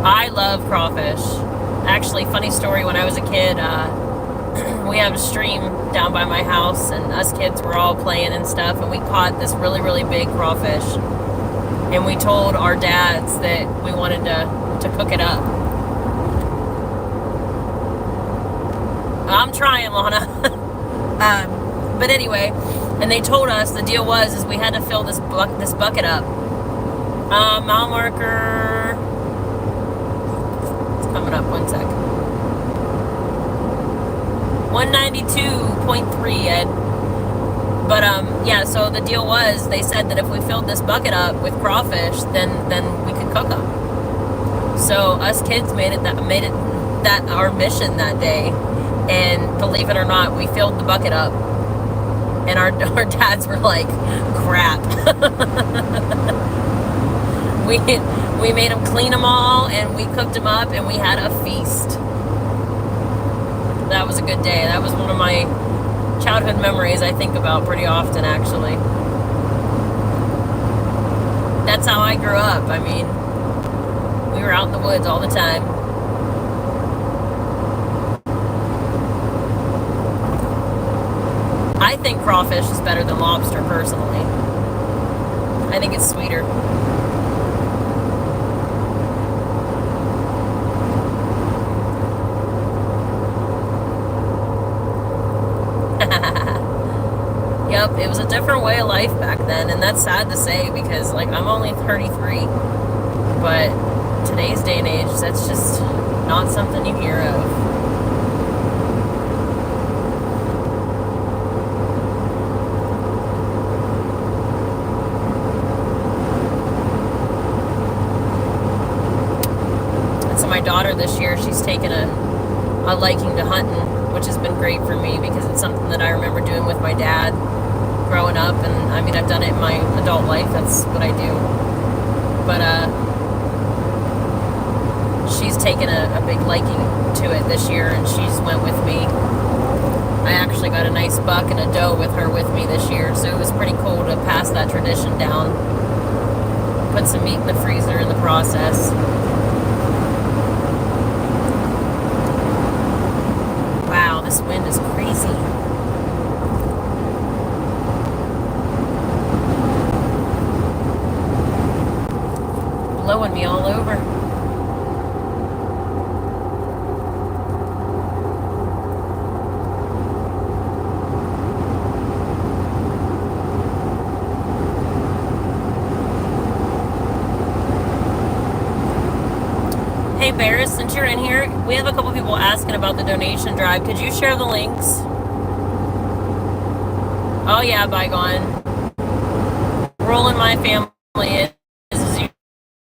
I love crawfish. Actually, funny story, when I was a kid, we have a stream down by my house, and us kids were all playing and stuff, and we caught this really, really big crawfish. And we told our dads that we wanted to cook it up. I'm trying, Lana. But anyway, and they told us the deal was we had to fill this bucket up. Mile marker. It's coming up. 1 sec. 192.3, Ed. But yeah, so the deal was they said that if we filled this bucket up with crawfish, then we could cook them. So us kids made it that our mission that day, and believe it or not, we filled the bucket up, and our dads were like, crap. we made them clean them all, and we cooked them up, and we had a feast. That was a good day. That was one of my childhood memories I think about pretty often, actually. That's how I grew up. I mean, we were out in the woods all the time. think crawfish is better than lobster, personally. I think it's sweeter. Yep, it was a different way of life back then, and that's sad to say because, like, I'm only 33, but today's day and age, that's just not something you hear of. And so my daughter this year, she's taken a liking to hunting, which has been great for me because it's something that I remember doing with my dad growing up, and I mean, I've done it in my adult life. That's what I do. But she's taken a big liking to it this year, and she's went with me. I actually got a nice buck and a doe with her with me this year, so it was pretty cool to pass that tradition down. Put some meat in the freezer in the process. Wow, this wind is crazy. Blowing me all over. Hey Barris, since you're in here, we have a couple people asking about the donation drive. Could you share the links? Oh yeah, Bygone. Rule in my family is you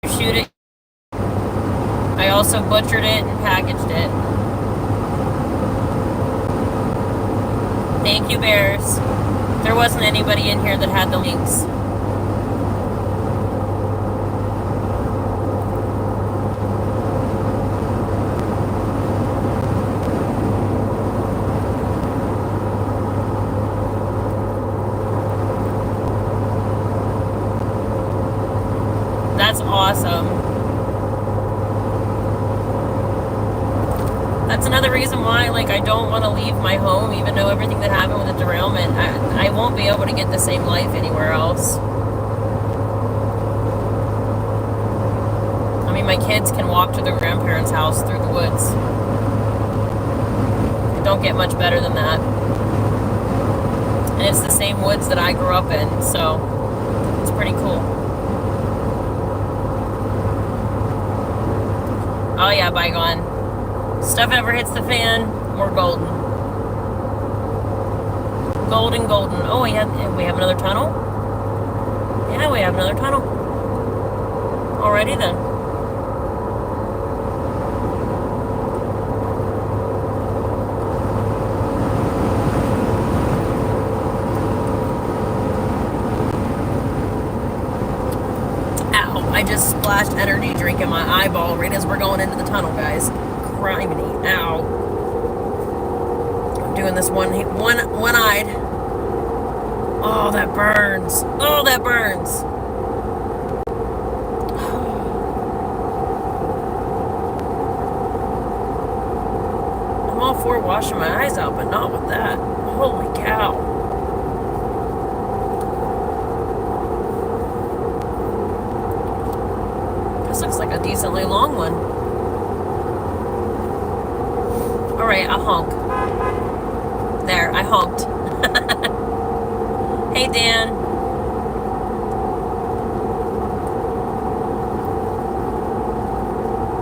shoot it. I also butchered it and packaged it. Thank you, Bears. There wasn't anybody in here that had the links. That's awesome. That's another reason why, like, I don't want to leave my home, even though everything that happened with the derailment, I won't be able to get the same life anywhere else. I mean, my kids can walk to their grandparents' house through the woods. It don't get much better than that. And it's the same woods that I grew up in, so it's pretty cool. Oh yeah, Bygone. Stuff ever hits the fan, we're golden. Golden, golden. Oh, we have another tunnel? Yeah, we have another tunnel. Alrighty then. Ow, I just splashed energy drink in my eyeball right as we're going into the tunnel, guys. Criminy. Ow. I'm doing this one-eyed. Oh, that burns. Oh, that burns. I'm all for washing my eyes out, but not with that. Holy cow. This looks like a decently long one. Alright, I'll honk. There, I honked. Hey, Dan.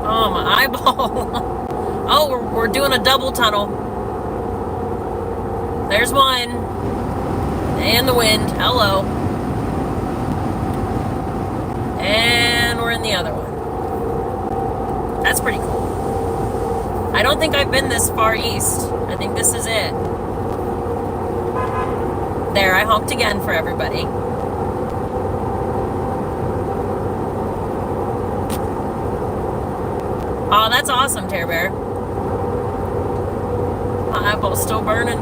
Oh, my eyeball. Oh, we're doing a double tunnel. There's one. And the wind. Hello. And we're in the other one. That's pretty cool. I don't think I've been this far east. I think this is it. There, I honked again for everybody. Oh, that's awesome, Terror Bear. My eyeball's still burning.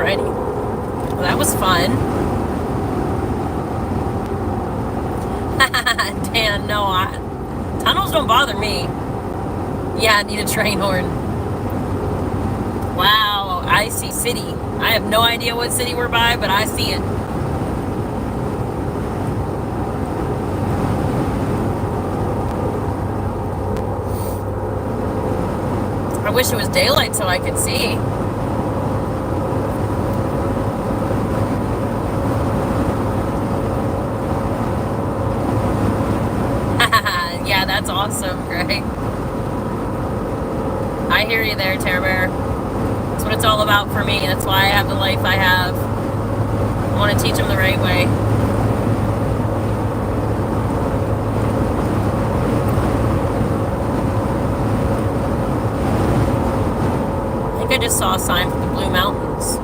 already. Well, that was fun. Dan, no, tunnels don't bother me. Yeah, I need a train horn. Wow, I see city. I have no idea what city we're by, but I see it. I wish it was daylight so I could see. Yeah, that's awesome, Greg. I hear you there, Terror Bear. That's what it's all about for me. That's why I have the life I have. I want to teach them the right way. I think I just saw a sign for the Blue Mountains.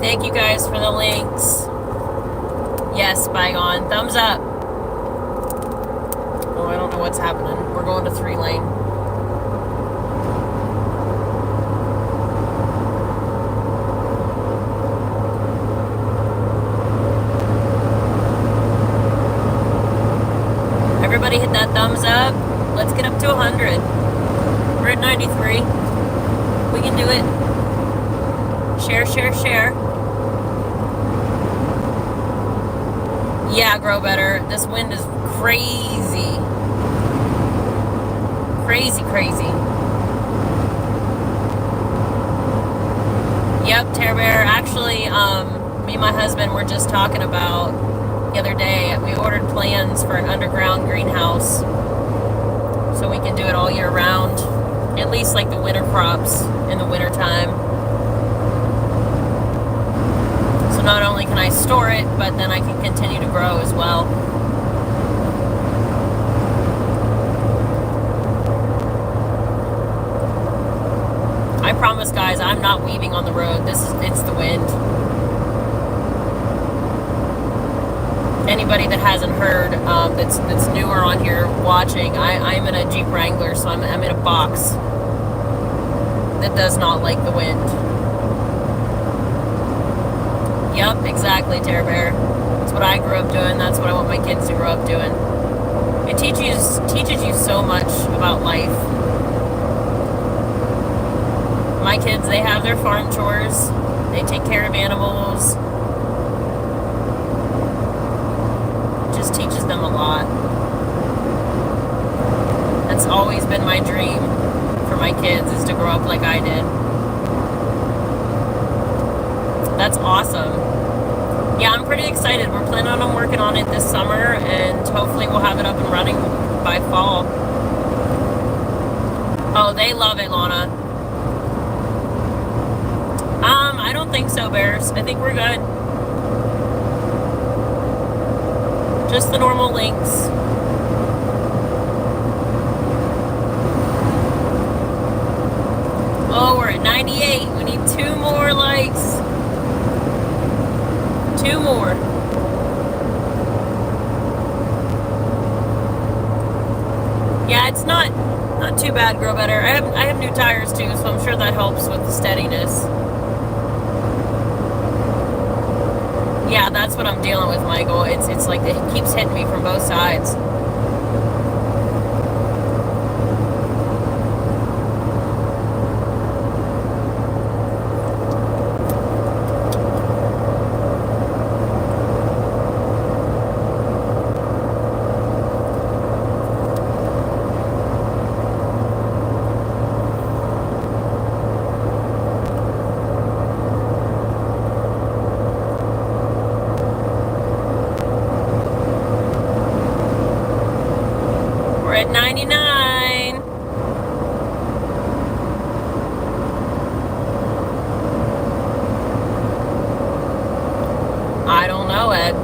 Thank you guys for the links. Yes, Bygone. Thumbs up. Oh, I don't know what's happening. We're going to 3-lane. Everybody hit that thumbs up. Let's get up to 100. We're at 93. We can do it. Share, share, share. Yeah, Grow Better. This wind is crazy. Crazy, crazy. Yep, Terror Bear. Actually, me and my husband were just talking about the other day. We ordered plans for an underground greenhouse so we can do it all year round. At least like the winter crops in the winter time. Not only can I store it, but then I can continue to grow as well. I promise, guys, I'm not weaving on the road. It's the wind. Anybody that hasn't heard, that's newer on here watching, I'm in a Jeep Wrangler, so I'm in a box that does not like the wind. Yep, exactly, Terror Bear. That's what I grew up doing. That's what I want my kids to grow up doing. It teaches you so much about life. My kids, they have their farm chores. They take care of animals. It just teaches them a lot. That's always been my dream for my kids, is to grow up like I did. That's awesome. Yeah, I'm pretty excited. We're planning on working on it this summer, and hopefully we'll have it up and running by fall. Oh, they love it, Lana. I don't think so, Bears. I think we're good. Just the normal links. Oh, we're at 98. We need 2 more likes. 2 more. Yeah, it's not too bad, Grow Better. I have new tires too, so I'm sure that helps with the steadiness. Yeah, that's what I'm dealing with, Michael. It's like it keeps hitting me from both sides. We're at 99. I don't know, Ed.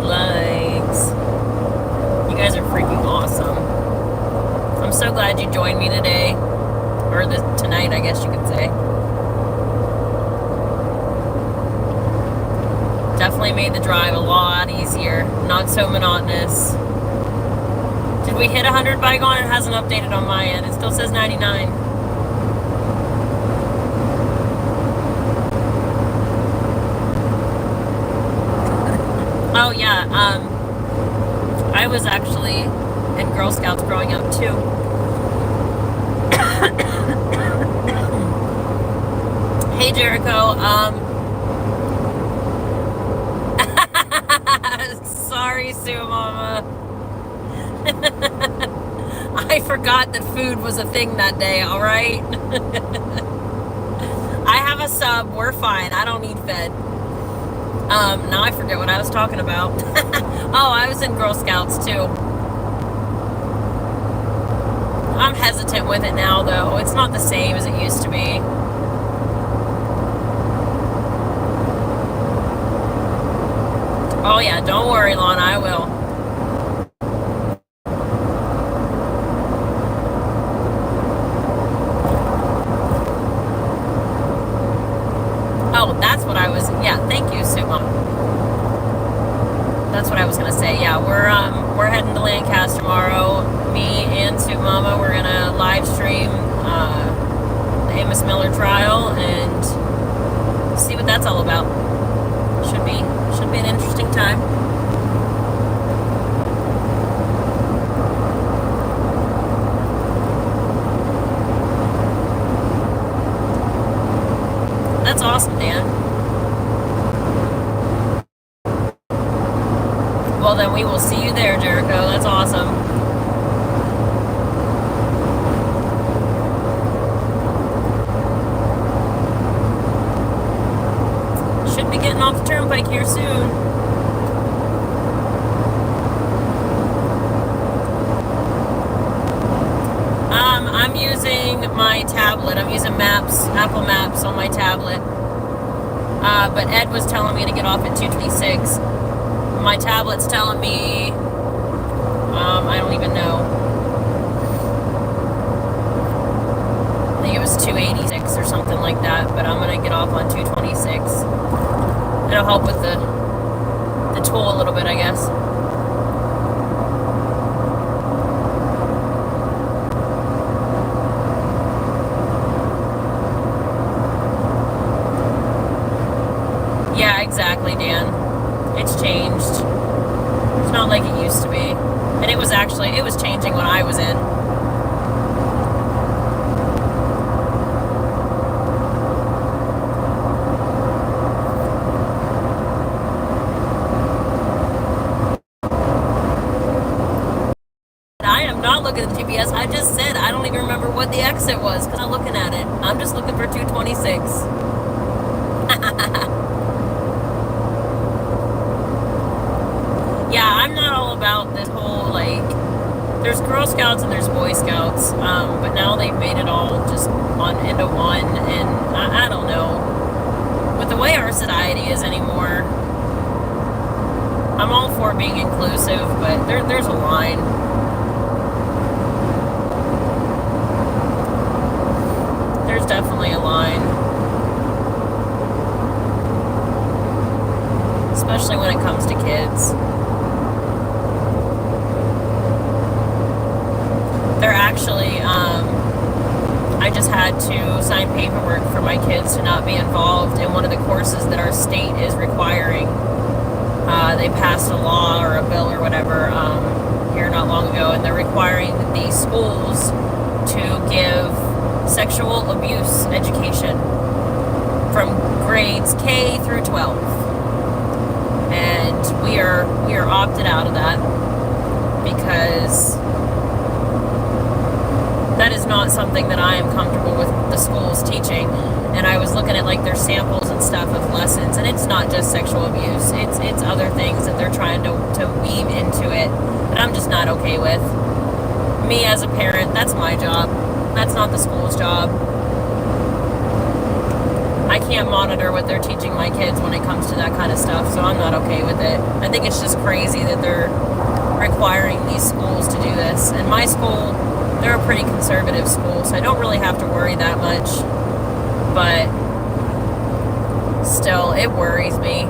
Likes. You guys are freaking awesome. so glad you joined me today. Or tonight, I guess you could say. Definitely made the drive a lot easier. Not so monotonous. Did we hit 100 Bygone? It hasn't updated on my end. It still says 99. Oh yeah, I was actually in Girl Scouts growing up too. Hey Jericho, sorry Sue Mama. I forgot that food was a thing that day, alright? I have a sub, we're fine, I don't need fed. Now I forget what I was talking about. Oh, I was in Girl Scouts too. I'm hesitant with it now though. It's not the same as it used to be. Oh yeah, don't worry, Lana, I will. Oh, that's what I was, yeah, thank you, Sue Mom. That's what I was gonna say. Yeah, we're heading to Lancaster tomorrow. Me and Sue Mama, we're gonna live stream the Amos Miller trial and see what that's all about. Should be an interesting time. That's awesome, Dan. Well, then we will see you there, Jericho. That's awesome. Should be getting off the turnpike here soon. I'm using my tablet. I'm using Maps, Apple Maps on my tablet. But Ed was telling me to get off at 226. My tablet's telling me, I don't even know. I think it was 286 or something like that, but I'm gonna get off on 226. It'll help with the toll a little bit, I guess. Yeah, exactly, Dan. It's changed. It's not like it used to be. And it was changing when I was in. I am not looking at the GPS. I just said I don't even remember what the exit was because I'm not looking at it. I'm just looking for 226. Yeah, I'm not all about this whole, like, there's Girl Scouts and there's Boy Scouts, but now they've made it all just into one, and I don't know. With the way our society is anymore, I'm all for being inclusive, but there's a line. There's definitely a line. Especially when it comes to kids. They're actually, I just had to sign paperwork for my kids to not be involved in one of the courses that our state is requiring. They passed a law or a bill or whatever here not long ago, and they're requiring the schools to give sexual abuse education from grades K through 12. And we are opted out of that because that is not something that I am comfortable with the schools teaching. And I was looking at like their samples and stuff of lessons, and it's not just sexual abuse. It's other things that they're trying to weave into it that I'm just not okay with. Me as a parent, that's my job. That's not the school's job. I can't monitor what they're teaching my kids when it comes to that kind of stuff, so I'm not okay with it. I think it's just crazy that they're requiring these schools to do this. And my school, they're a pretty conservative school, so I don't really have to worry that much. But still, it worries me.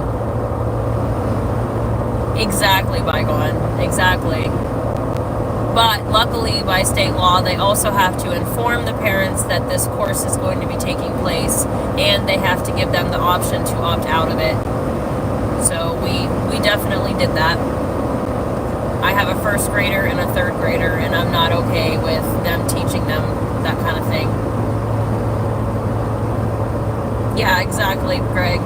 Exactly, Bygone. Exactly. But luckily, by state law, they also have to inform the parents that this course is going to be taking place, and they have to give them the option to opt out of it. So we definitely did that. I have a first grader and a third grader, and I'm not okay with them teaching them that kind of thing. Yeah, exactly, Greg.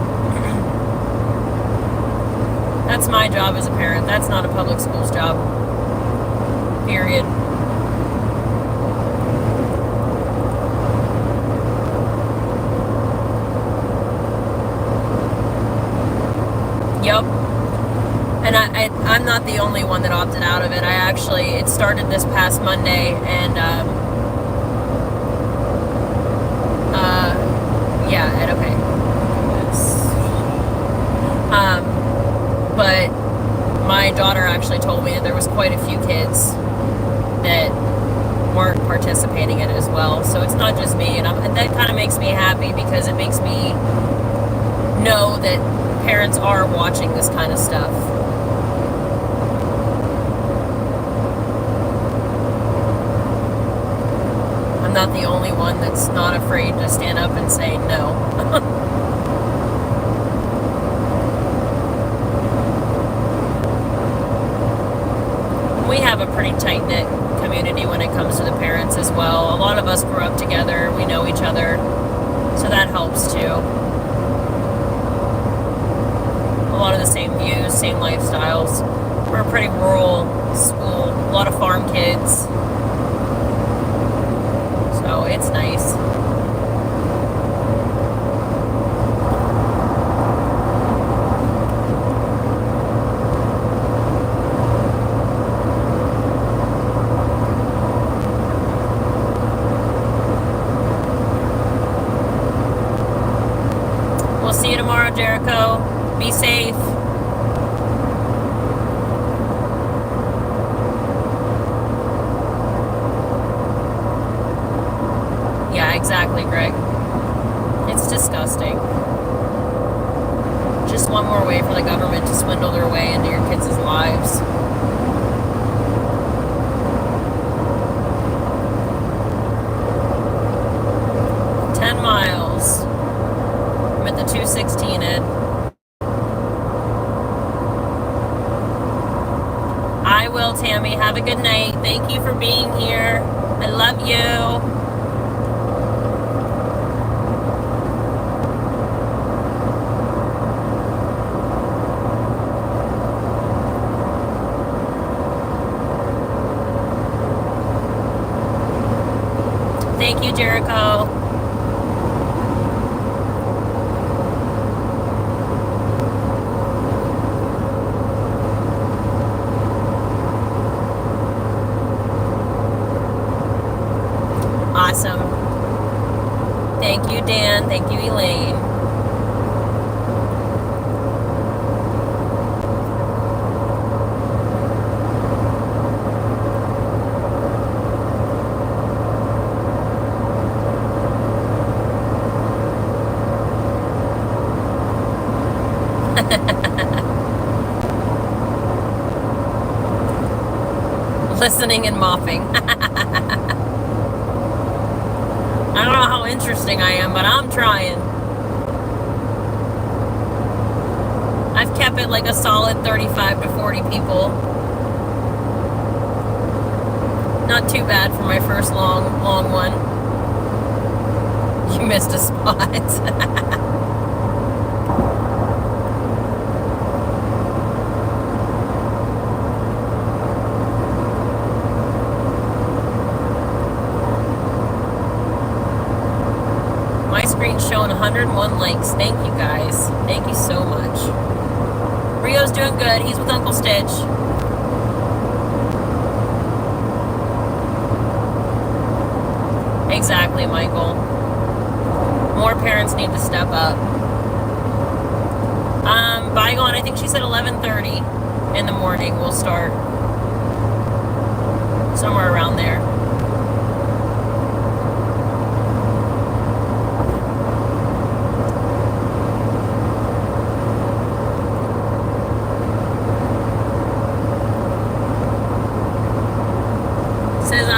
That's my job as a parent. That's not a public school's job. Period. Yep. And I'm not the only one that opted out of it. It started this past Monday, and yeah, Ed, okay. But my daughter actually told me that there was quite a few kids that weren't participating in it as well. So it's not just me, and that kind of makes me happy, because it makes me know that parents are watching this kind of stuff. I'm not the only one that's not afraid to stand up and say no. We have a pretty tight-knit community when it comes to the parents as well. A lot of us grew up together. We know each other, so that helps too. A lot of the same views, same lifestyles. We're a pretty rural school, a lot of farm kids, so it's nice. We'll see you tomorrow, Jericho. Be safe. Yeah, exactly, Greg. It's disgusting. Just one more way for the government to swindle their way into your kids' lives. Miles. I'm at the 216, Ed. I will, Tammy. Have a good night. Thank you for being here. I love you. Thank you, Jericho. Awesome. Thank you, Dan. Thank you, Elaine. Listening and mopping. I don't know how interesting I am, but I'm trying. I've kept it like a solid 35 to 40 people. Not too bad for my first long one. You missed a spot. Screen showing 101 likes. Thank you guys. Thank you so much. Rio's doing good. He's with Uncle Stitch. Exactly, Michael. More parents need to step up. Bygone, I think she said 11:30 in the morning we'll start. Somewhere around there.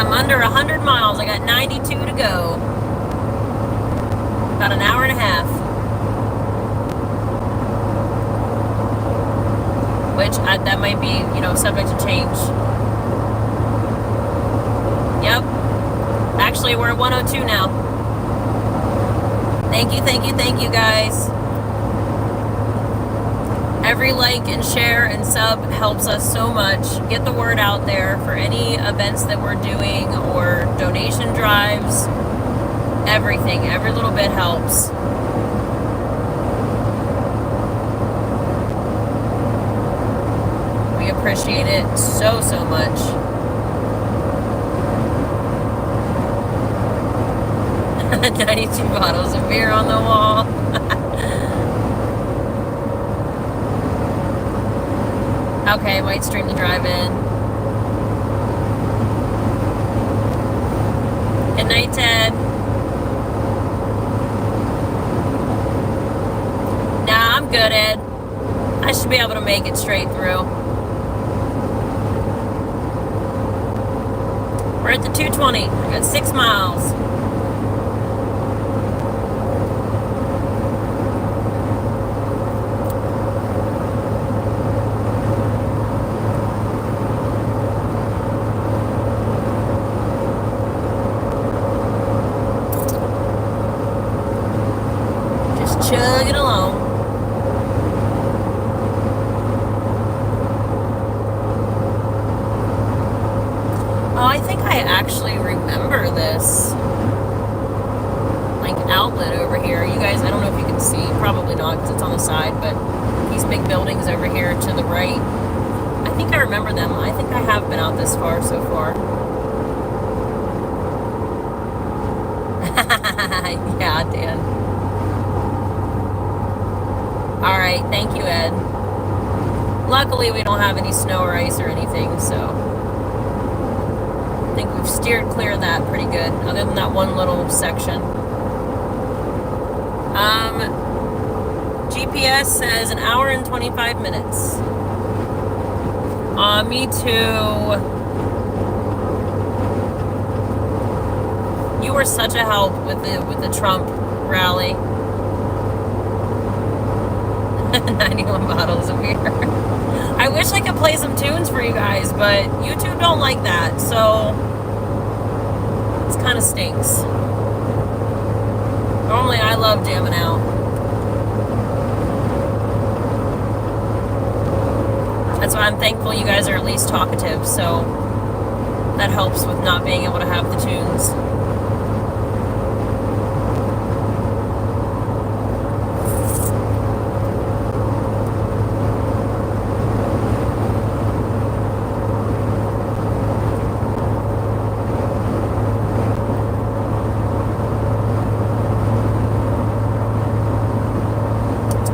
I'm under 100 miles. I got 92 to go. About an hour and a half. Which, that might be, subject to change. Yep. Actually, we're at 102 now. Thank you, guys. Every like and share and sub helps us so much. Get the word out there for any events that we're doing or donation drives. Everything. Every little bit helps. We appreciate it so much. "92 bottles of beer on the wall." Okay, might stream the drive-in. Good night, Ted. Nah, I'm good, Ed. I should be able to make it straight through. We're at the 220. I got 6 miles. Chugging along. Oh, I think I actually remember this outlet over here. You guys, I don't know if you can see, probably not because it's on the side, but these big buildings over here to the right, I think I remember them. I think I have been out this far so far. Yeah, Dan. Alright, thank you, Ed. Luckily, we don't have any snow or ice or anything, so I think we've steered clear of that pretty good, other than that one little section. GPS says an hour and 25 minutes. Me too. You were such a help with the Trump rally. 91 bottles of beer. I wish I could play some tunes for you guys, but YouTube don't like that, so it kind of stinks. Normally I love jamming out. That's why I'm thankful you guys are at least talkative, so that helps with not being able to have the tunes.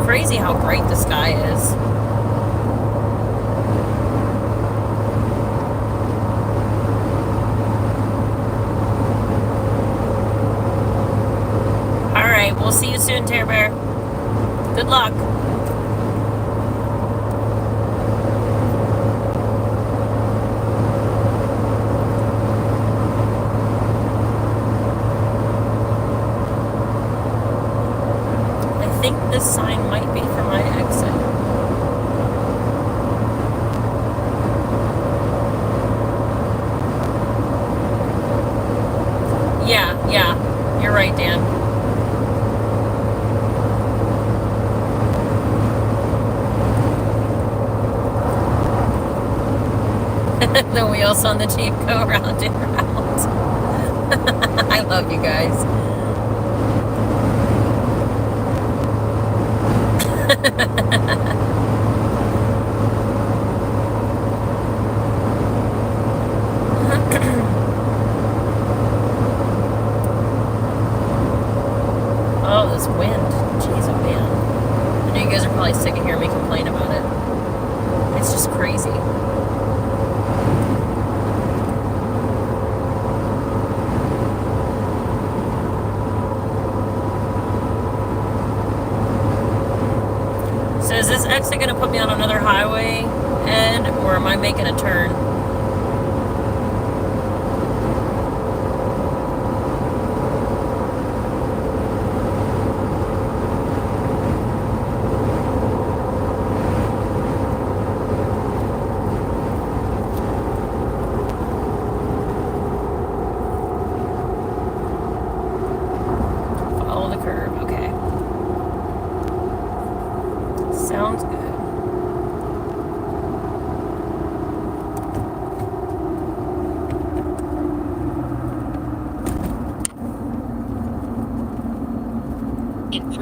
Crazy how bright the sky is. Alright, we'll see you soon, Terror Bear. Good luck. I think this sign might be for my exit. Yeah, you're right, Dan. The wheels on the Jeep go round and round. I love you guys. Oh, this wind. Jeez, oh man. I know you guys are probably sick of hearing me complain about it. It's just crazy. So is this exit going to put me on another highway, Ed, or am I making a turn?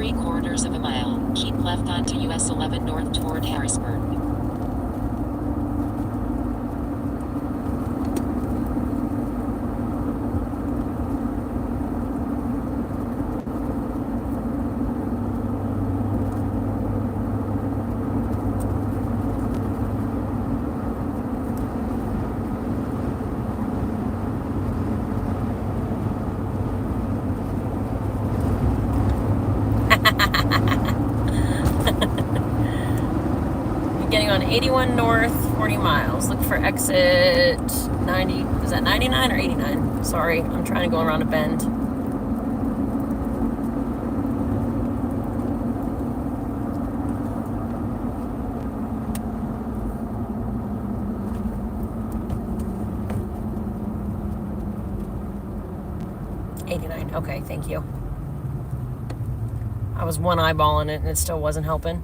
3/4 of a mile. Keep left onto US 11 north toward Harrisburg. Getting on 81 north, 40 miles. Look for exit 90. Is that 99 or 89? Sorry, I'm trying to go around a bend. Okay, thank you. I was one eyeballing it and it still wasn't helping.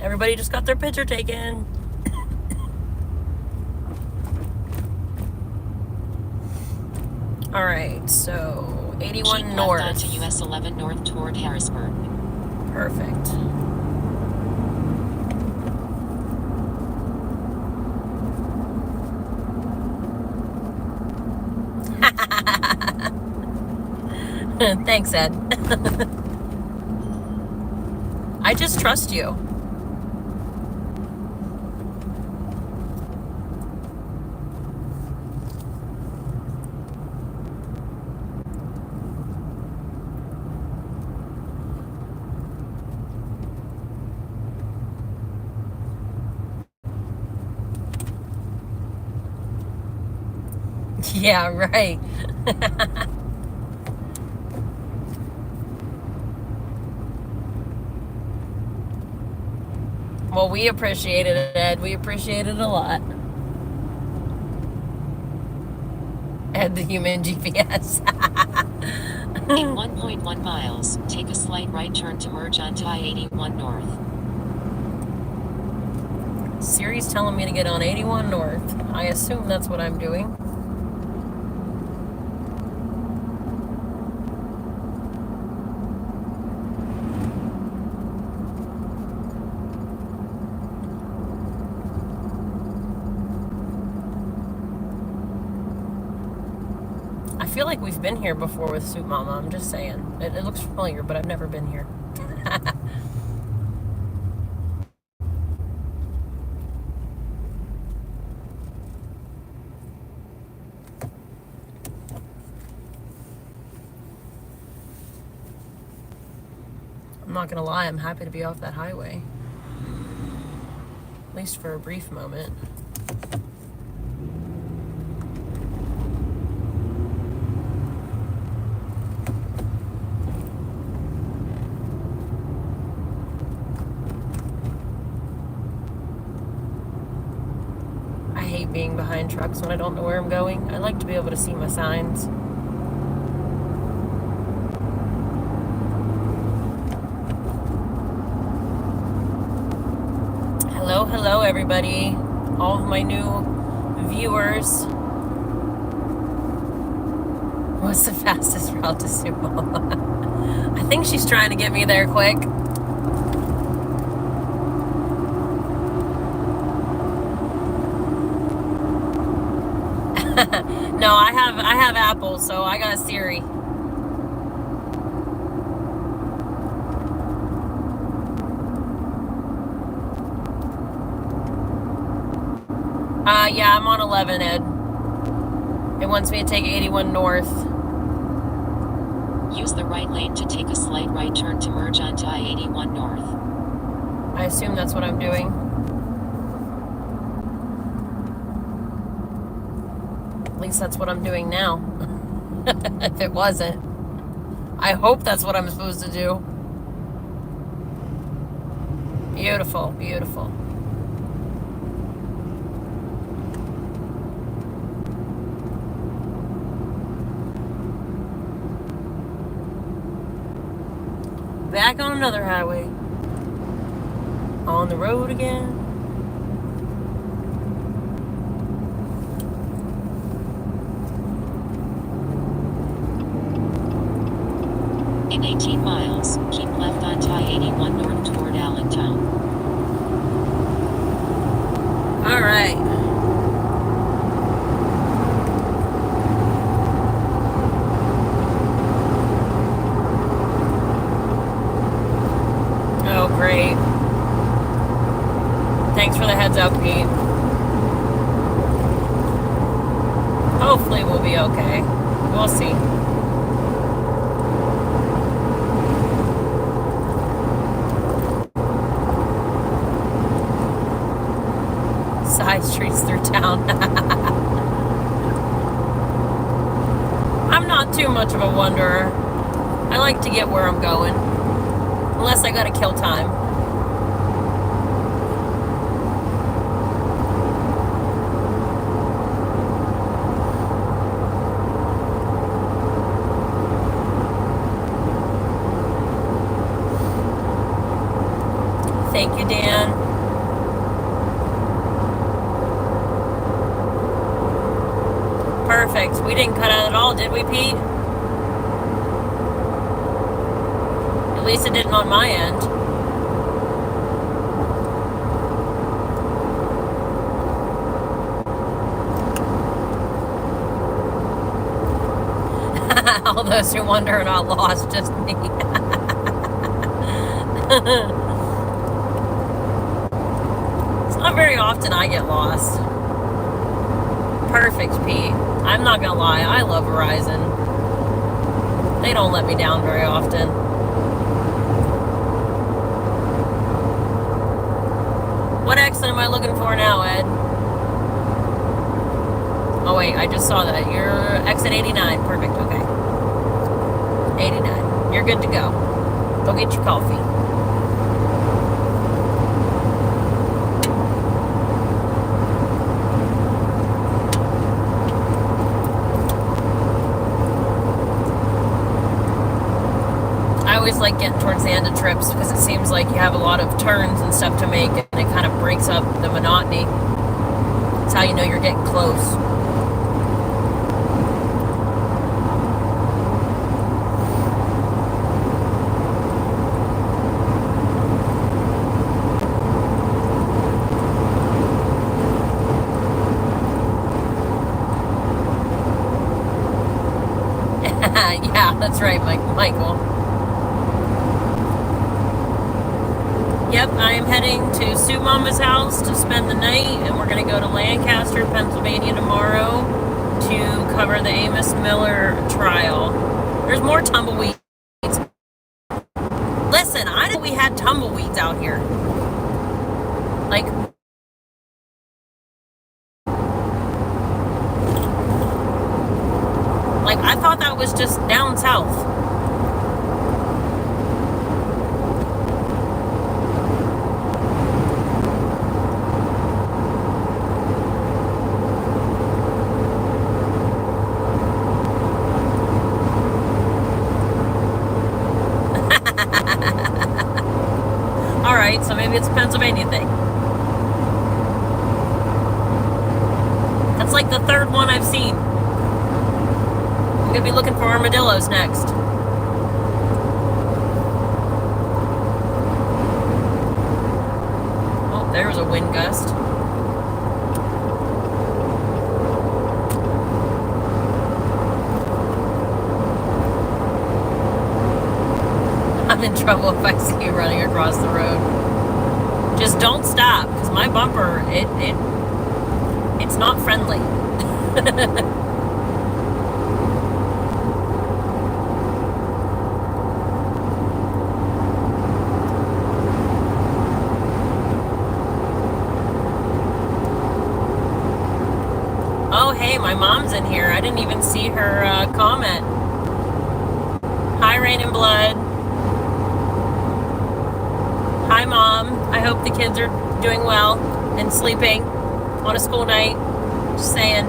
Everybody just got their picture taken. All right, so 81 Keep north. left onto US 11 north toward Harrisburg. Perfect. Thanks, Ed. I just trust you. Yeah, right. Well, we appreciated it, Ed. We appreciate it a lot. Ed, the human GPS. In 1.1 miles, take a slight right turn to merge onto I-81 north. Siri's telling me to get on 81 north. I assume that's what I'm doing. I feel like we've been here before with Soup Mama. I'm just saying. It looks familiar, but I've never been here. I'm not gonna lie, I'm happy to be off that highway. At least for a brief moment. I hate being behind trucks when I don't know where I'm going. I like to be able to see my signs. Hello everybody, all of my new viewers. What's the fastest route to Sumo? I think she's trying to get me there quick. No, I have Apple, so I got Siri. Yeah, I'm on 11, Ed. It wants me to take 81 north. Use the right lane to take a slight right turn to merge onto I-81 north. I assume that's what I'm doing. At least that's what I'm doing now. If it wasn't. I hope that's what I'm supposed to do. Beautiful, beautiful. Back on another highway. On the road again. In 18 miles, keep left onto I-81 north toward Allentown. All right. Oh, great. Thanks for the heads up, Pete. Hopefully we'll be okay. We'll see. Side streets through town. I'm not too much of a wanderer. I like to get where I'm going. Unless I gotta kill time. Thank you, Dan. Perfect. We didn't cut out at all, did we, Pete? At least it didn't on my end. All those who wonder are not lost, just me. It's not very often I get lost. Perfect, Pete. I'm not gonna lie, I love Verizon. They don't let me down very often. What exit am I looking for now, Ed? Oh wait, I just saw that. You're exit 89. Perfect, okay. 89. You're good to go. Go get your coffee. I always like getting towards the end of trips because it seems like you have a lot of turns and stuff to make, and it kind of breaks up the monotony. It's how you know you're getting close. Yeah, that's right, Michael. Yep, I am heading to Sue Mama's house to spend the night, and we're going to go to Lancaster, Pennsylvania tomorrow to cover the Amos Miller trial. There's more tumbleweeds. Listen, I know we had tumbleweeds out here. Like, I thought that was just down south. Alright, so maybe it's a Pennsylvania thing. That's like the third one I've seen. I'm gonna be looking for armadillos next. Oh, there's a wind gust. I'm in trouble if I see you running across the road. Just don't stop, because my bumper, it's not friendly. Oh, hey, my mom's in here. I didn't even see her comment. Hi, Rain and Blood. Hi, Mom. I hope the kids are doing well and sleeping on a school night. Just saying.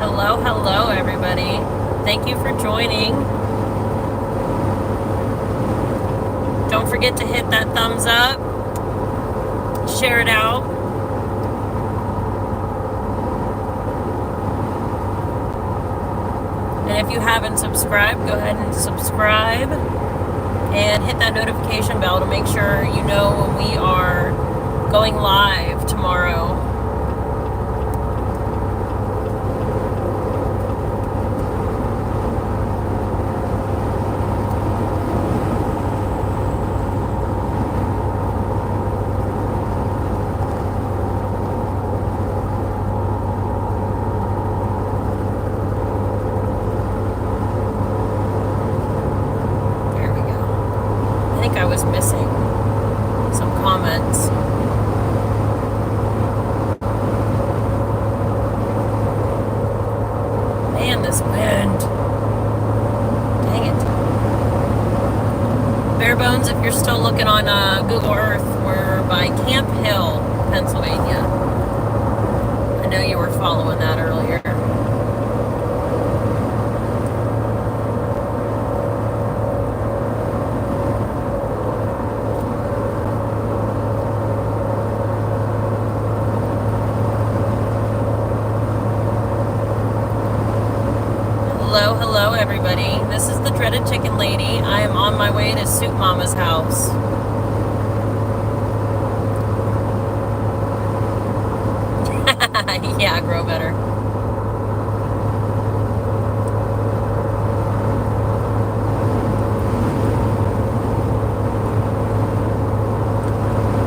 Hello, hello, everybody. Thank you for joining. Don't forget to hit that thumbs up. share it out. And if you haven't subscribed, go ahead and subscribe and hit that notification bell to make sure you know when we are going live tomorrow. I was missing some comments. Man, this wind. Dang it. Bare bones, if you're still looking on Google Earth, we're by Camp Hill, Pennsylvania. I know you were following that earlier. Hello everybody. This is the Dreaded Chicken Lady. I am on my way to Soup Mama's house. Yeah, grow better.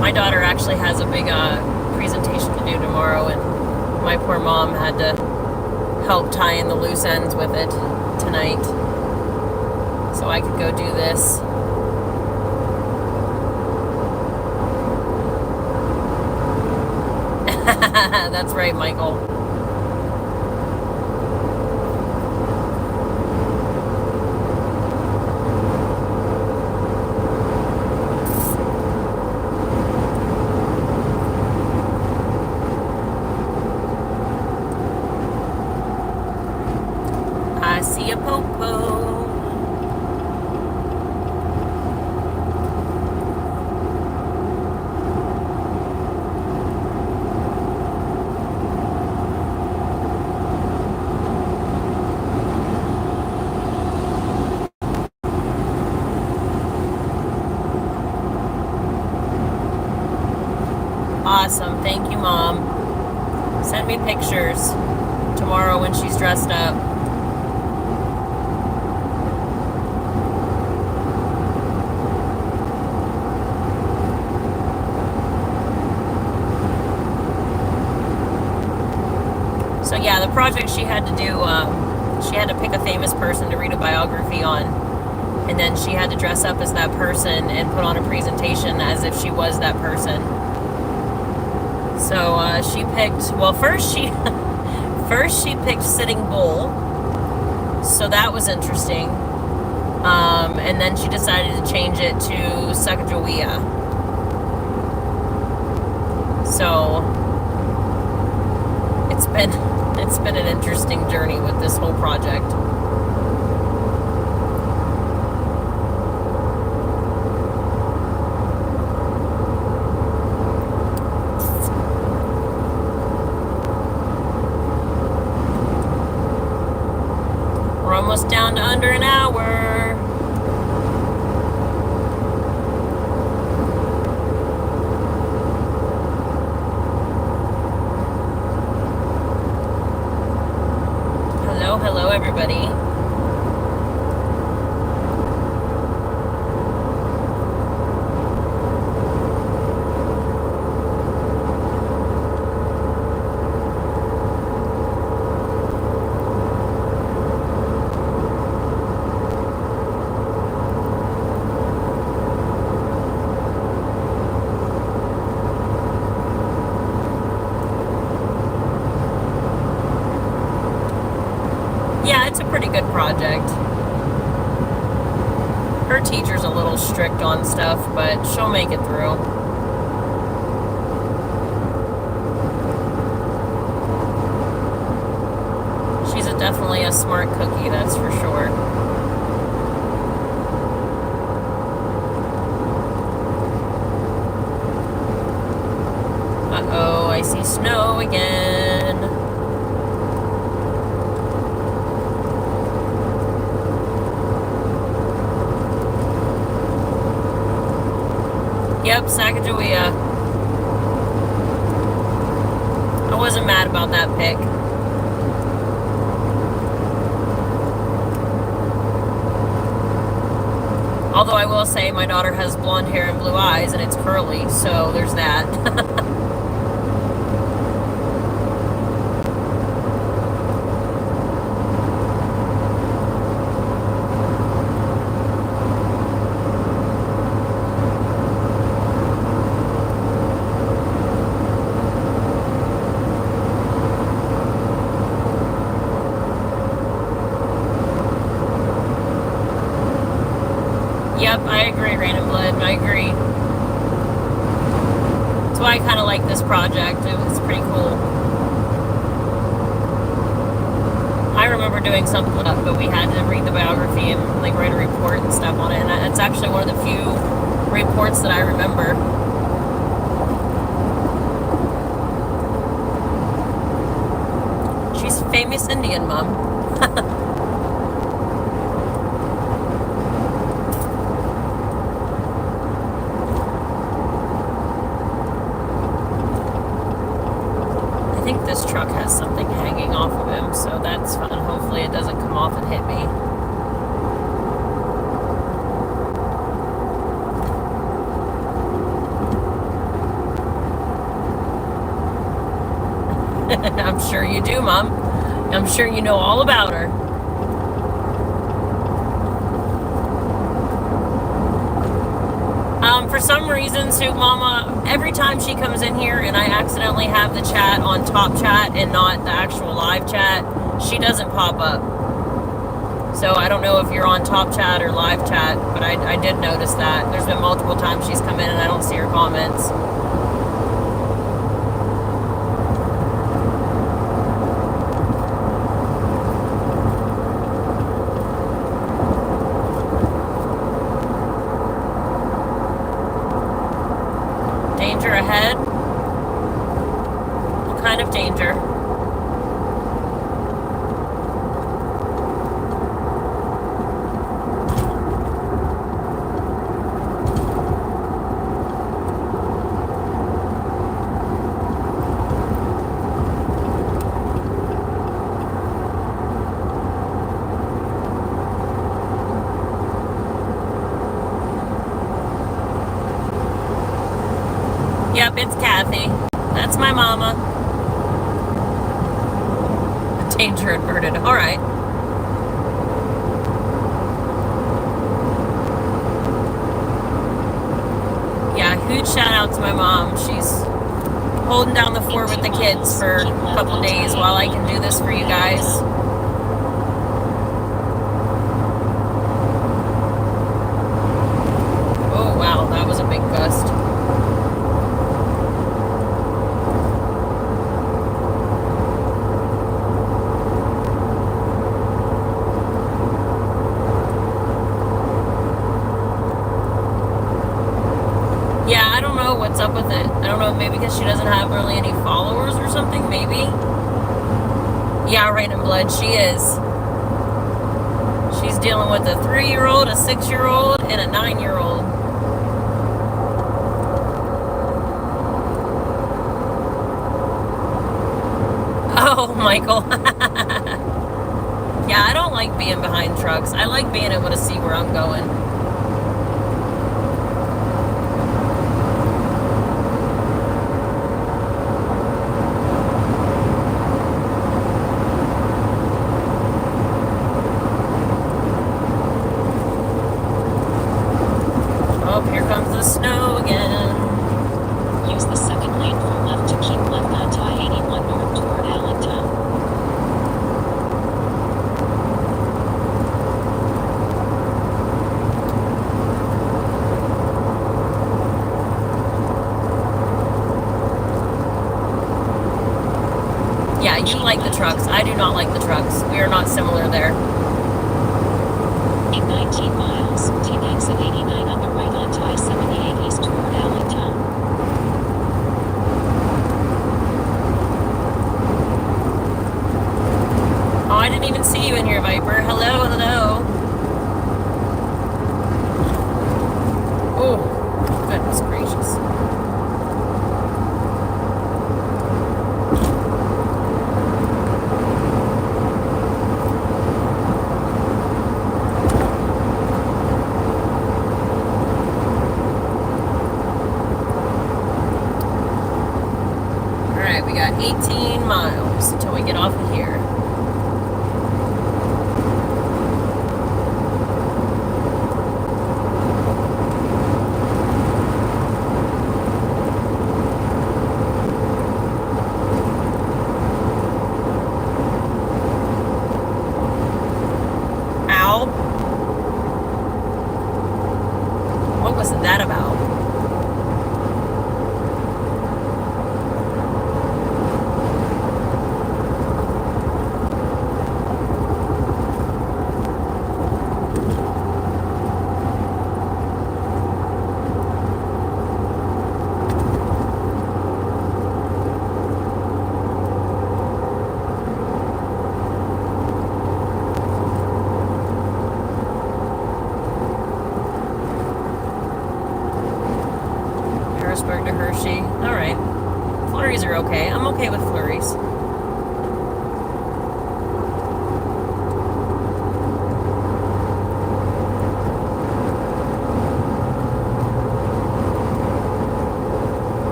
My daughter actually has a big presentation to do tomorrow, and my poor mom had to help tie in the loose ends with it tonight so I could go do this. That's right, Michael. I see a popo. Awesome. Thank you, Mom. Send me pictures tomorrow when she's dressed up. So yeah, the project she had to do, she had to pick a famous person to read a biography on, and then she had to dress up as that person and put on a presentation as if she was that person. So she picked, well, first she picked Sitting Bull, so that was interesting, and then she decided to change it to Sacagawea. So it's been an interesting journey with this whole project. We're almost down to under an hour. Hello everybody. Yeah, it's a pretty good project. Her teacher's a little strict on stuff, but she'll make it through. She's definitely a smart cookie, that's for sure. I see snow again. Yep, Sacagawea. I wasn't mad about that pick. Although I will say my daughter has blonde hair and blue eyes and it's curly, so there's that. Yep, I agree, Rain and Blood. I agree. That's why I kind of like this project. It was pretty cool. I remember doing something up, but we had to read the biography and like write a report and stuff on it. And it's actually one of the few reports that I remember. She's a famous Indian, Mom. I think this truck has something hanging off of him, so that's fun. Hopefully it doesn't come off and hit me. I'm sure you do, Mom. I'm sure you know all about her. For some reason, Soup Mama, every time she comes in here and I accidentally have the chat on Top Chat and not the actual live chat, she doesn't pop up. So I don't know if you're on Top Chat or live chat, but I did notice that. There's been multiple times she's come in and I don't see her comments. Danger ahead. What kind of danger? Yep, it's Kathy. That's my mama. Danger inverted. All right. Yeah, huge shout out to my mom. She's holding down the fort with the kids for a couple days while I can do this for you guys. Oh, wow, that was a big gust. Yeah, I don't know what's up with it. I don't know, maybe because she doesn't have really any followers or something, maybe? Yeah, Rain and Blood, she is. She's dealing with a 3-year-old, a 6-year-old, and a 9-year-old. Oh, Michael. Yeah, I don't like being behind trucks. I like being able to see where I'm going. Oh, here comes the snow again. Use the second lane for left to keep left onto I-81 north toward Allentown. Yeah, you like the trucks. I do not like the trucks. We are not similar there. In 19 miles, take exit 89 on the right onto I-78 east toward Allentown. didn't even see you in here, Viper. Hello, hello. Oh, goodness gracious. Alright, we got 18 miles until we get off of here. Ow. What was that about? Harrisburg to Hershey. Alright. Flurries are okay. I'm okay with flurries.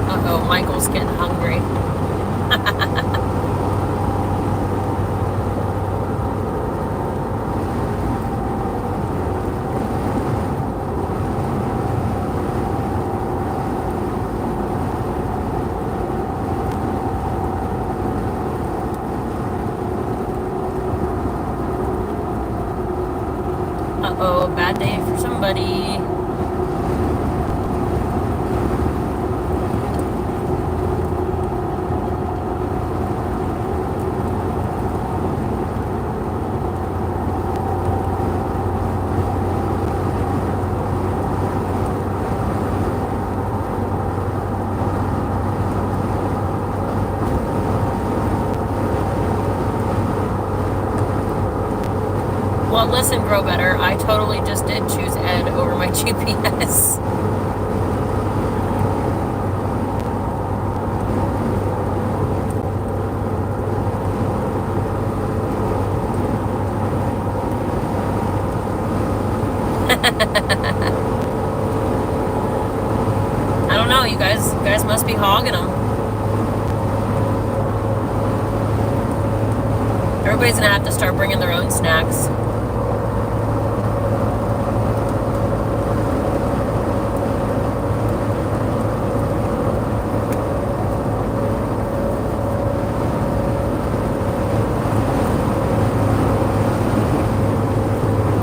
Uh-oh, Michael's getting hungry. Uh-oh, bad day for somebody. Well, listen, Grow Better, I totally just did choose Ed over my GPS. I don't know, you guys must be hogging them. Everybody's gonna have to start bringing their own snacks.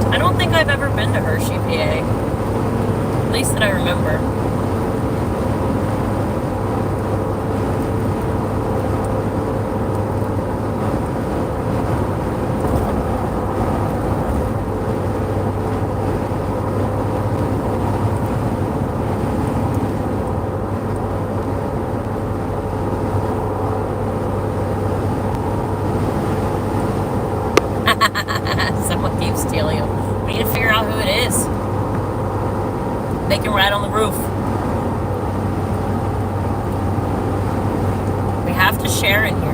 I don't think I've ever been to Hershey, PA. At least that I remember. Someone keeps stealing them. We need to figure out who it is. They can ride on the roof. We have to share in here.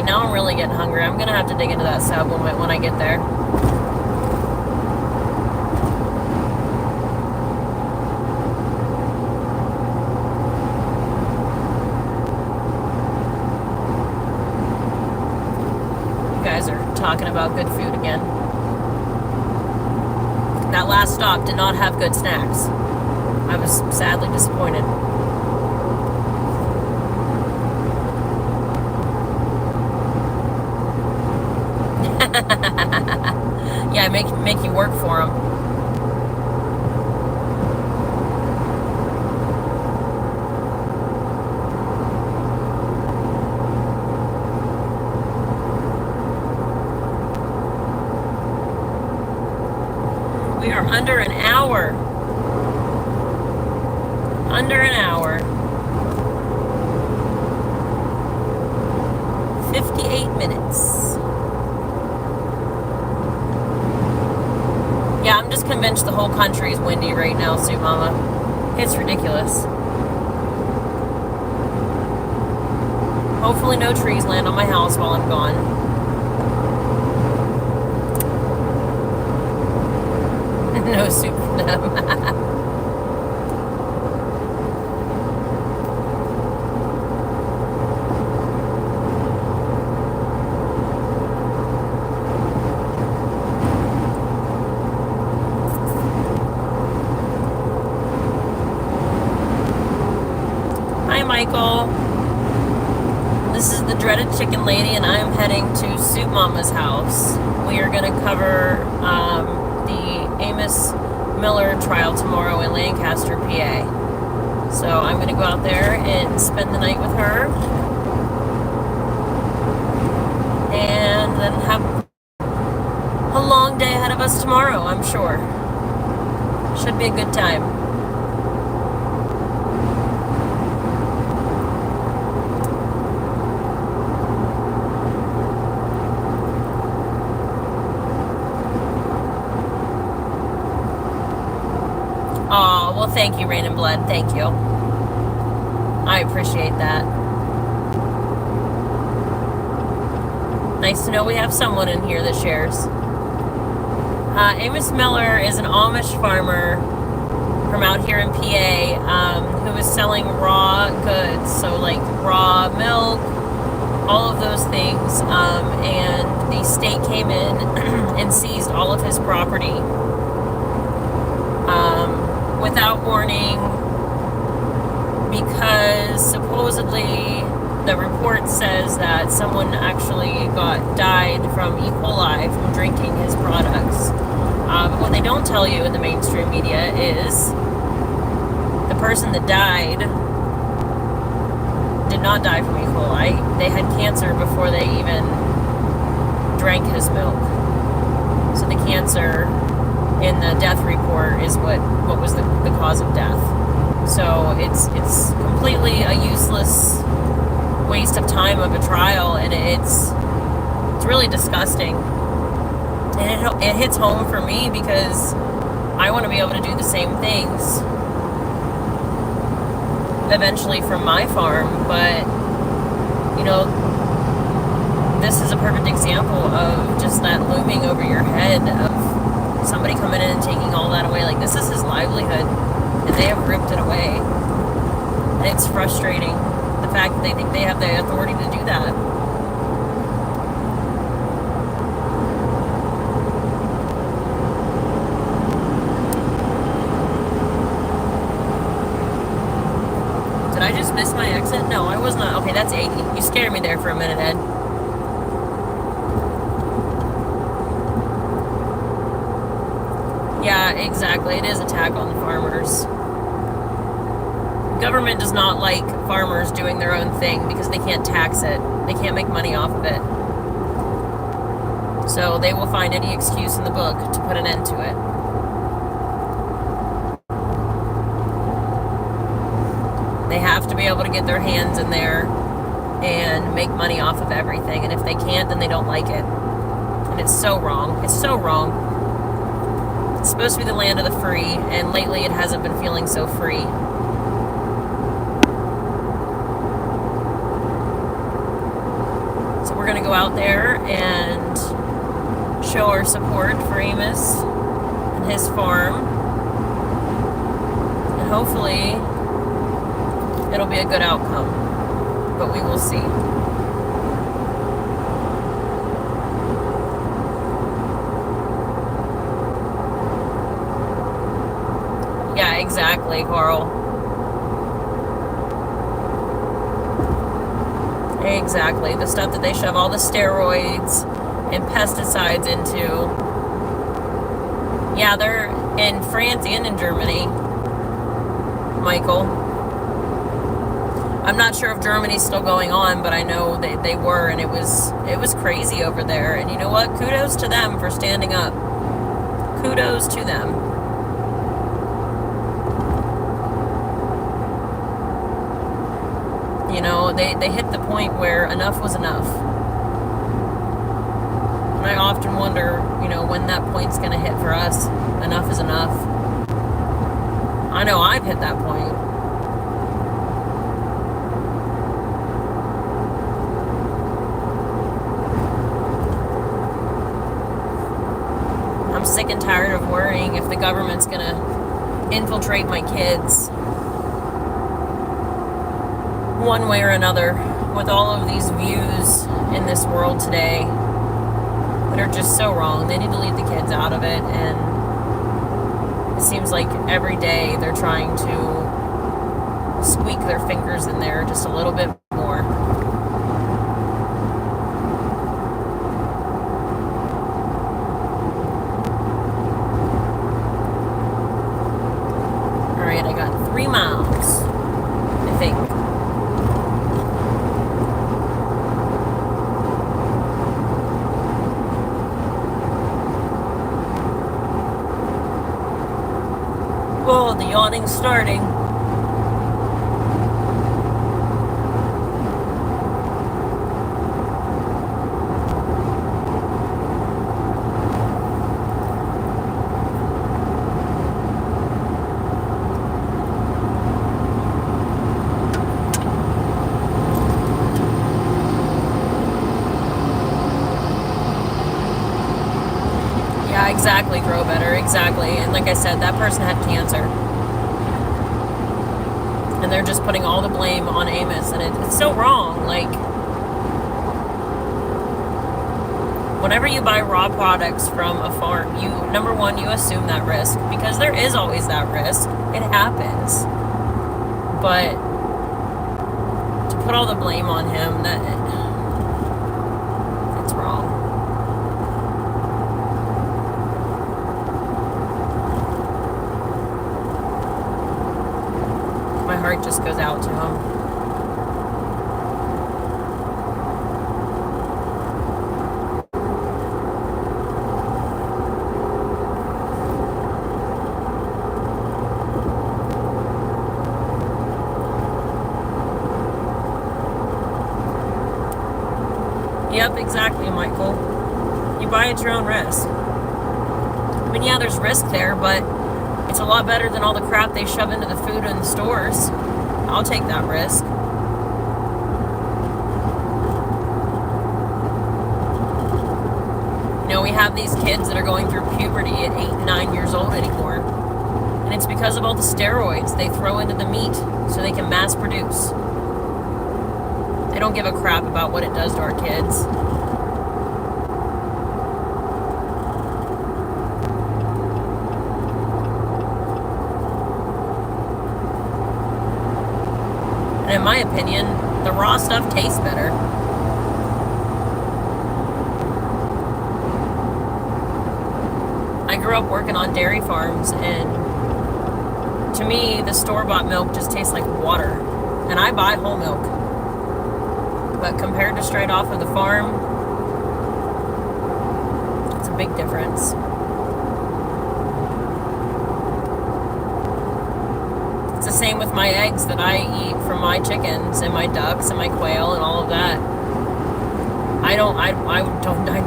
now I'm really getting hungry. I'm gonna have to dig into that sub when I get there. You guys are talking about good food again. That last stop did not have good snacks. I was sadly disappointed. Yeah, make you work for them. We are under an hour. Under an hour. 58 minutes. Yeah, I'm just convinced the whole country is windy right now, Sue Mama. It's ridiculous. Hopefully no trees land on my house while I'm gone. No soup for them. Michael. This is the dreaded chicken lady, and I'm heading to Soup Mama's house. We are going to cover the Amos Miller trial tomorrow in Lancaster, PA. So I'm going to go out there and spend the night with her, and then have a long day ahead of us tomorrow, I'm sure. Should be a good time. Oh, well, thank you, Rain and Blood. Thank you. I appreciate that. Nice to know we have someone in here that shares. Amos Miller is an Amish farmer from out here in PA who is selling raw goods, so like raw milk, all of those things, and the state came in and seized all of his property without warning, because supposedly the report says that someone actually died from E. coli from drinking his products. But what they don't tell you in the mainstream media is the person that died did not die from E. coli. They had cancer before they even drank his milk. So the cancer in the death report is what was the cause of death. So it's completely a useless waste of time of a trial, and it's really disgusting. And it hits home for me because I want to be able to do the same things eventually from my farm, but you know, this is a perfect example of just that looming over your head of somebody coming in and taking all that away. Like, this is his livelihood, and they have ripped it away. And it's frustrating, the fact that they think they have the authority to do that. Did I just miss my exit? No, I was not. Okay, that's 80. You scared me there for a minute, Ed. Yeah, exactly. It is an attack on the farmers. Government does not like farmers doing their own thing because they can't tax it. They can't make money off of it. So they will find any excuse in the book to put an end to it. They have to be able to get their hands in there and make money off of everything. And if they can't, then they don't like it. And it's so wrong. It's so wrong. It's supposed to be the land of the free, and lately it hasn't been feeling so free. So we're going to go out there and show our support for Amos and his farm. And hopefully it'll be a good outcome. But we will see. Yeah, exactly, Carl. Exactly. The stuff that they shove all the steroids and pesticides into. Yeah, they're in France and in Germany, Michael. I'm not sure if Germany's still going on, but I know they were, and it was crazy over there. And you know what? Kudos to them for standing up. Kudos to them. You know, they hit the point where enough was enough. And I often wonder, you know, when that point's going to hit for us. Enough is enough. I know I've hit that point. I'm sick and tired of worrying if the government's going to infiltrate my kids one way or another, with all of these views in this world today that are just so wrong. They need to leave the kids out of it, and it seems like every day they're trying to squeak their fingers in there just a little bit more. Alright, I got 3 miles, I think. Oh, the yawning's starting. Yeah, exactly, Grow Better, exactly. And like I said, that person had cancer. And they're just putting all the blame on Amos, and it's so wrong. Like, whenever you buy raw products from a farm, number one, you assume that risk, because there is always that risk. It happens. But to put all the blame on him, it's wrong. My heart just goes out to him. Yep, exactly, Michael. You buy at your own risk. I mean, yeah, there's risk there, but it's a lot better than all the crap they shove into the food in the stores. I'll take that risk. You know, we have these kids that are going through puberty at 8 and 9 years old anymore. And it's because of all the steroids they throw into the meat so they can mass produce. They don't give a crap about what it does to our kids. And in my opinion, the raw stuff tastes better. I grew up working on dairy farms, and to me, the store-bought milk just tastes like water. And I buy whole milk. But compared to straight off of the farm, it's a big difference. It's the same with my eggs that I eat from my chickens and my ducks and my quail and all of that. I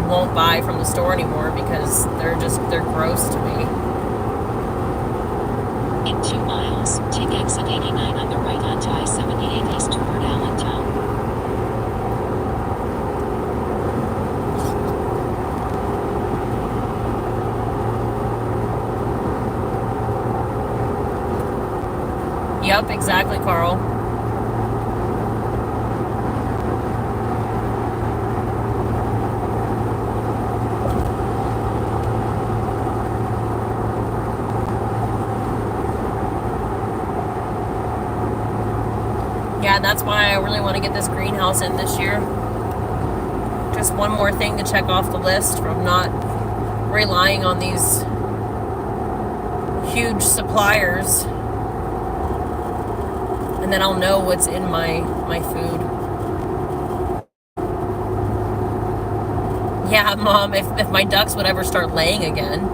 won't buy from the store anymore because they're gross to me. In 2 miles, take exit 89 on the right onto I-78 east toward Allentown. Yep, exactly, Carl. Yeah, that's why I really want to get this greenhouse in this year. Just one more thing to check off the list from not relying on these huge suppliers. And then I'll know what's in my food. Yeah, Mom, if my ducks would ever start laying again.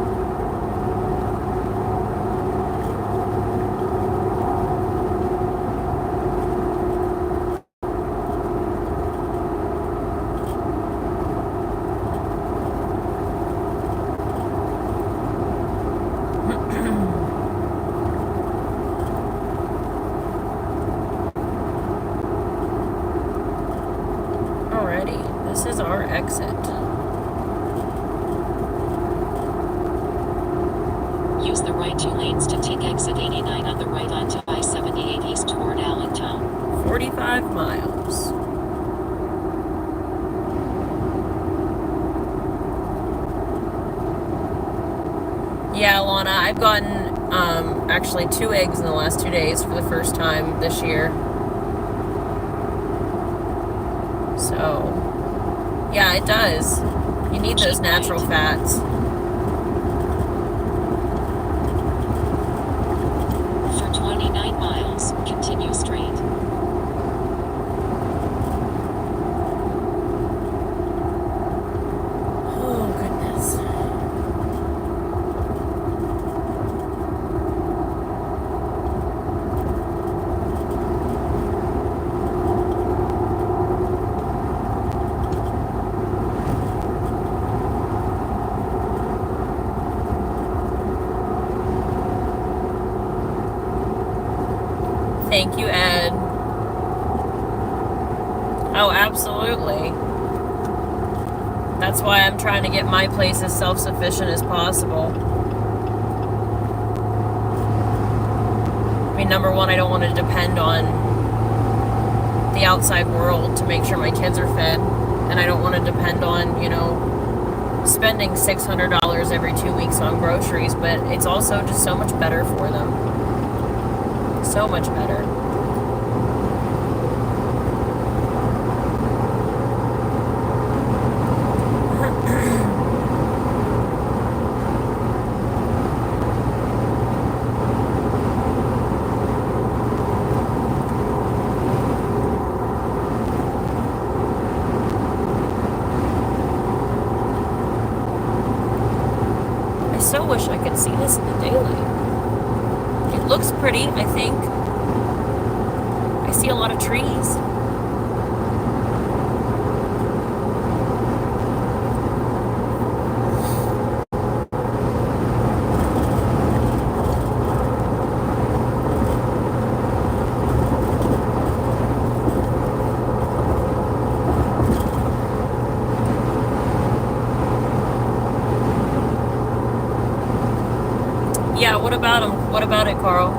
Alrighty, this is our exit. Use the right 2 lanes to take exit 89 on the right onto I-78 east toward Allentown. 45 miles. Yeah, Lana, I've gotten actually 2 eggs in the last 2 days for the first time this year. So, yeah, it does. You need those natural fats. For 29 miles, continue straight. Oh, goodness. Thank you, Ed. Oh, absolutely. That's why I'm trying to get my place as self-sufficient as possible. I mean, number one, I don't want to depend on the outside world to make sure my kids are fed. And I don't want to depend on, spending $600 every 2 weeks on groceries. But it's also just so much better for them. So much better. I so wish I could see this in the daylight. It looks pretty, I think. I see a lot of trees. Yeah, what about him? What about it, Carl?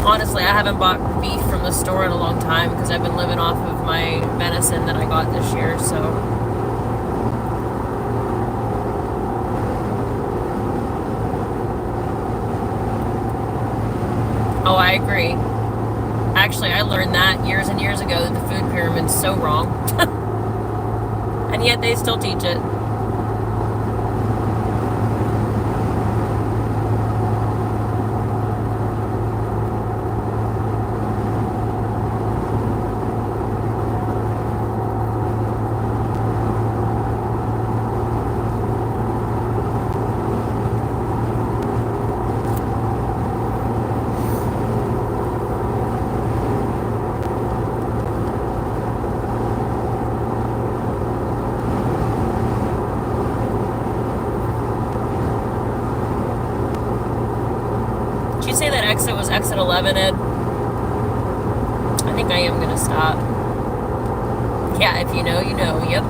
Honestly, I haven't bought beef from the store in a long time because I've been living off of my venison that I got this year, so. Oh, I agree. Actually, I learned that years and years ago that the food pyramid's so wrong. And yet they still teach it. Did you say that exit was exit 11, Ed? I think I am going to stop. Yeah, if you know, you know. Yep.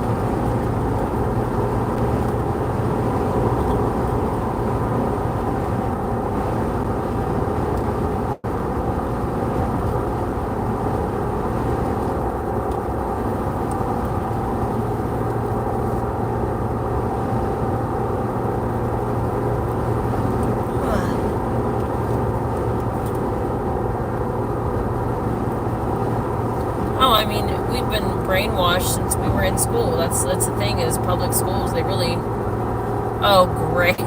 Oh, I mean, we've been brainwashed since we were in school. That's the thing is public schools, they really. Oh, great.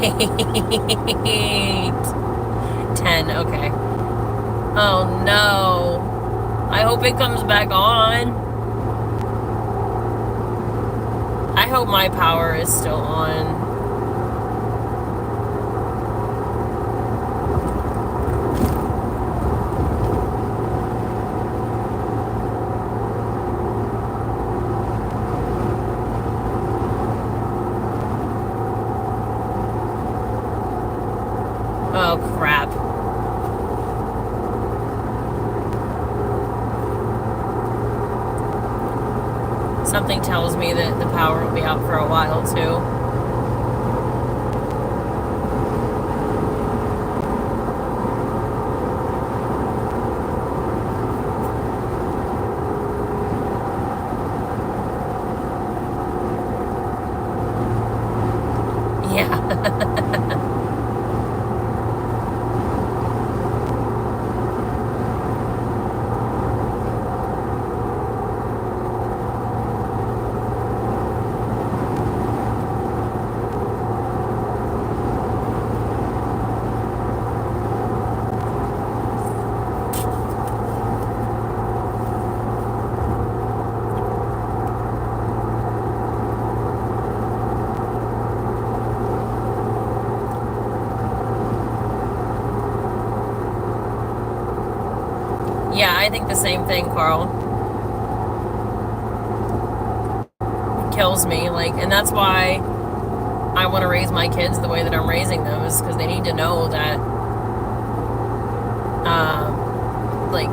10, okay. Oh no. I hope it comes back on. I hope my power is still on. Oh crap. Something tells me that the power will be out for a while too. Yeah. Yeah, I think the same thing, Carl. It kills me, like, and that's why I want to raise my kids the way that I'm raising them, is because they need to know that, like,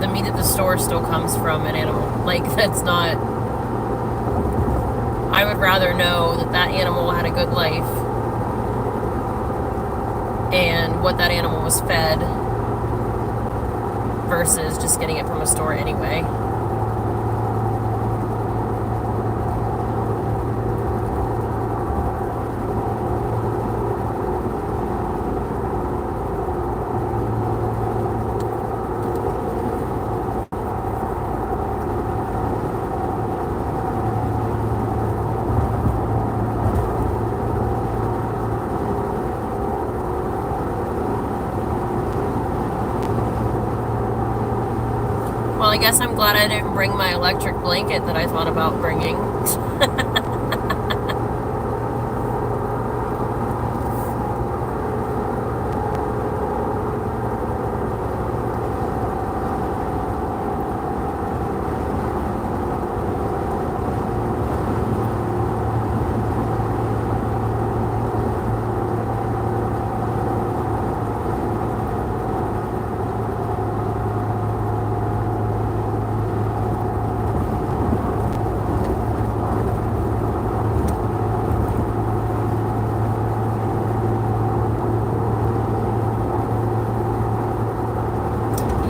the meat at the store still comes from an animal. Like, that's not. I would rather know that that animal had a good life and what that animal was fed versus just getting it from a store anyway. Well, I guess I'm glad I didn't bring my electric blanket that I thought about bringing.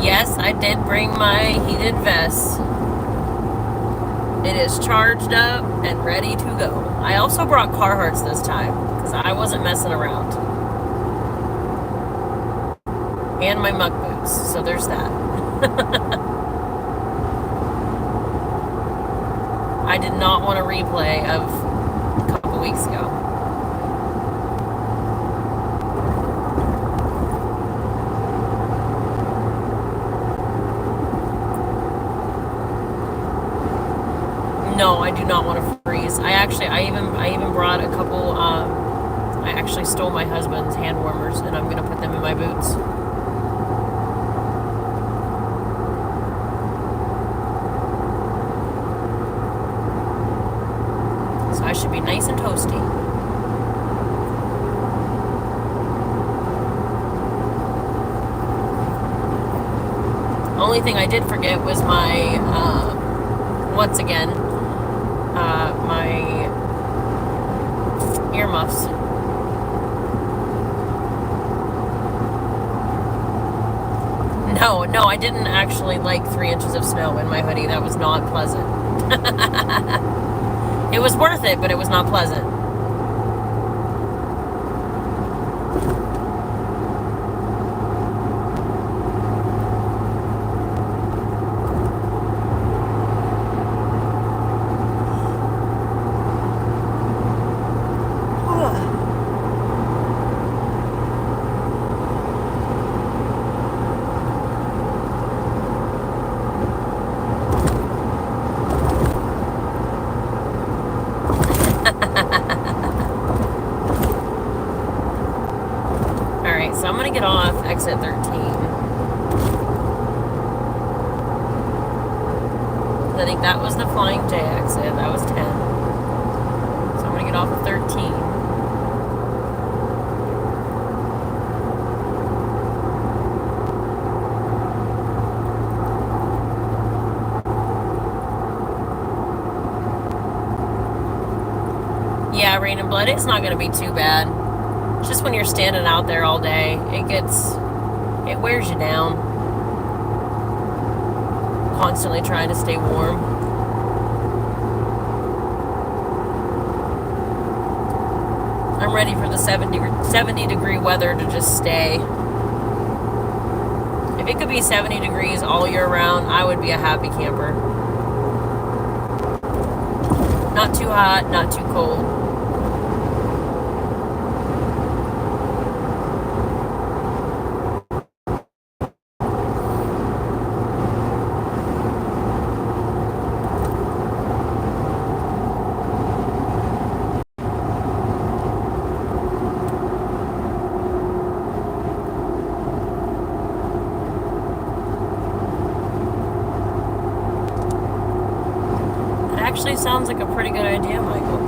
Yes, I did bring my heated vest. It is charged up and ready to go. I also brought Carhartts this time because I wasn't messing around. And my muck boots, so there's that. I did not want a replay of a couple weeks ago. No, I do not want to freeze. I even brought a couple. I actually stole my husband's hand warmers, and I'm gonna put them in my boots. So I should be nice and toasty. Only thing I did forget was my once again my earmuffs. No, I didn't actually like 3 inches of snow in my hoodie. That was not pleasant. It was worth it, but it was not pleasant. Alright, so I'm going to get off exit 13. I think that was the Flying J exit. That was 10. So I'm going to get off of 13. Yeah, Rain and Blood, it's not going to be too bad. It's just when you're standing out there all day, it wears you down. Constantly trying to stay warm. I'm ready for the 70 degree weather to just stay. If it could be 70 degrees all year round, I would be a happy camper. Not too hot, not too cold. Actually sounds like a pretty good idea, Michael.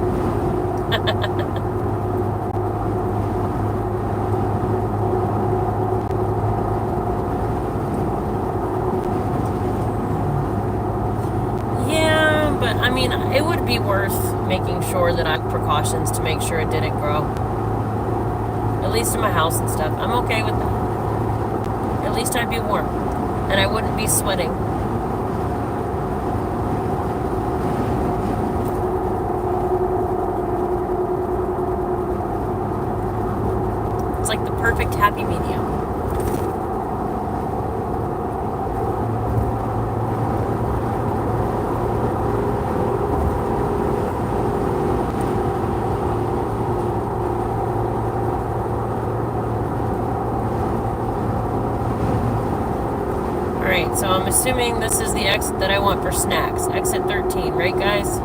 Yeah, but I mean, it would be worth making sure that I have precautions to make sure it didn't grow. At least in my house and stuff. I'm okay with that. At least I'd be warm. And I wouldn't be sweating. It's like the perfect happy medium. Alright, so I'm assuming this is the exit that I want for snacks. Exit 13, right guys?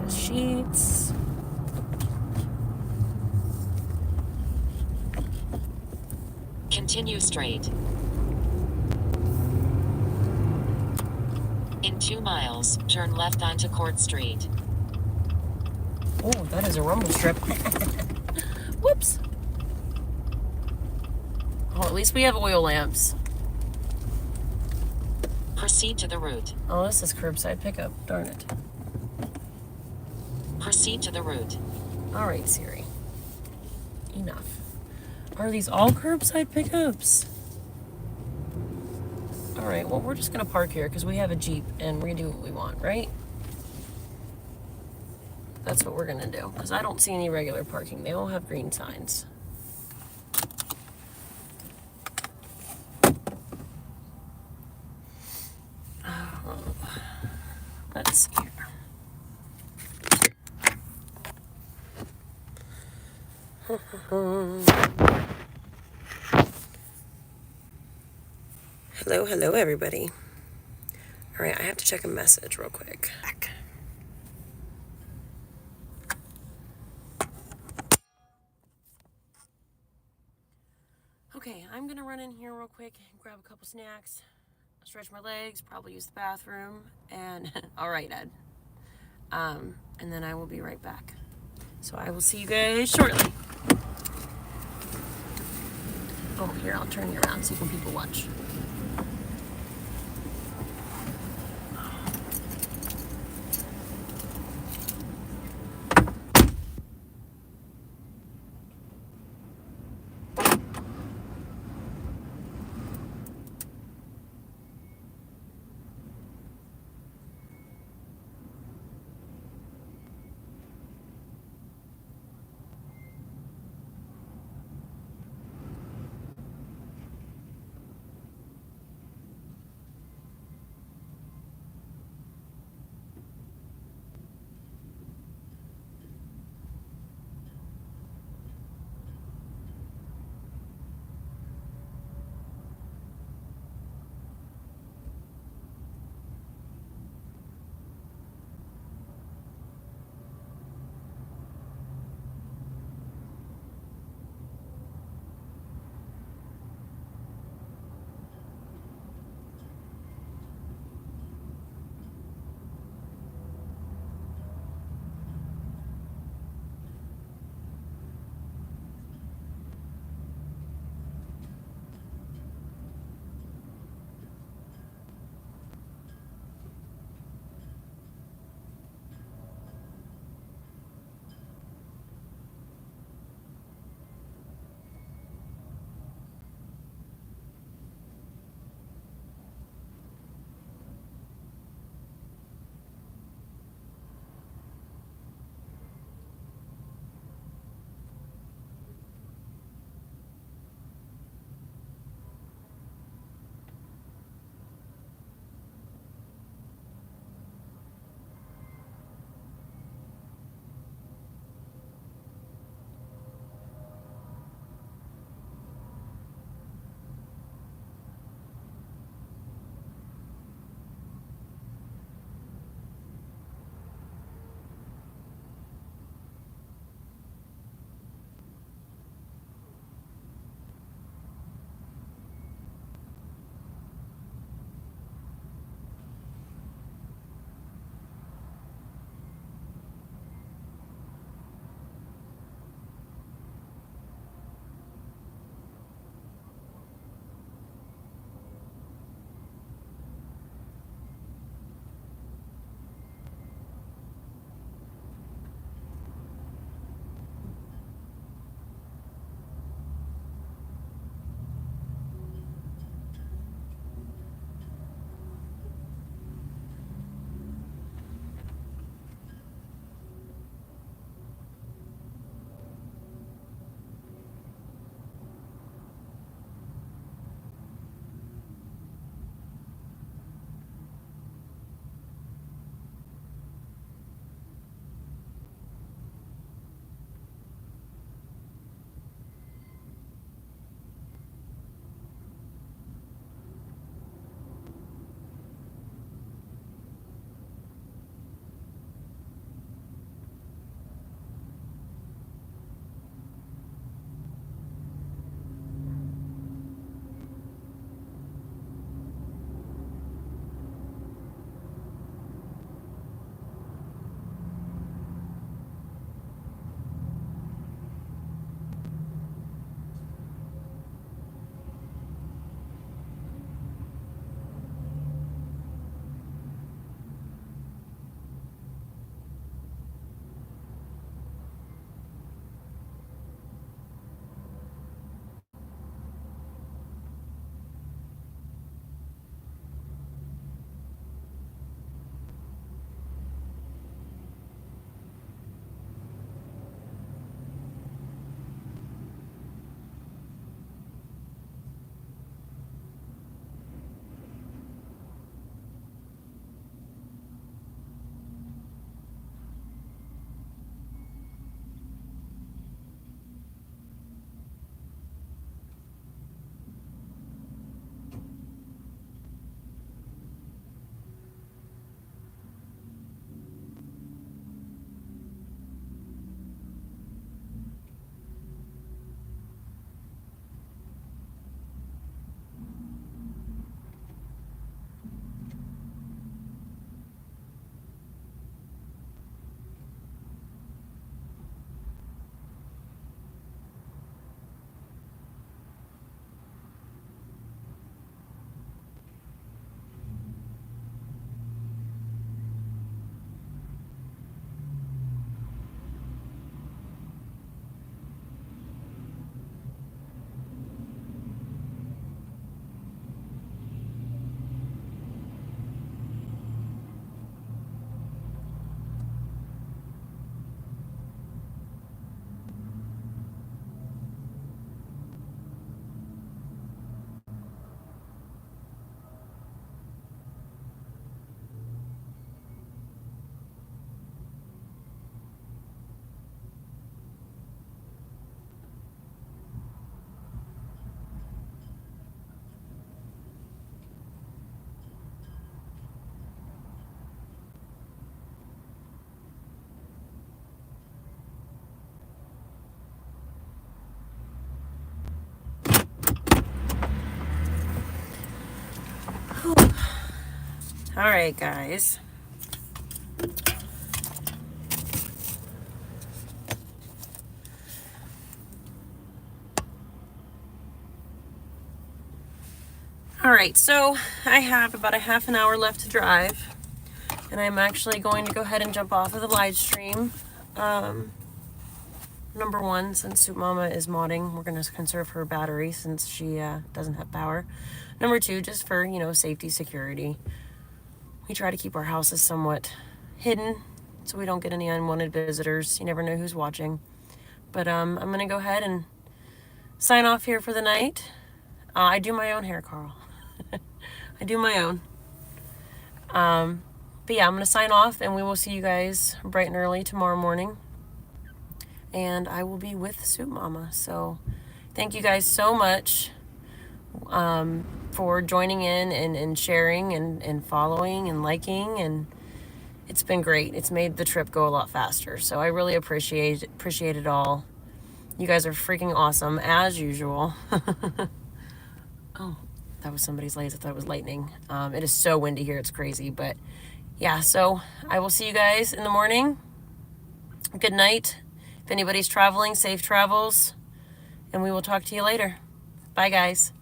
Sheets. Continue straight. In 2 miles, turn left onto Court Street. Oh, that is a rumble strip. Whoops. Oh, at least we have oil lamps. Proceed to the route. Oh, this is curbside pickup. Darn it. Proceed to the route. All right, Siri. Enough. Are these all curbside pickups? All right, well, we're just going to park here because we have a Jeep and we do what we want, right? That's what we're going to do because I don't see any regular parking. They all have green signs. Let's see here. Hello, everybody. All right, I have to check a message real quick. Okay, I'm gonna run run in here real quick, grab a couple snacks, stretch my legs, probably use the bathroom, and all right, Ed. And then I will be right back. So I will see you guys shortly. Oh, here, I'll turn you around so you can people watch. All right, guys. All right, so I have about a half an hour left to drive, and I'm actually going to go ahead and jump off of the live stream. Number one, since Soup Mama is modding, we're going to conserve her battery since she doesn't have power. Number two, just for, safety, security. We try to keep our houses somewhat hidden so we don't get any unwanted visitors. You never know who's watching. But I'm going to go ahead and sign off here for the night. I do my own hair, Carl. I do my own. But yeah, I'm going to sign off, and we will see you guys bright and early tomorrow morning. And I will be with Soup Mama. So thank you guys so much for joining in and sharing and following and liking. And it's been great. It's made the trip go a lot faster. So I really appreciate it all. You guys are freaking awesome, as usual. Oh, that was somebody's lights. I thought it was lightning. It is so windy here. It's crazy. But yeah, so I will see you guys in the morning. Good night. If anybody's traveling, safe travels, and we will talk to you later. Bye, guys.